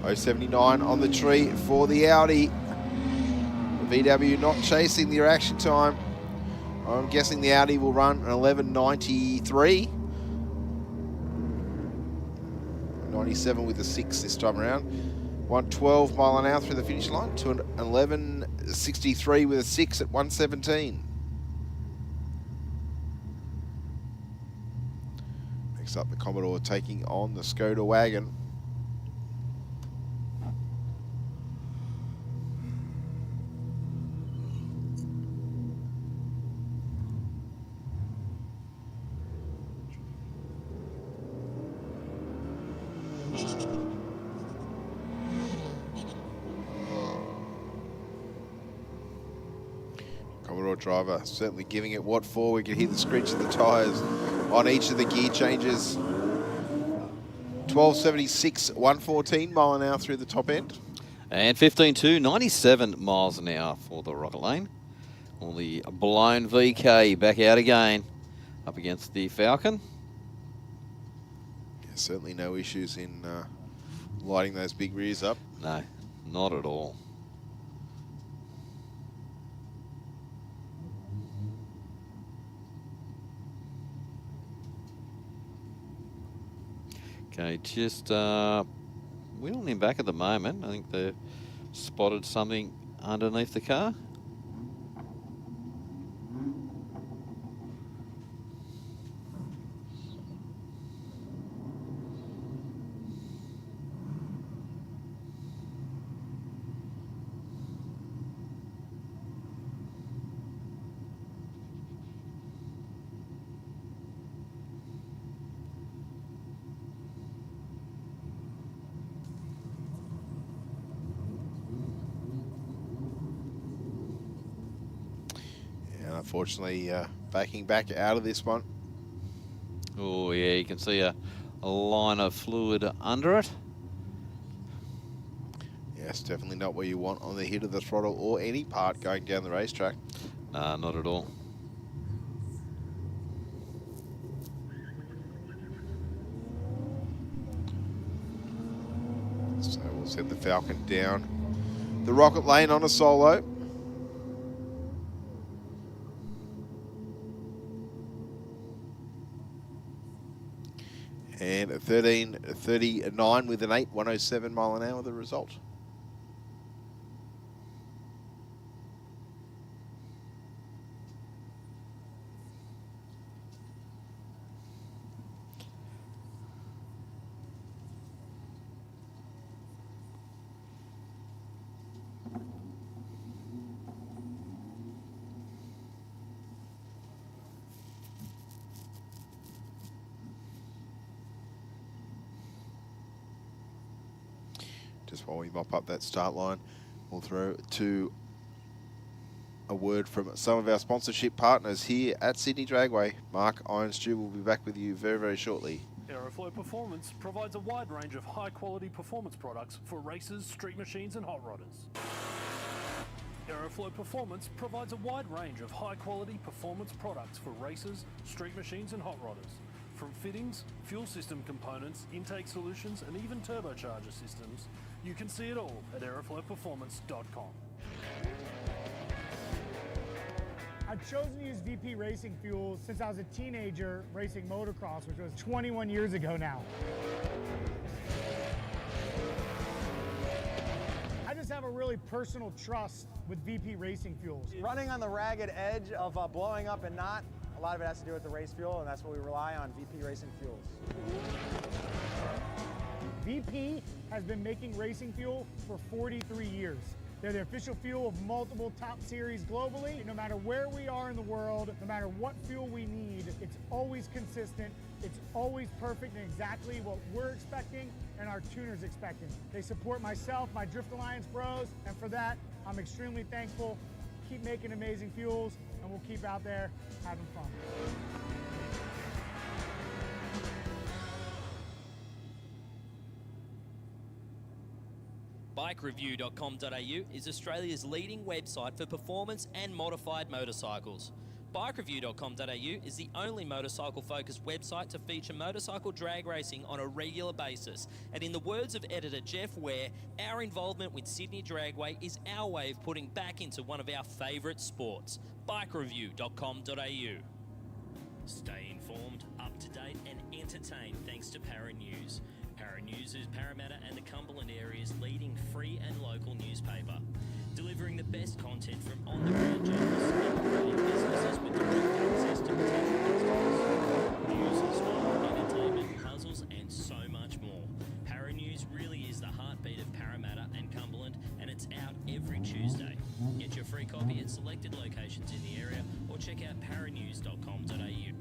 Speaker 3: .079 on the tree for the Audi. The VW not chasing the reaction time. I'm guessing the Audi will run an 11.93. 97 with a 6 this time around. 112 mile an hour through the finish line to an 11.63 with a 6 at 117. Next up, the Commodore taking on the Skoda wagon. Commodore driver certainly giving it what for. We can hear the screech of the tyres on each of the gear changes. 12.76, 114 mile an hour through the top end.
Speaker 2: And 15.2, 97 miles an hour for the Rocket Lane. Well, the blown VK back out again up against the Falcon.
Speaker 3: Yeah, certainly no issues in lighting those big rears up.
Speaker 2: No, not at all. Okay, just wheeling him back at the moment. I think they've spotted something underneath the car.
Speaker 3: Unfortunately, backing back out of this one.
Speaker 2: Oh yeah, you can see a line of fluid under it.
Speaker 3: Yes, definitely not what you want on the hit of the throttle or any part going down the racetrack.
Speaker 2: Nah, not at all.
Speaker 3: So we'll set the Falcon down the Rocket Lane on a solo. And 13.39 with an 8, 107 mile an hour, the result. Just while we mop up that start line, we'll throw to a word from some of our sponsorship partners here at Sydney Dragway. Mark Ironstew will be back with you very, very shortly.
Speaker 10: Aeroflow Performance provides a wide range of high-quality performance products for racers, street machines and hot rodders. Aeroflow Performance provides a wide range of high-quality performance products for racers, street machines and hot rodders. From fittings, fuel system components, intake solutions and even turbocharger systems, you can see it all at aeroflowperformance.com.
Speaker 7: I've chosen to use VP Racing Fuels since I was a teenager racing motocross, which was 21 years ago now. I just have a really personal trust with VP Racing Fuels.
Speaker 8: Running on the ragged edge of blowing up and not, a lot of it has to do with the race fuel, and that's what we rely on, VP Racing Fuels.
Speaker 7: VP has been making racing fuel for 43 years. They're the official fuel of multiple top series globally. No matter where we are in the world, no matter what fuel we need, it's always consistent, it's always perfect and exactly what we're expecting and our tuners expecting. They support myself, my Drift Alliance bros, and for that, I'm extremely thankful. Keep making amazing fuels, and we'll keep out there having fun.
Speaker 13: BikeReview.com.au is Australia's leading website for performance and modified motorcycles. BikeReview.com.au is the only motorcycle-focused website to feature motorcycle drag racing on a regular basis. And in the words of editor Jeff Ware, our involvement with Sydney Dragway is our way of putting back into one of our favourite sports. BikeReview.com.au. Stay informed, up to date and entertained thanks to Para News. Para News is Parramatta and the Cumberland area's leading free and local newspaper, delivering the best content from on-the-ground journalists and creating businesses with direct access to potential customers. News, sport, entertainment, puzzles and so much more. Para News really is the heartbeat of Parramatta and Cumberland, and it's out every Tuesday. Get your free copy at selected locations in the area or check out paranews.com.au.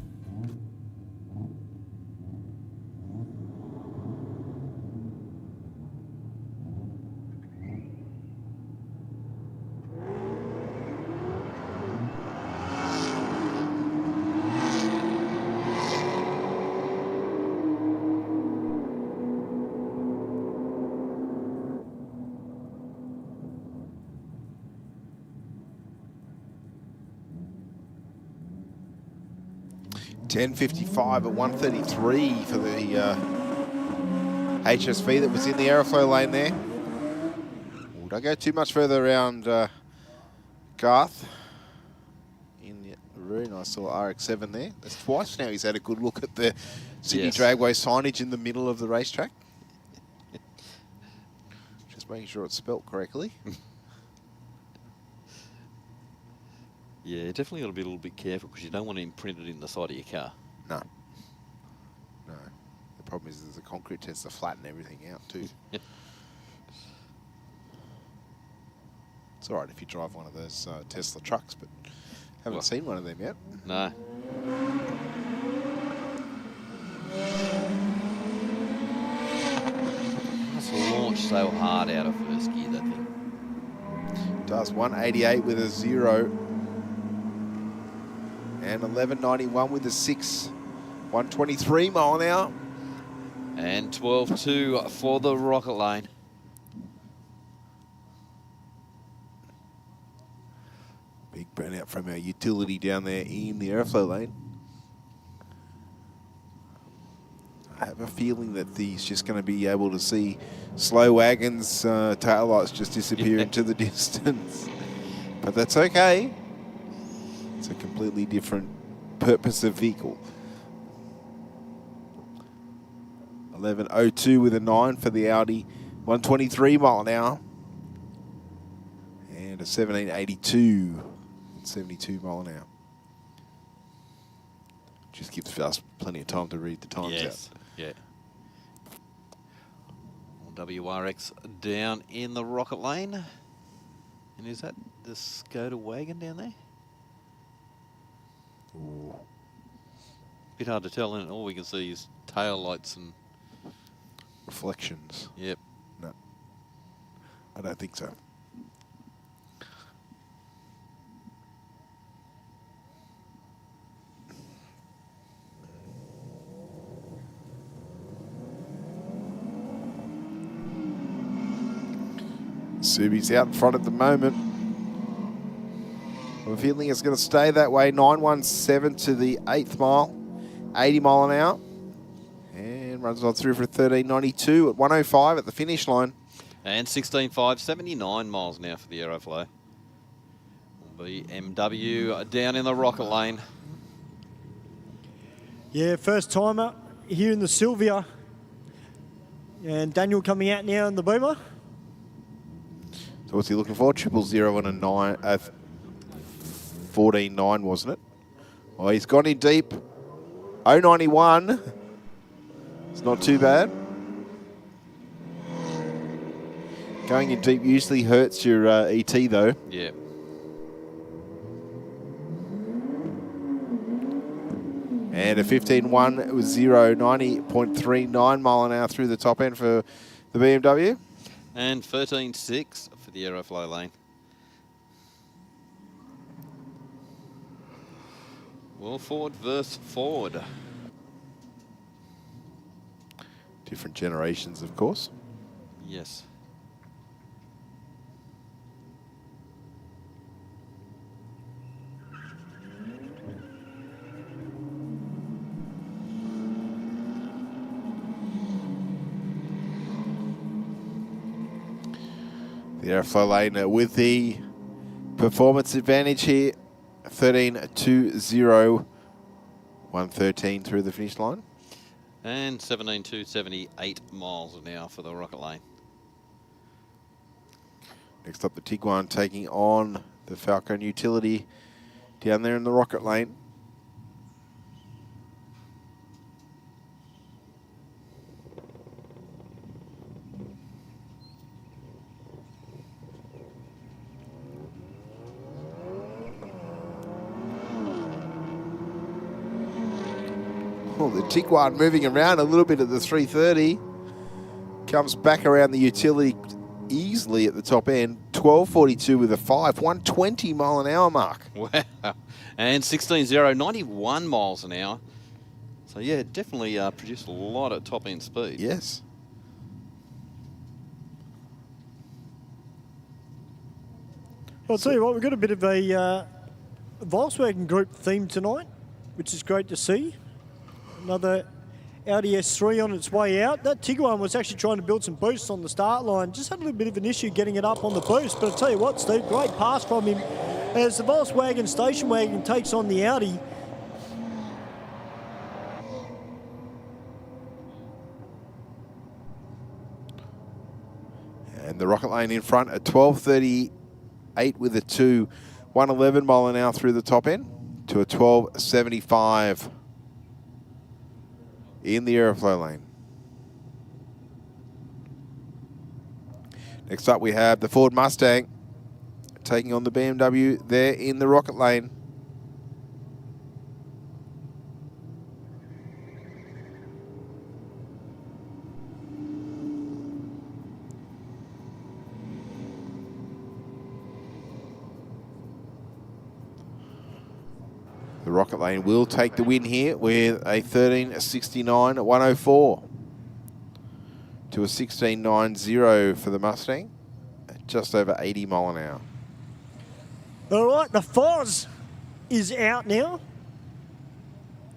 Speaker 3: $10.55 at 133 for the HSV that was in the Aeroflow lane there. Ooh, don't go too much further around Garth. In the very nice little RX-7 there. That's twice now he's had a good look at the Sydney Dragway signage in the middle of the racetrack. Just making sure it's spelt correctly.
Speaker 2: Yeah, definitely got to be a little bit careful because you don't want to imprint it in the side of your car.
Speaker 3: No. No. The problem is the concrete tends to flatten everything out too. It's all right if you drive one of those Tesla trucks, but haven't seen one of them yet.
Speaker 2: No. Must launch so hard out of first gear, that thing.
Speaker 3: Does 188 with a 0. And 1191 with a 6. 123 mile an hour.
Speaker 2: And 12.2 for the rocket lane.
Speaker 3: Big burnout from our utility down there in the Aeroflow lane. I have a feeling that he's just going to be able to see slow wagons, taillights just disappear into the distance. But that's okay. It's a completely different purpose of vehicle. 11.02 with a 9 for the Audi. 123 mile an hour. And a 17.82. 72 mile an hour. Just gives us plenty of time to read the times out.
Speaker 2: Yeah. WRX down in the rocket lane. And is that the Skoda wagon down there?
Speaker 3: Ooh.
Speaker 2: Bit hard to tell, and all we can see is tail lights and
Speaker 3: reflections.
Speaker 2: Yep.
Speaker 3: No. I don't think so. Subi's out in front at the moment. I'm feeling it's going to stay that way. 917 to the 8th mile. 80 mile an hour. And runs on through for 13.92 at 105 at the finish line.
Speaker 2: And 16.5, 79 miles an hour for the Aeroflow. BMW down in the rocket lane.
Speaker 1: Yeah, first timer here in the Sylvia. And Daniel coming out now in the Boomer.
Speaker 3: So what's he looking for? 000 and a 14.9, wasn't it? Oh, he's gone in deep. 091. It's not too bad. Going in deep usually hurts your ET though.
Speaker 2: Yeah.
Speaker 3: And a 15.1 was 90.39 mile an hour through the top end for the BMW.
Speaker 2: And 13.6 for the Aeroflow lane. Well, Ford versus Ford.
Speaker 3: Different generations, of course.
Speaker 2: Yes.
Speaker 3: The Aeroflow lane with the performance advantage here. 13.20. 113 through the finish line.
Speaker 2: And 17.2, 78 miles an hour for the rocket lane.
Speaker 3: Next up, the Tiguan taking on the Falcon Utility down there in the rocket lane. Oh, the Tiguan moving around a little bit at the 330. Comes back around the utility easily at the top end. 12.42 with a 5. 120 mile an hour mark.
Speaker 2: Wow. And 16.0, 91 miles an hour. So, yeah, definitely produced a lot at top end speed.
Speaker 3: Yes.
Speaker 1: I'll tell you what, we've got a bit of a Volkswagen Group theme tonight, which is great to see. Another Audi S3 on its way out. That Tiguan was actually trying to build some boosts on the start line. Just had a little bit of an issue getting it up on the boost. But I'll tell you what, Steve, great pass from him as the Volkswagen station wagon takes on the Audi.
Speaker 3: And the rocket lane in front at 12.38 with a 2. 111 mile an hour through the top end to a 12.75 in the Aeroflow lane. Next up we have the Ford Mustang taking on the BMW there in the rocket lane. The rocket lane will take the win here with a 13.69 at 104 to a 16.90 for the Mustang at just over 80 mile an hour.
Speaker 1: All right, the Foz is out now.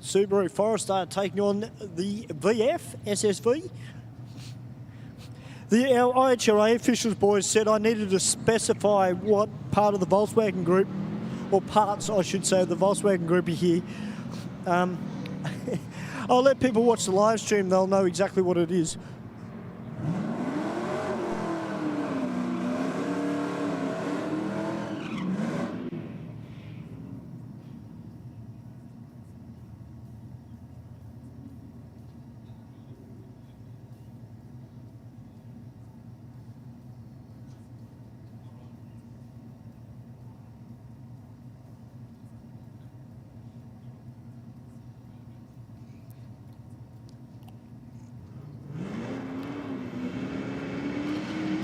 Speaker 1: Subaru Forester taking on the VF SSV. Our IHRA officials, boys, said I needed to specify what part of the Volkswagen Group, or parts, I should say, of the Volkswagen Group are here. I'll let people watch the live stream. They'll know exactly what it is.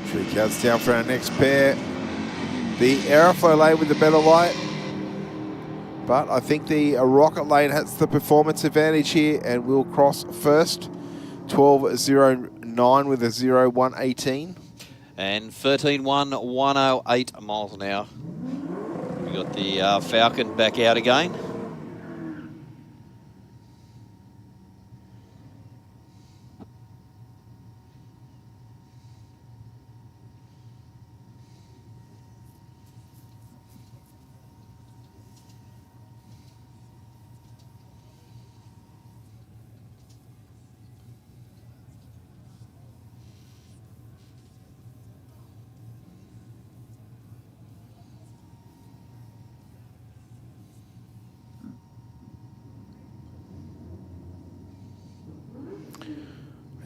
Speaker 3: 3 counts down for our next pair. The Aeroflow lane with the better light. But I think the Rocket lane has the performance advantage here and will cross first. 12.09 with a 0.118.
Speaker 2: And 13.108 miles an hour. We got the Falcon back out again.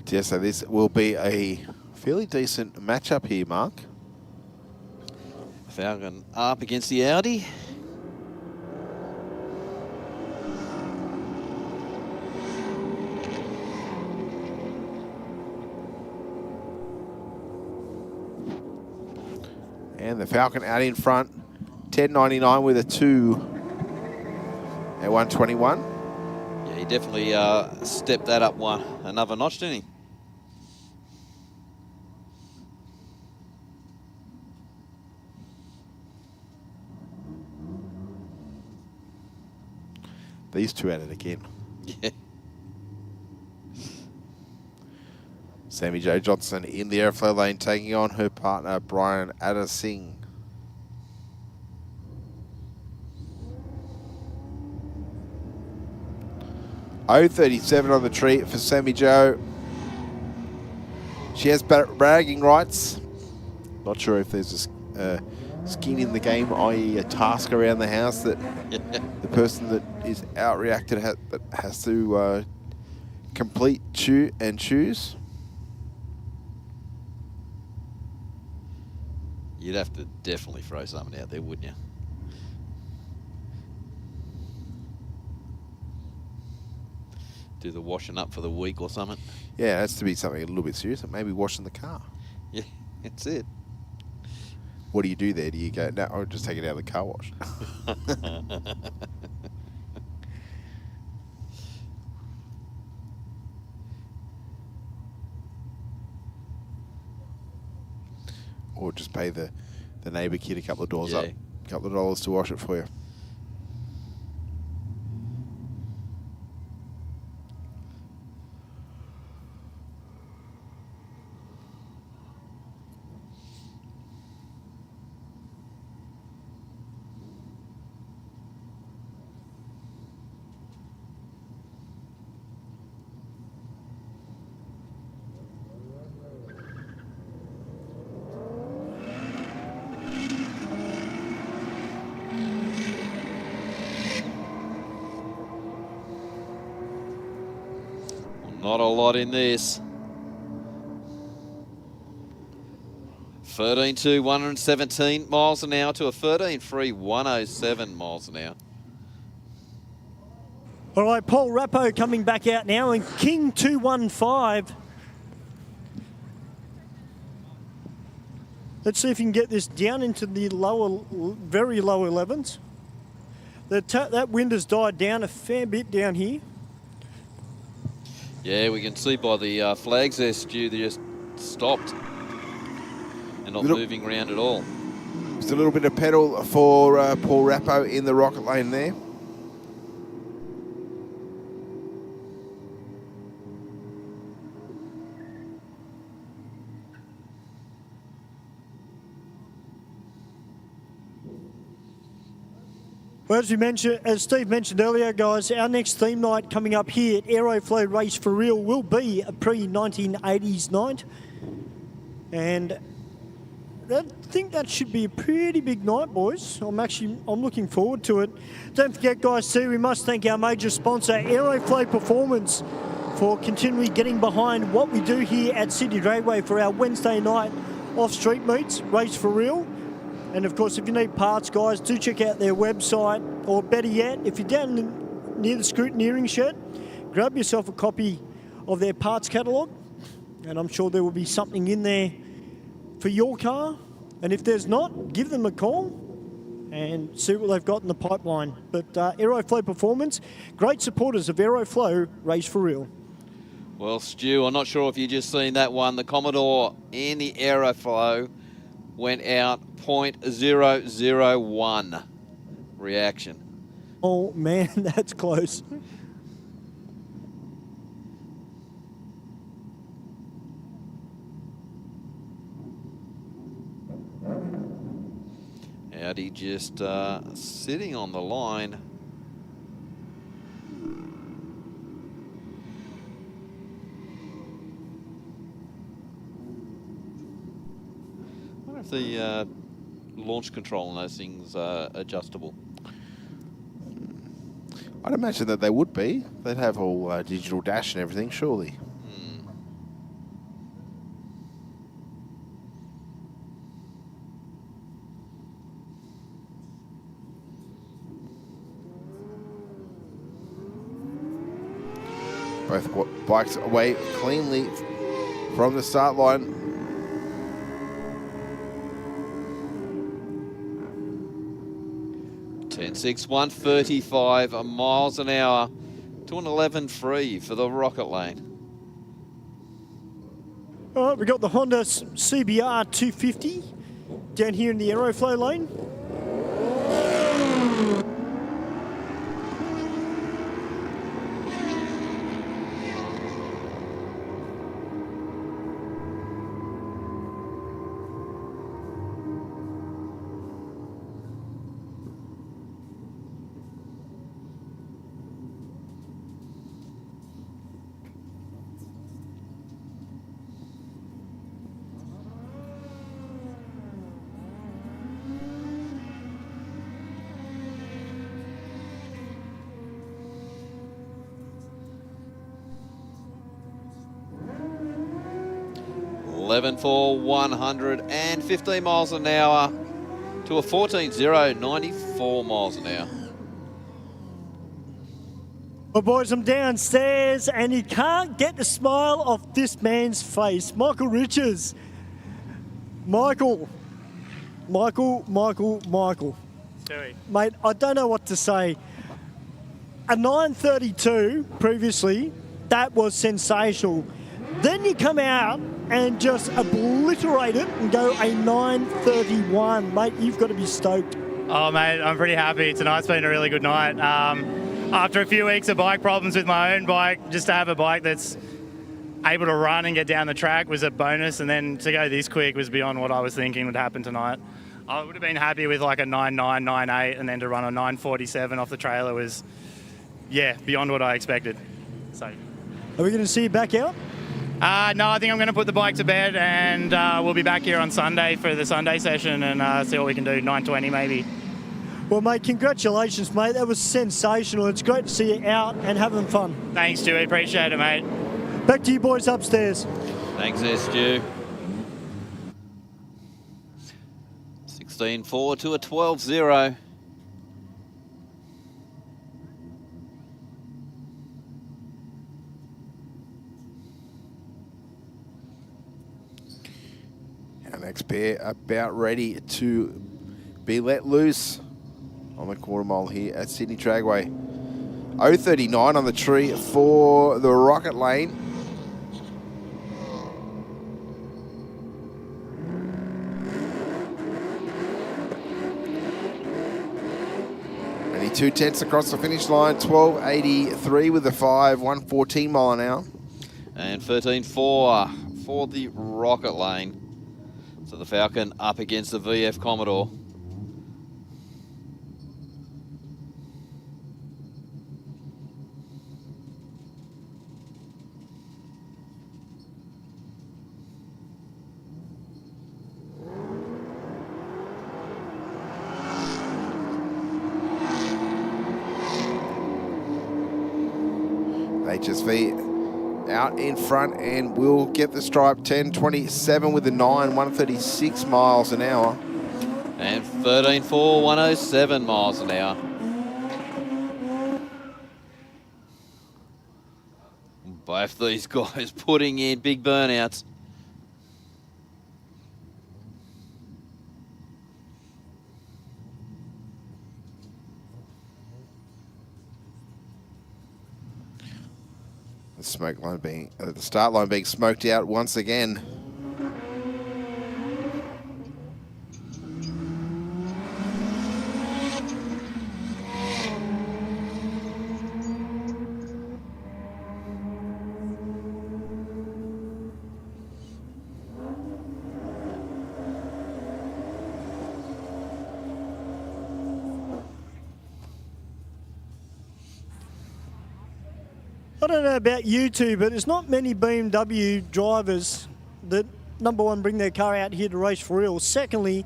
Speaker 3: Yeah, so this will be a fairly decent matchup here, Mark.
Speaker 2: Falcon up against the Audi.
Speaker 3: And the Falcon out in front. 10.99 with a 2 at 121.
Speaker 2: Yeah, he definitely stepped that up another notch, didn't he?
Speaker 3: These two at it again.
Speaker 2: Yeah.
Speaker 3: Sammy Jo Johnson in the Aeroflow lane taking on her partner Brian Adasingh. .037 on the tree for Sammy Jo. She has bragging rights. Not sure if there's a skin in the game, i.e. a task around the house that the person that is outreacted has to complete and choose.
Speaker 2: You'd have to definitely throw something out there, wouldn't you? Do the washing up for the week or something.
Speaker 3: Yeah, it has to be something a little bit serious. Maybe washing the car.
Speaker 2: Yeah, that's it.
Speaker 3: What do you do there? Do you go, no, I'll just take it out of the car wash? Or just pay the neighbour kid a couple of dollars up, a couple of dollars to wash it for you.
Speaker 2: Not a lot in this. 13.2, 117 miles an hour to a 13.3, 107 miles an hour.
Speaker 1: All right, Paul Rappo coming back out now, and King 215. Let's see if you can get this down into the lower, very low 11s. That wind has died down a fair bit down here.
Speaker 2: Yeah, we can see by the flags there, Stu, they just stopped and not moving around at all.
Speaker 3: Just a little bit of pedal for Paul Rappo in the Rocket lane there.
Speaker 1: Well, as Steve mentioned earlier, guys, our next theme night coming up here at Aeroflow Race for Real will be a pre-1980s night. And I think that should be a pretty big night, boys. I'm looking forward to it. Don't forget, guys, too, we must thank our major sponsor, Aeroflow Performance, for continually getting behind what we do here at Sydney Dragway for our Wednesday night off-street meets, Race for Real. And of course, if you need parts, guys, do check out their website. Or better yet, if you're down near the scrutineering shed, grab yourself a copy of their parts catalogue. And I'm sure there will be something in there for your car. And if there's not, give them a call and see what they've got in the pipeline. But Aeroflow Performance, great supporters of Aeroflow, race for real.
Speaker 2: Well, Stu, I'm not sure if you just seen that one. The Commodore in the Aeroflow went out 0.001 reaction.
Speaker 1: Oh, man, that's close.
Speaker 2: Audi just sitting on the line. I wonder if the launch control on those things are adjustable.
Speaker 3: I'd imagine that they would be. They'd have all digital dash and everything, surely. Both bikes away cleanly from the start line.
Speaker 2: .10.6, 135 miles an hour to an 11.3 for the Rocket Lane.
Speaker 1: All right, we've got the Honda CBR 250 down here in the Aeroflow lane.
Speaker 2: .11.4, 115 miles an hour to a 14.0, 94 miles an hour.
Speaker 1: Well, boys, I'm downstairs and you can't get the smile off this man's face. Michael Riches. Michael.
Speaker 6: Stewie.
Speaker 1: Mate, I don't know what to say. A 9:32 previously, that was sensational. Then you come out and just obliterate it and go a 9:31. Mate, you've got to be stoked.
Speaker 6: Oh, mate, I'm pretty happy. Tonight's been a really good night. After a few weeks of bike problems with my own bike, just to have a bike that's able to run and get down the track was a bonus, and then to go this quick was beyond what I was thinking would happen tonight. I would have been happy with like a 9.9, 9.8, and then to run a 9.47 off the trailer was, yeah, beyond what I expected. So,
Speaker 1: are we going to see you back out?
Speaker 6: No, I think I'm going to put the bike to bed, and we'll be back here on Sunday for the Sunday session and see what we can do, 9.20 maybe.
Speaker 1: Well, mate, congratulations, mate. That was sensational. It's great to see you out and having fun.
Speaker 6: Thanks, Stewie. Appreciate it, mate.
Speaker 1: Back to you boys upstairs.
Speaker 2: Thanks there, Stu. 16.4 to a 12.0.
Speaker 3: Our next pair about ready to be let loose on the quarter mile here at Sydney Dragway. 0.39 on the tree for the Rocket Lane. Only 2/10 across the finish line. 12.83 with the 5, 114 mile an hour.
Speaker 2: And 13.4 for the Rocket Lane. So the Falcon up against the VF Commodore.
Speaker 3: HSV out in front and will get the stripe. 10.27 with the 9, 136 miles an hour.
Speaker 2: And 13.4, 107 miles an hour. Both these guys putting in big burnouts.
Speaker 3: the start line being smoked out once again.
Speaker 1: I don't know about you two, but there's not many BMW drivers that, number one, bring their car out here to race for real. Secondly,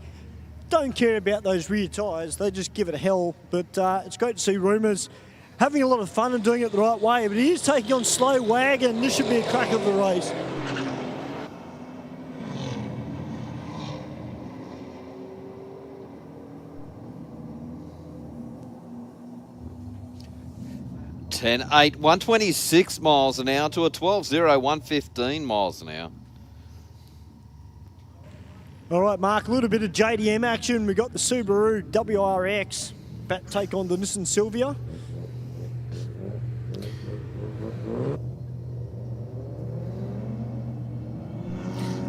Speaker 1: don't care about those rear tyres. They just give it a hell. But it's great to see Rumours having a lot of fun and doing it the right way. But he is taking on Slow Wagon. This should be a crack of the race.
Speaker 2: Ten 8, 126 miles an hour to a 12.0, 115 miles an hour.
Speaker 1: All right, Mark, a little bit of JDM action. We got the Subaru WRX about to take on the Nissan Silvia.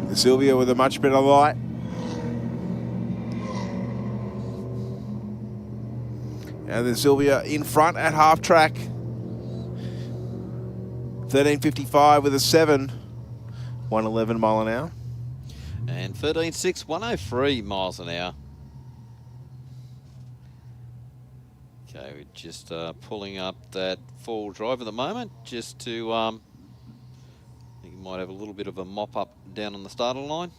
Speaker 3: The Silvia with a much better light. And the Silvia in front at half track. 13.55 with a 7, 111 mile an hour.
Speaker 2: And 13.6, 103 miles an hour. Okay, we're just pulling up that four-wheel drive at the moment, just to, I think you might have a little bit of a mop-up down on the starter line.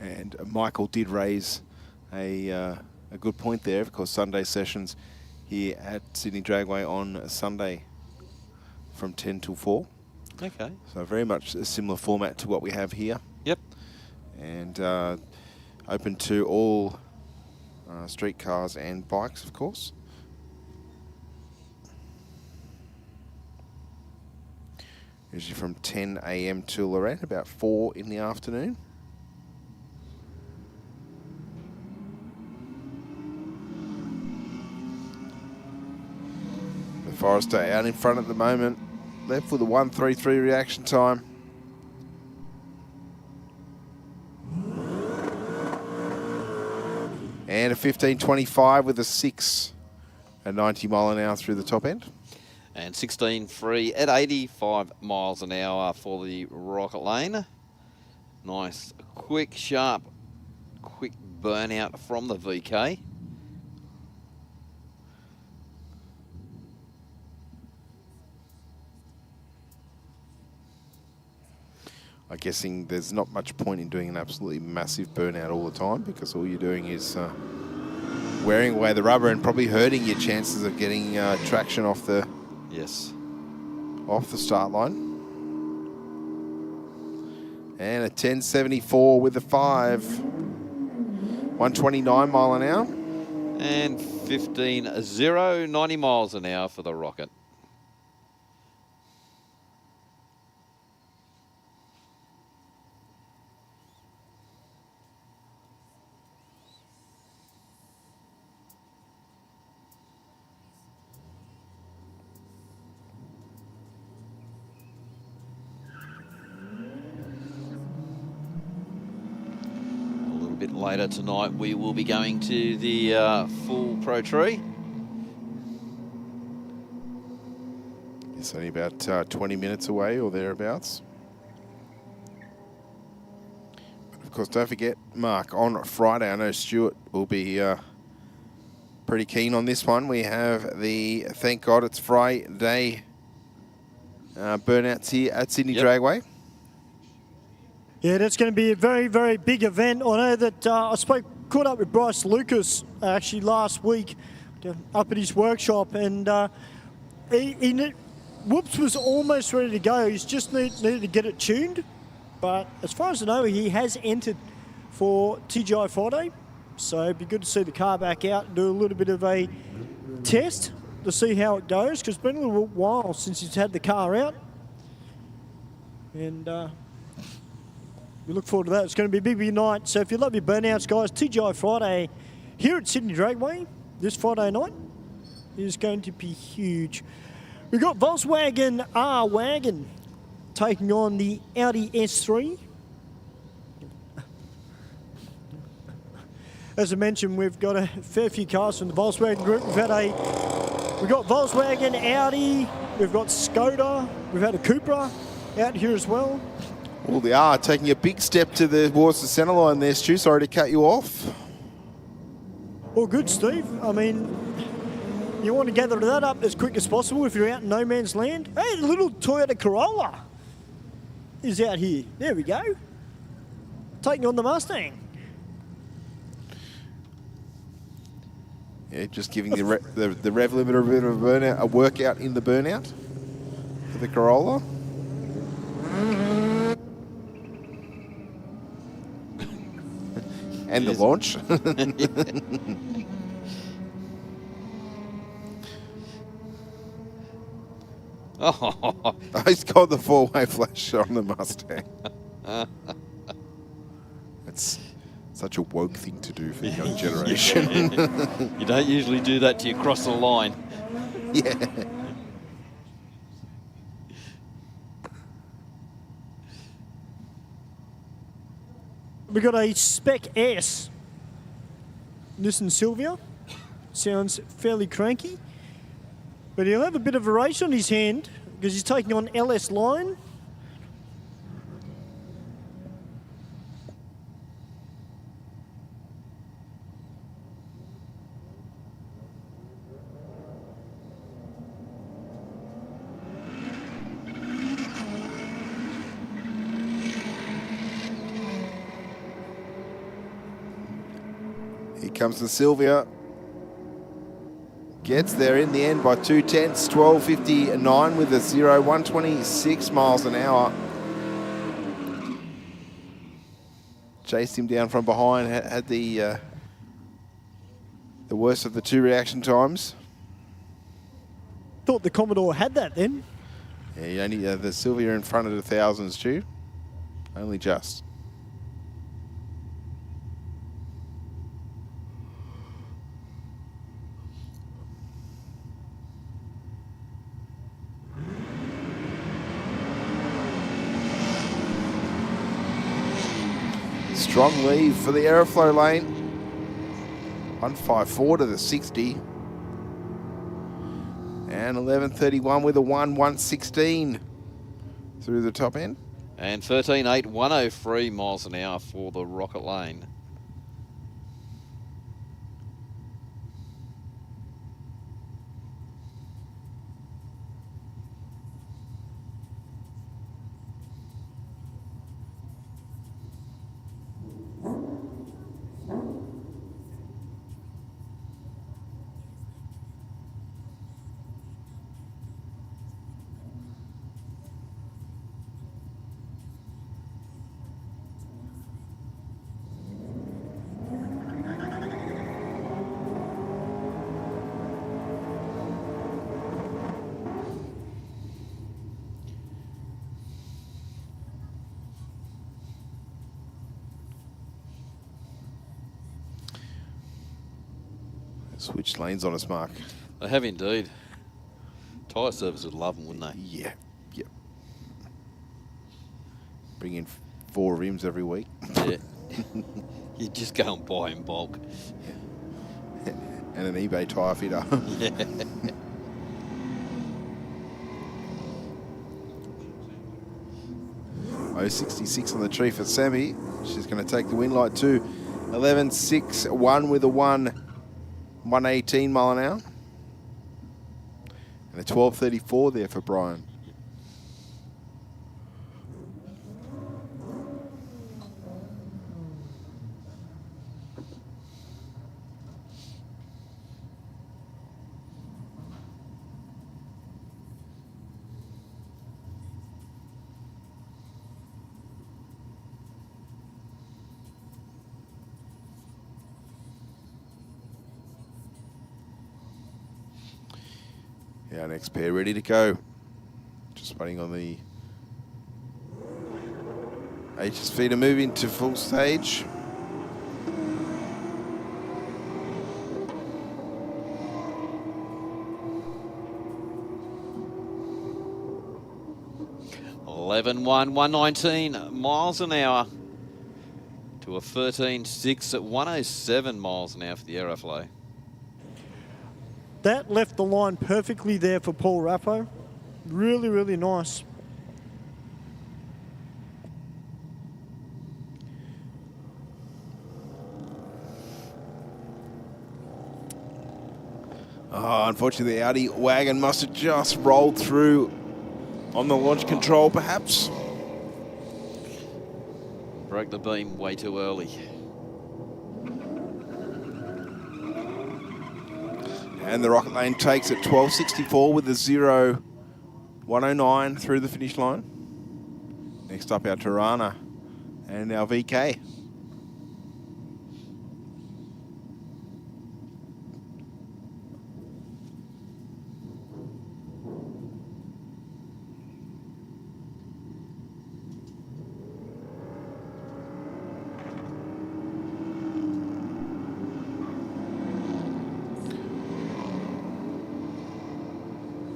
Speaker 3: And Michael did raise a good point there. Of course, Sunday sessions here at Sydney Dragway on Sunday from 10 till 4.
Speaker 2: Okay.
Speaker 3: So very much a similar format to what we have here.
Speaker 2: Yep.
Speaker 3: And open to all street cars and bikes, of course. Usually from 10 a.m. till around about 4 in the afternoon. Forrester out in front at the moment, left with a 1.33 reaction time. And a 15.25 with a 6 at 90 mile an hour through the top end.
Speaker 2: And 16.3 at 85 miles an hour for the Rocket Lane. Nice, quick, sharp, quick burnout from the VK.
Speaker 3: I'm guessing there's not much point in doing an absolutely massive burnout all the time, because all you're doing is wearing away the rubber and probably hurting your chances of getting traction off the start line. And a 10.74 with a 5, 129 mile an hour.
Speaker 2: And 15.0, 90 miles an hour for the Rocket. Bit later tonight, we will be going to the full Pro Tree.
Speaker 3: It's only about 20 minutes away or thereabouts. But of course, don't forget, Mark, on Friday, I know Stuart will be pretty keen on this one. We have the Thank God It's Friday burnouts here at Sydney
Speaker 2: Yep.
Speaker 3: Dragway.
Speaker 1: Yeah, that's going to be a very, very big event. I know that caught up with Bryce Lucas actually last week up at his workshop, and Whoops was almost ready to go. He's just needed to get it tuned. But as far as I know, he has entered for TGI Friday. So it'd be good to see the car back out and do a little bit of a test to see how it goes, because it's been a little while since he's had the car out. And we look forward to that. It's going to be a big, big night. So if you love your burnouts, guys, TGI Friday here at Sydney Dragway this Friday night is going to be huge. We've got Volkswagen R-Wagon taking on the Audi S3. As I mentioned, we've got a fair few cars from the Volkswagen group. We've got Volkswagen, Audi, we've got Skoda, we've had a Cupra out here as well.
Speaker 3: Well, they are taking a big step towards the centre line there, Stu. Sorry to cut you off.
Speaker 1: Well, good, Steve. I mean, you want to gather that up as quick as possible if you're out in no man's land. Hey, the little Toyota Corolla is out here. There we go. Taking on the Mustang.
Speaker 3: Yeah, just giving the rev limiter a bit of a workout in the burnout for the Corolla. And the launch.
Speaker 2: Oh,
Speaker 3: he's got the four-way flash on the Mustang. It's such a woke thing to do for the young generation.
Speaker 2: You don't usually do that till you cross the line.
Speaker 3: Yeah.
Speaker 1: We've got a Spec S Nissan Silvia. Sounds fairly cranky. But he'll have a bit of a race on his hand because he's taking on LS Line.
Speaker 3: Here comes the Silvia. Gets there in the end by 2/10, 12:59 with a 126 miles an hour. Chased him down from behind, had the worst of the two reaction times.
Speaker 1: Thought the Commodore had that then.
Speaker 3: Yeah, you only the Silvia in front of the thousands too. Only just. Strong lead for the Aeroflow lane. 154 to the 60. And 11:31 with a 1:16 through the top end.
Speaker 2: And 13.8, 103 miles an hour for the Rocket Lane.
Speaker 3: Switched lanes on us, Mark.
Speaker 2: They have indeed. Tyre service would love them, wouldn't they?
Speaker 3: Yeah. Yep. Bring in 4 rims every week.
Speaker 2: Yeah. You just go and buy in bulk.
Speaker 3: And an eBay tyre fitter.
Speaker 2: Yeah.
Speaker 3: Oh, 66 on the tree for Sammy. She's going to take the win light too. 11.61 with a 118 mile an hour. And a 12.34 there for Brian. Our next pair ready to go. Just waiting on the HSV to move into full stage.
Speaker 2: $11.1, 119 miles an hour to a 13.6 at 107 miles an hour for the Aeroflow.
Speaker 1: That left the line perfectly there for Paul Rappo. Really, really nice.
Speaker 3: Oh, unfortunately, the Audi wagon must have just rolled through on the launch control, perhaps.
Speaker 2: Broke the beam way too early.
Speaker 3: And the Rocket Lane takes it 12.64 with a 0.109 through the finish line. Next up, our Tirana and our VK.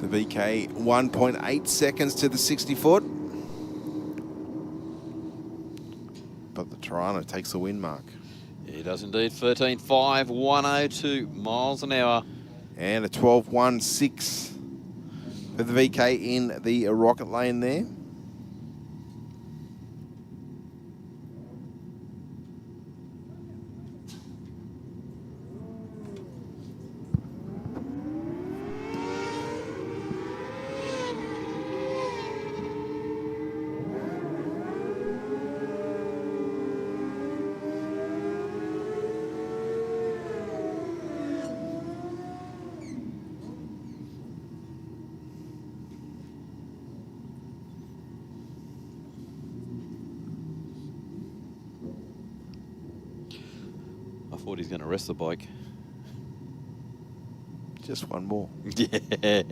Speaker 3: The VK 1.8 seconds to the 60 foot. But the Tirana takes the win mark.
Speaker 2: He does indeed. 13.5, 102 miles an hour.
Speaker 3: And a 12.16 for the VK in the Rocket Lane there.
Speaker 2: I thought he's going to rest the bike.
Speaker 3: Just one more.
Speaker 2: Yeah.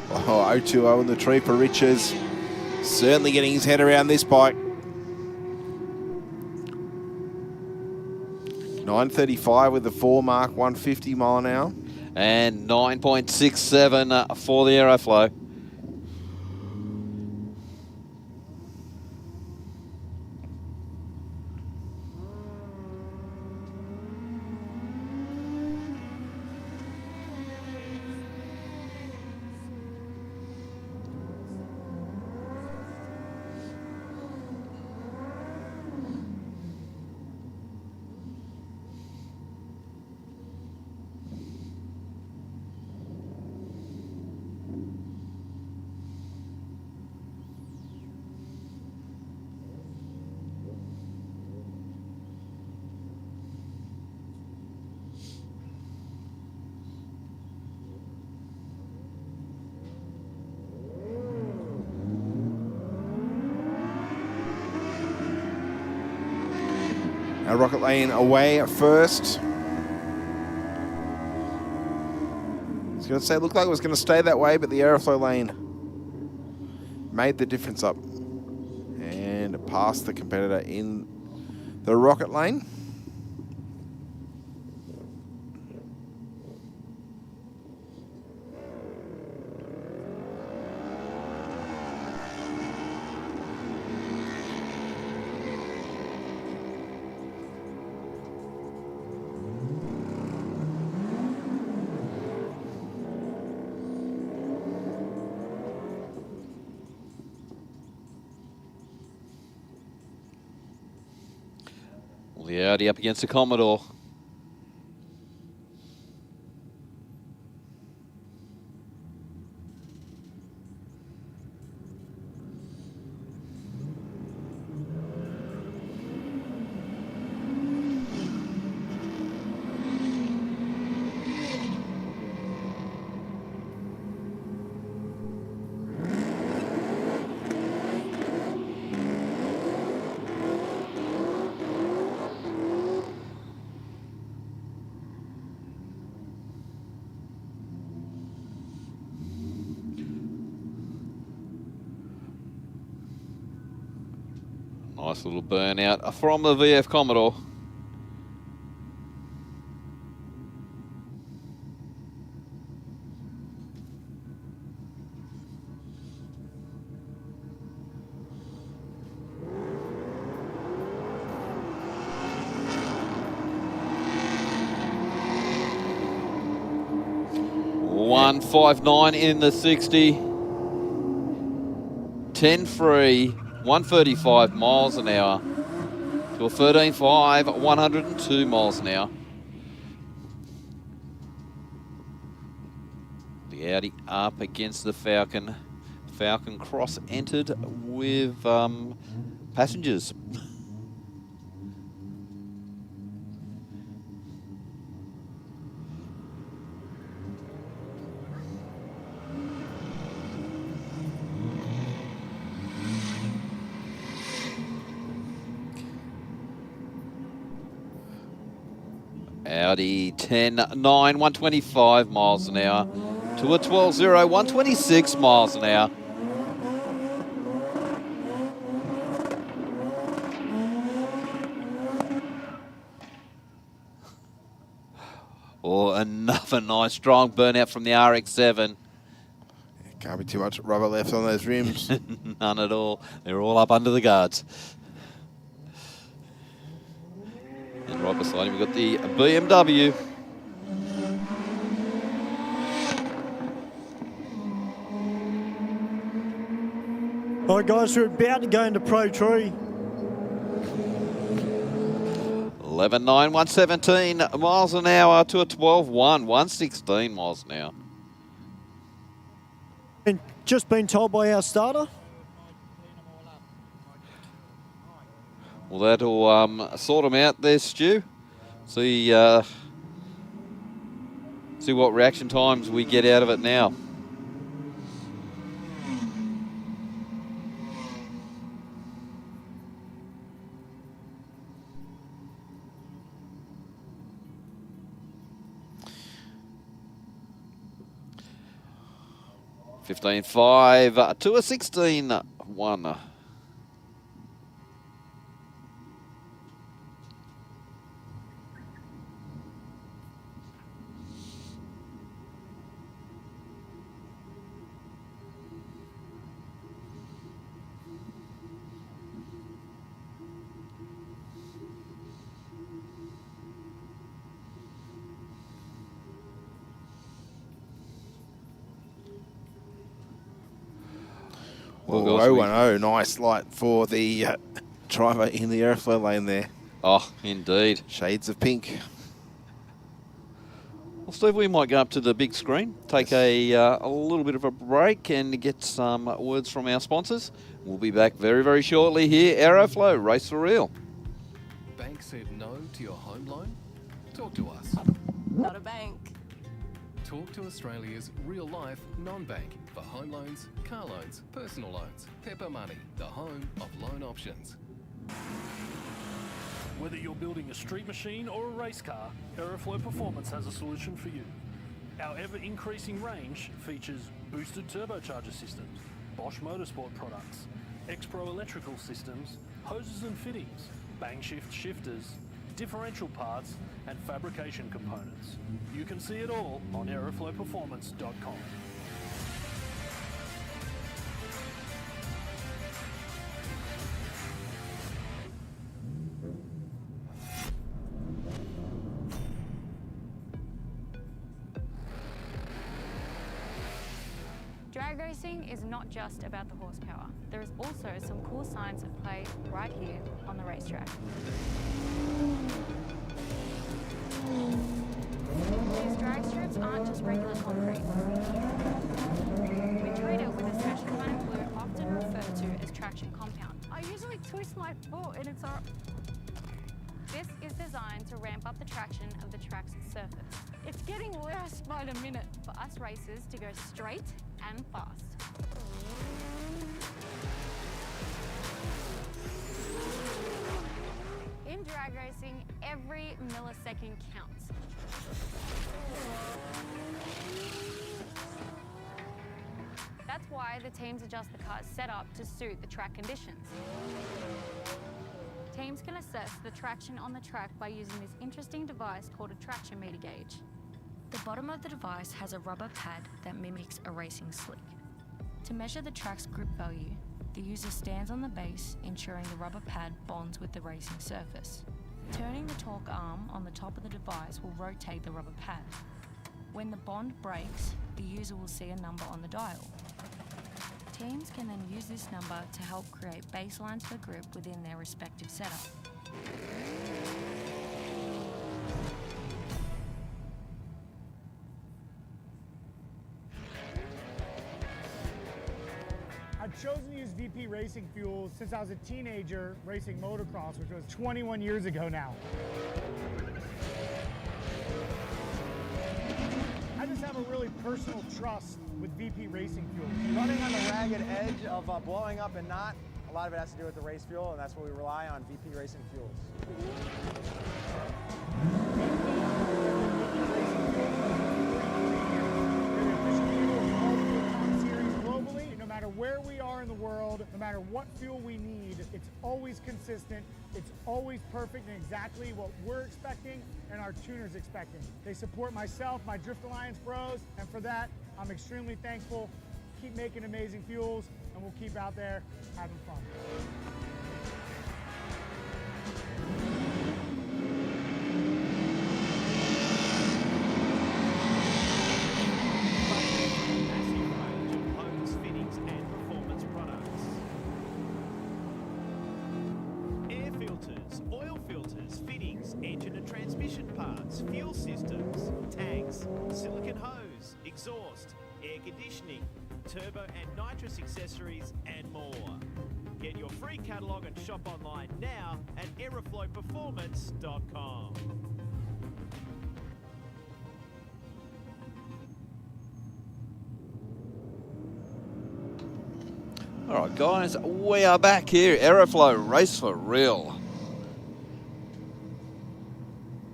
Speaker 3: Oh, 020 in the tree for Richards. Certainly getting his head around this bike. 9.35 with the 4 mark, 150 mile an hour.
Speaker 2: And 9.67 for the Aeroflow.
Speaker 3: Our Rocket Lane away at first. It's going to say, looked like it was going to stay that way, but the Aeroflow lane made the difference up and passed the competitor in the Rocket Lane.
Speaker 2: The Audi up against the Commodore. Nice little burnout from the VF Commodore. .159 in the 60. 10 free, 135 miles an hour to a 13.5, 102 miles an hour. The Audi up against the Falcon. Falcon cross entered with passengers. Audi 10.9, 125 miles an hour to a 12.0, 126 miles an hour. Oh, another nice strong burnout from the RX-7.
Speaker 3: Can't be too much rubber left on those rims.
Speaker 2: None at all. They're all up under the guards. And right beside him, we've got the BMW.
Speaker 1: All right, guys, we're about to go into Pro Tree.
Speaker 2: 11.9, 117 miles an hour to a 12.1, 116 miles an hour.
Speaker 1: And just been told by our starter.
Speaker 2: Well, that'll sort them out there, Stu. See what reaction times we get out of it now. $15.5 to a 16.1.
Speaker 3: Oh, 010, nice light for the driver in the Aeroflow lane there.
Speaker 2: Oh, indeed.
Speaker 3: Shades of pink.
Speaker 2: Well, Steve, we might go up to the big screen, take a little bit of a break and get some words from our sponsors. We'll be back very, very shortly here. Aeroflow, race for real.
Speaker 20: Bank said no to your home loan? Talk to us.
Speaker 18: Not a bank.
Speaker 20: Talk to Australia's real-life non-bank for home loans, car loans, personal loans. Pepper Money, the home of loan options.
Speaker 10: Whether you're building a street machine or a race car, Aeroflow Performance has a solution for you. Our ever-increasing range features boosted turbocharger systems, Bosch Motorsport products, X-Pro electrical systems, hoses and fittings, bang shift shifters, differential parts and fabrication components. You can see it all on aeroflowperformance.com.
Speaker 19: Drag racing is not just about the horsepower. There is also some cool science at play right here on the racetrack. These drag strips aren't just regular concrete. We treat it with a special kind of glue often referred to as traction compound. I usually twist my foot and it's alright. This is designed to ramp up the traction of the track's surface. It's getting worse by the minute for us racers to go straight and fast. In drag racing, every millisecond counts. That's why the teams adjust the car's setup to suit the track conditions. Teams can assess the traction on the track by using this interesting device called a traction meter gauge.
Speaker 21: The bottom of the device has a rubber pad that mimics a racing slick. To measure the track's grip value, the user stands on the base, ensuring the rubber pad bonds with the racing surface. Turning the torque arm on the top of the device will rotate the rubber pad. When the bond breaks, the user will see a number on the dial. Teams can then use this number to help create baselines for grip within their respective setup.
Speaker 7: I've chosen to use VP racing fuels since I was a teenager racing motocross, which was 21 years ago now. I just have a really personal trust with VP racing fuels.
Speaker 8: Running on the ragged edge of blowing up and not, a lot of it has to do with the race fuel, and that's what we rely on, VP racing fuels.
Speaker 7: No matter where we are in the world, no matter what fuel we need, it's always consistent, it's always perfect and exactly what we're expecting and our tuners expecting. They support myself, my Drift Alliance bros, and for that, I'm extremely thankful. Keep making amazing fuels, and we'll keep out there having fun.
Speaker 9: Oil filters, fittings, engine and transmission parts, fuel systems, tanks, silicone hose, exhaust, air conditioning, turbo and nitrous accessories, and more. Get your free catalogue and shop online now at aeroflowperformance.com.
Speaker 2: All right, guys, we are back here. Aeroflow, race for real.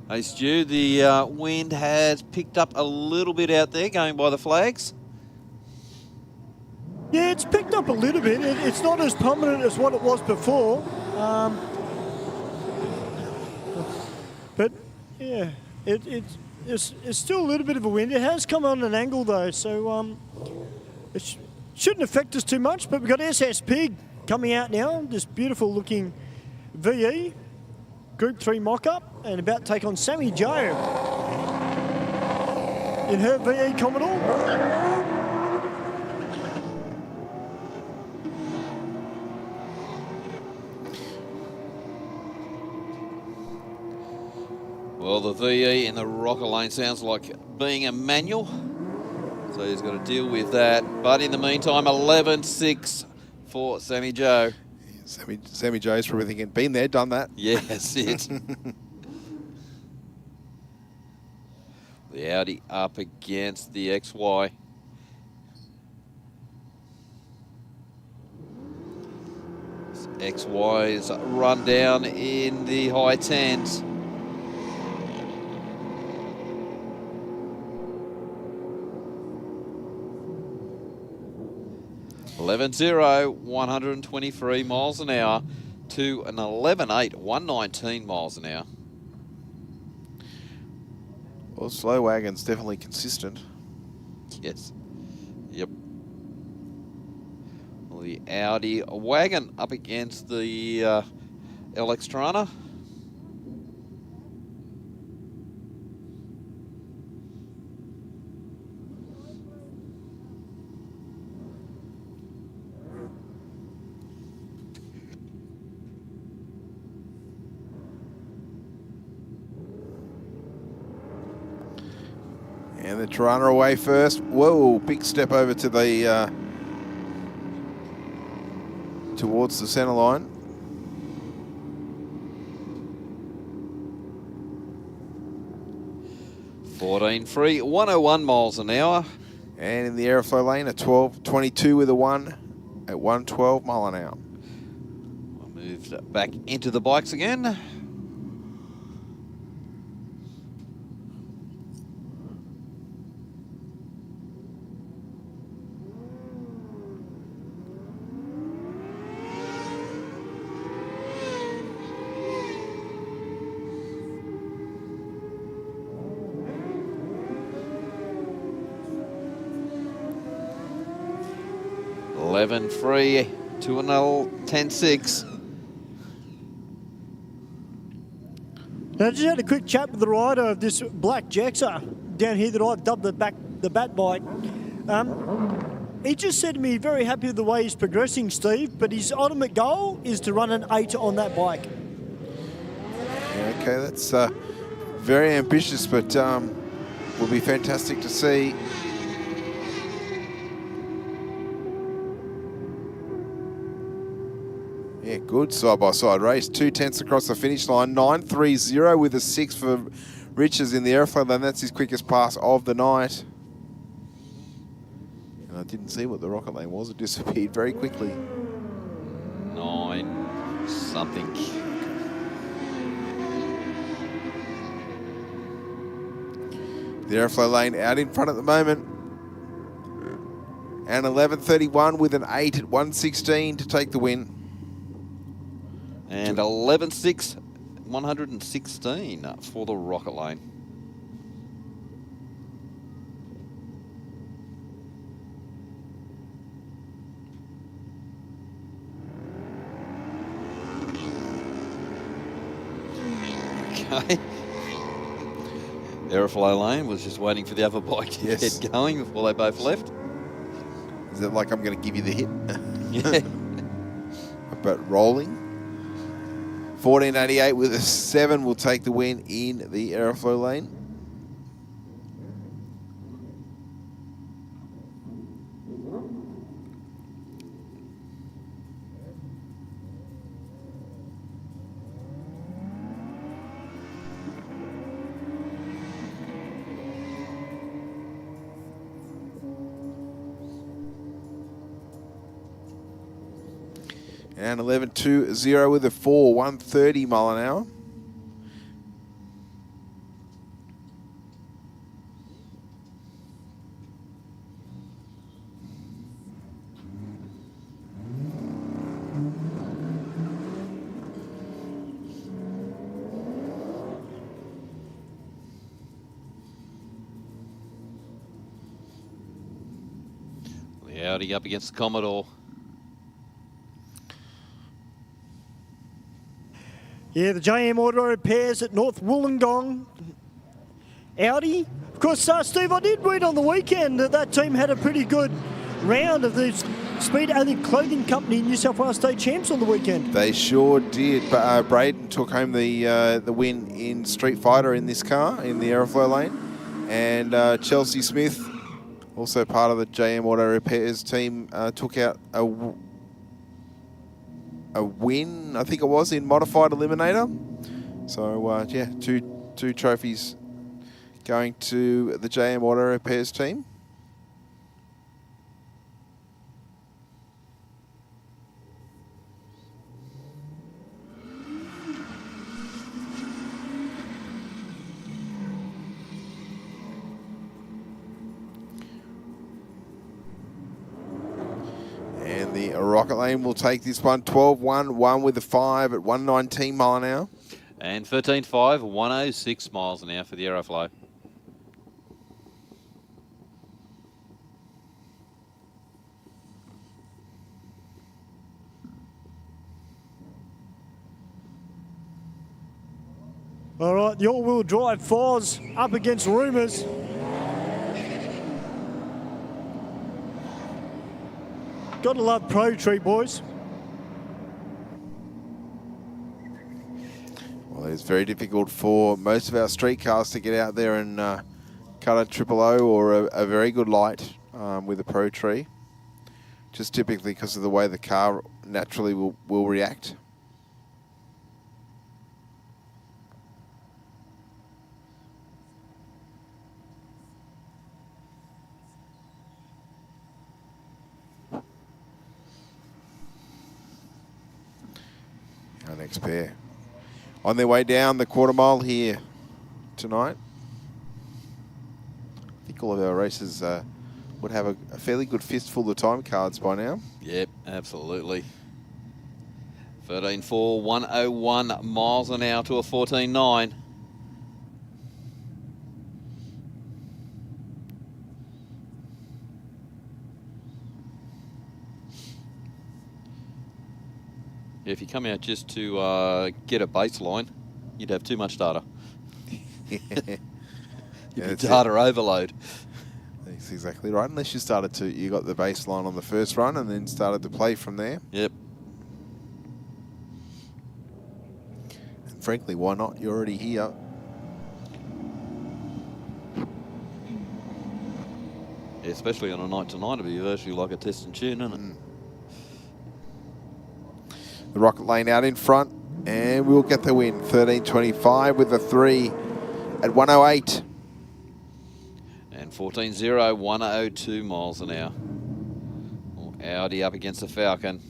Speaker 2: Hey, Stu, the wind has picked up a little bit out there going by the flags.
Speaker 1: Yeah, it's picked up a little bit. It's not as prominent as what it was before. But, yeah, it's still a little bit of a wind. It has come on an angle, though, so it shouldn't affect us too much. But we've got SS Pig coming out now, this beautiful-looking VE. Group 3 mock-up, and about to take on Sammy Joe in her VE Commodore.
Speaker 2: Well, the VE in the rocker lane sounds like being a manual, so he's got to deal with that. But in the meantime, 11.6 for Sammy Joe.
Speaker 3: Sammy Joe's probably thinking, been there, done that.
Speaker 2: Yeah, that's it. The Audi up against the XY. XY's run down in the high 10s. .11.0, 123 miles an hour to an 11.8, 119 miles an hour.
Speaker 3: Well, slow wagon's definitely consistent.
Speaker 2: Yes. Yep. Well, the Audi wagon up against the LX Trana.
Speaker 3: And the Tirana away first. Whoa, big step over to the towards the centre line.
Speaker 2: .14.3, 101 miles an hour.
Speaker 3: And in the Aeroflow lane, a 12.22 with a 1 at 112 mile an hour.
Speaker 2: Moved back into the bikes again. 11-3 to an 10-6.
Speaker 1: Now, I just had a quick chat with the rider of this black Jexer down here that I've dubbed the bat bike. He just said to me, very happy with the way he's progressing, Steve, but his ultimate goal is to run an 8 on that bike.
Speaker 3: Yeah, okay, that's very ambitious, but will be fantastic to see. Yeah, good side-by-side race. 2 tenths across the finish line. 9.30 with a 6 for Richards in the Aeroflow lane. That's his quickest pass of the night. And I didn't see what the rocket lane was. It disappeared very quickly.
Speaker 2: 9 something.
Speaker 3: The Aeroflow lane out in front at the moment. And 11.31 with an 8 at 1.16 to take the win.
Speaker 2: And 11.6, 116 for the rocket lane. Okay. Aeroflow lane was just waiting for the other bike to get going before they both left.
Speaker 3: Is it like I'm going to give you the hit?
Speaker 2: Yeah.
Speaker 3: But rolling. 14.88 with a 7 will take the win in the Aeroflow lane. And 11.20 with a 4, 130 mile an hour.
Speaker 2: The Audi up against the Commodore.
Speaker 1: Yeah, the JM Auto Repairs at North Wollongong. Audi. Of course, Steve, I did read on the weekend that that team had a pretty good round of the Speed Only Clothing Company New South Wales State Champs on the weekend.
Speaker 3: They sure did. But Braden took home the win in Street Fighter in this car, in the Aeroflow lane. And Chelsea Smith, also part of the JM Auto Repairs team, took out a win, I think it was, in Modified Eliminator. So, yeah, two trophies going to the JM Auto Repairs team. And the Rocket Lane will take this one 12-1, 1 with a 5 at 119 mile an hour.
Speaker 2: And 13.5, 106 miles an hour for the Aeroflow.
Speaker 1: All right, the all-wheel drive Foz up against Rumours. Gotta love Pro Tree, boys.
Speaker 3: Well, it's very difficult for most of our street cars to get out there and cut a 000 or a very good light with a Pro Tree. Just typically because of the way the car naturally will react. Our next pair on their way down the quarter mile here tonight. I think all of our races would have a fairly good fistful of time cards by now.
Speaker 2: Yep, absolutely. 13.4, 101 miles an hour to a 14.9. If you come out just to get a baseline, you'd have too much data. You'd be data overload.
Speaker 3: That's exactly right. Unless you got the baseline on the first run and then started to play from there.
Speaker 2: Yep.
Speaker 3: And frankly, why not? You're already here.
Speaker 2: Yeah, especially on a night to night, it'd be virtually like a test and tune, isn't it?
Speaker 3: The Rocket Lane out in front, and we'll get the win. 13.25 with a 3 at 108.
Speaker 2: And 14.0, 102 miles an hour. Audi up against the Falcon.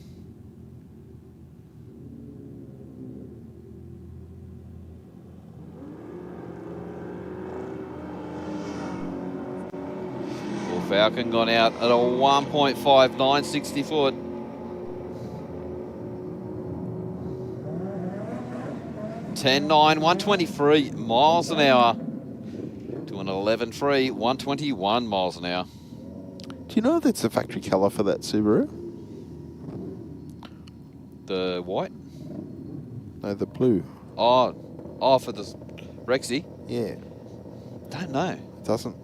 Speaker 2: Well, Falcon gone out at a 1.59, 60 foot. $10.9, 123 miles an hour to an 11.3, 121 miles an hour.
Speaker 3: Do you know if that's the factory colour for that Subaru?
Speaker 2: The white?
Speaker 3: No, the blue.
Speaker 2: Oh, for the Rexy?
Speaker 3: Yeah.
Speaker 2: Don't know.
Speaker 3: It doesn't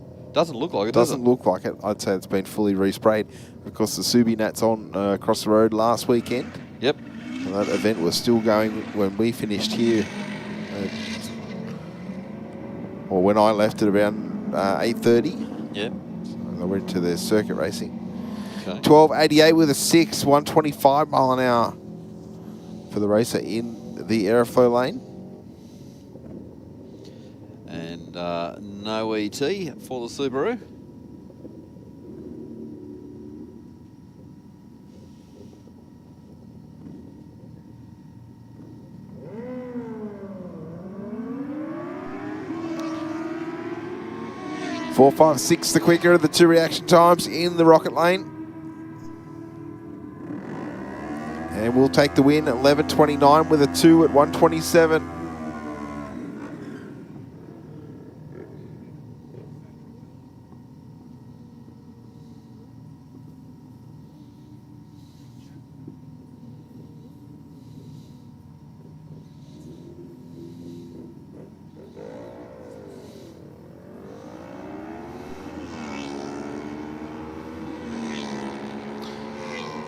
Speaker 2: look like it,
Speaker 3: doesn't look like it. I'd say it's been fully resprayed. Of course, the Subi Nat's on across the road last weekend.
Speaker 2: Yep.
Speaker 3: And that event was still going when we finished here. Or when I left at around 8:30.
Speaker 2: Yep.
Speaker 3: So I went to the circuit racing.
Speaker 2: Okay.
Speaker 3: 12.88 with a 6, 125 mile an hour for the racer in the Aeroflow lane.
Speaker 2: And no ET for the Subaru.
Speaker 3: Four, 5, 6, the quicker of the two reaction times in the Rocket Lane. And we'll take the win at 11.29 with a 2 at 127.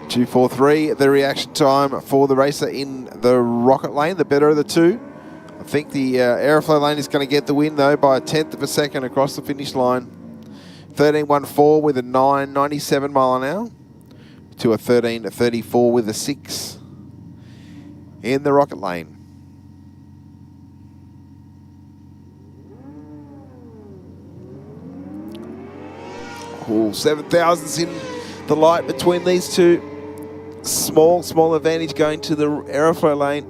Speaker 3: Two, 4, 3, the reaction time for the racer in the Rocket Lane, the better of the two. I think the Aeroflow lane is going to get the win, though, by a 1/10 of a second across the finish line. 13.14 with a 9.97 mile an hour to a 13.34 with a 6 in the Rocket Lane. Cool, 7,000s in the light between these two. Small advantage going to the Aeroflow lane.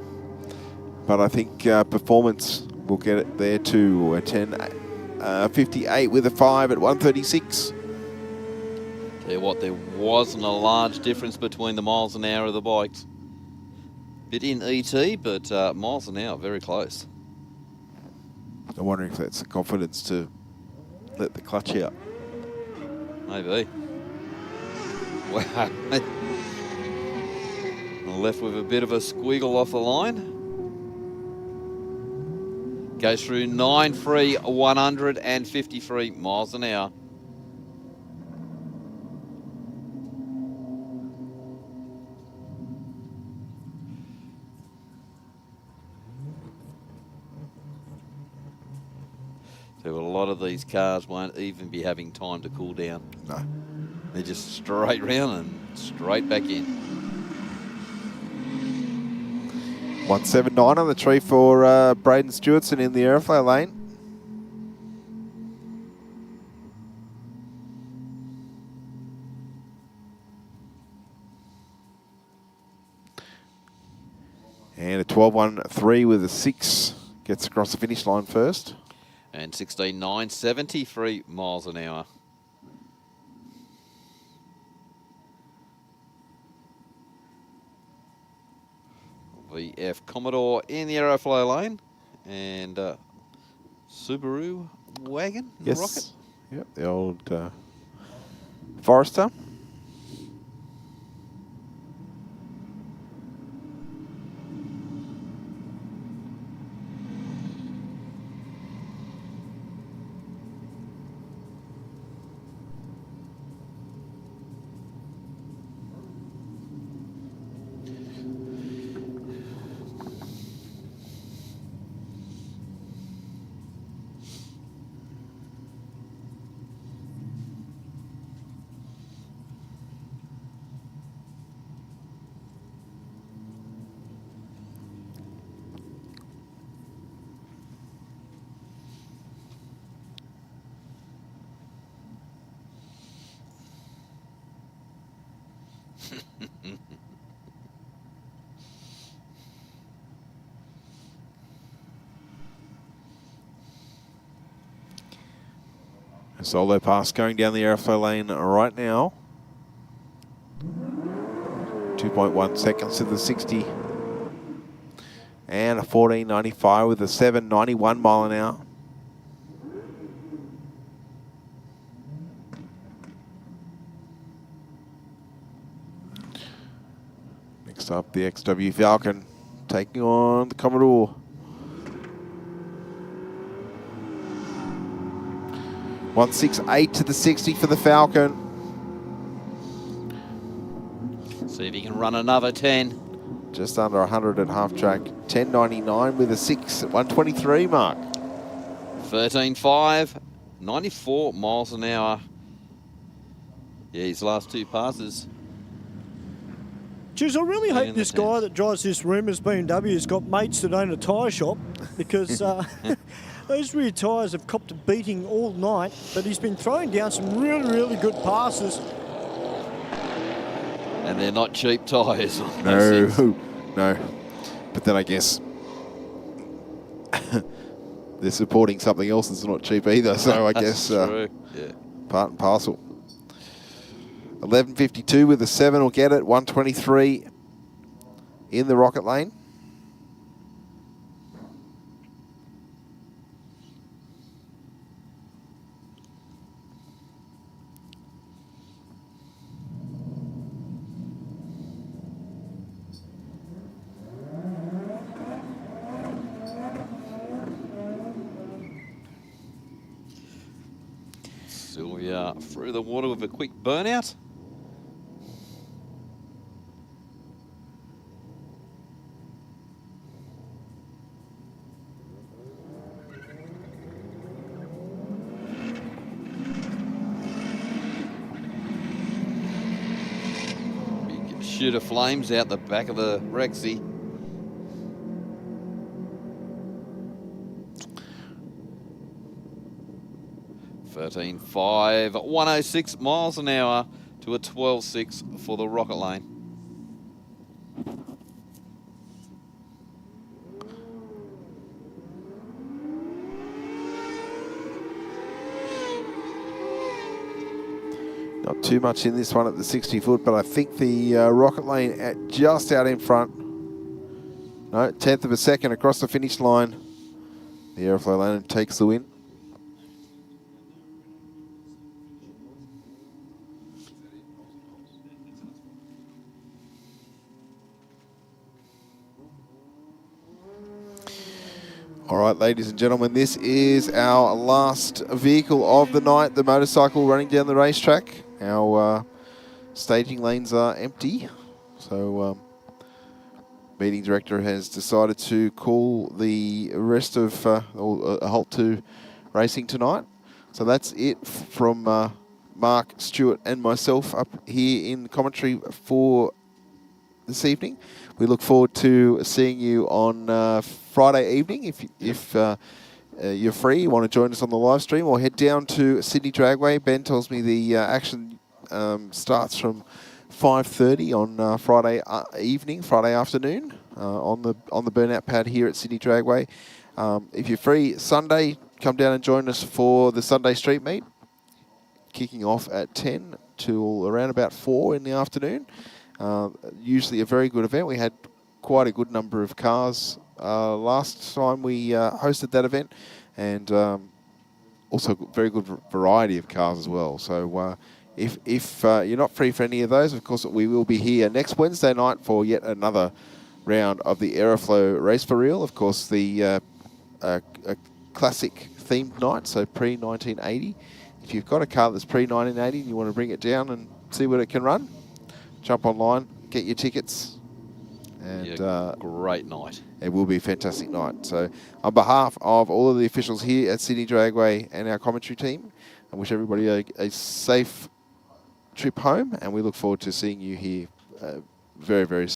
Speaker 3: But I think performance will get it there to a 10.58 with a 5 at 136.
Speaker 2: Tell you what, there wasn't a large difference between the miles an hour of the bikes. Bit in ET, but miles an hour, very close.
Speaker 3: I'm wondering if that's the confidence to let the clutch out.
Speaker 2: Maybe. Wow. Left with a bit of a squiggle off the line. Goes through 9.3, 153 miles an hour. So a lot of these cars won't even be having time to cool down.
Speaker 3: No.
Speaker 2: They're just straight round and straight back in.
Speaker 3: 179 on the tree for Braden Stewartson in the Aeroflow lane. And a 12.13 with a 6 gets across the finish line first.
Speaker 2: And 16.9, 73 miles an hour. VF Commodore in the Aeroflow lane. And Subaru wagon in the Rocket.
Speaker 3: Yep, the old Forester. A solo pass going down the Aeroflow lane right now. 2.1 seconds to the 60. And a 14.95 with a 7.91 mile an hour. Next up, the XW Falcon taking on the Commodore. 168 to the 60 for the Falcon.
Speaker 2: See if he can run another 10.
Speaker 3: Just under 100 at half track. 10.99 with a 6 at 123 mark.
Speaker 2: 13.5, 94 miles an hour. Yeah, his last two passes.
Speaker 1: Jeez, I really hope this guy that drives this Rumours BMW has got mates that own a tyre shop, because those rear tyres have copped a beating all night, but he's been throwing down some really, really good passes.
Speaker 2: And they're not cheap tyres.
Speaker 3: No, no. But then I guess they're supporting something else that's not cheap either, so I guess
Speaker 2: true. Yeah.
Speaker 3: Part and parcel. 11.52 with a 7 will get it. 123 in the rocket lane.
Speaker 2: Sylvia through the water with a quick burnout. Big shoot of flames out the back of the Rexy. .5, 106 miles an hour to a 12.6 for the rocket lane.
Speaker 3: Not too much in this one at the 60 foot, but I think the rocket lane just out in front. No, 10th of a second across the finish line. The Aeroflow lane takes the win. All right, ladies and gentlemen, this is our last vehicle of the night, the motorcycle running down the racetrack. Our staging lanes are empty, so meeting director has decided to call the rest of or a halt to racing tonight. So that's it from Mark, Stuart and myself up here in commentary for this evening. We look forward to seeing you on Friday evening. If you're free, you want to join us on the live stream, or head down to Sydney Dragway. Ben tells me the action starts from 5:30 on Friday evening, Friday afternoon on the burnout pad here at Sydney Dragway. If you're free Sunday, come down and join us for the Sunday street meet, kicking off at 10 till around about 4 in the afternoon. Usually a very good event. We had quite a good number of cars last time we hosted that event, and also very good variety of cars as well. So if you're not free for any of those, of course we will be here next Wednesday night for yet another round of the Aeroflow Race for Real. Of course, the a classic themed night, so pre-1980. If you've got a car that's pre-1980 and you want to bring it down and see what it can run, jump online, get your tickets, and
Speaker 2: great night.
Speaker 3: It will be a fantastic night. So on behalf of all of the officials here at Sydney Dragway and our commentary team, I wish everybody a safe trip home, and we look forward to seeing you here very, very soon.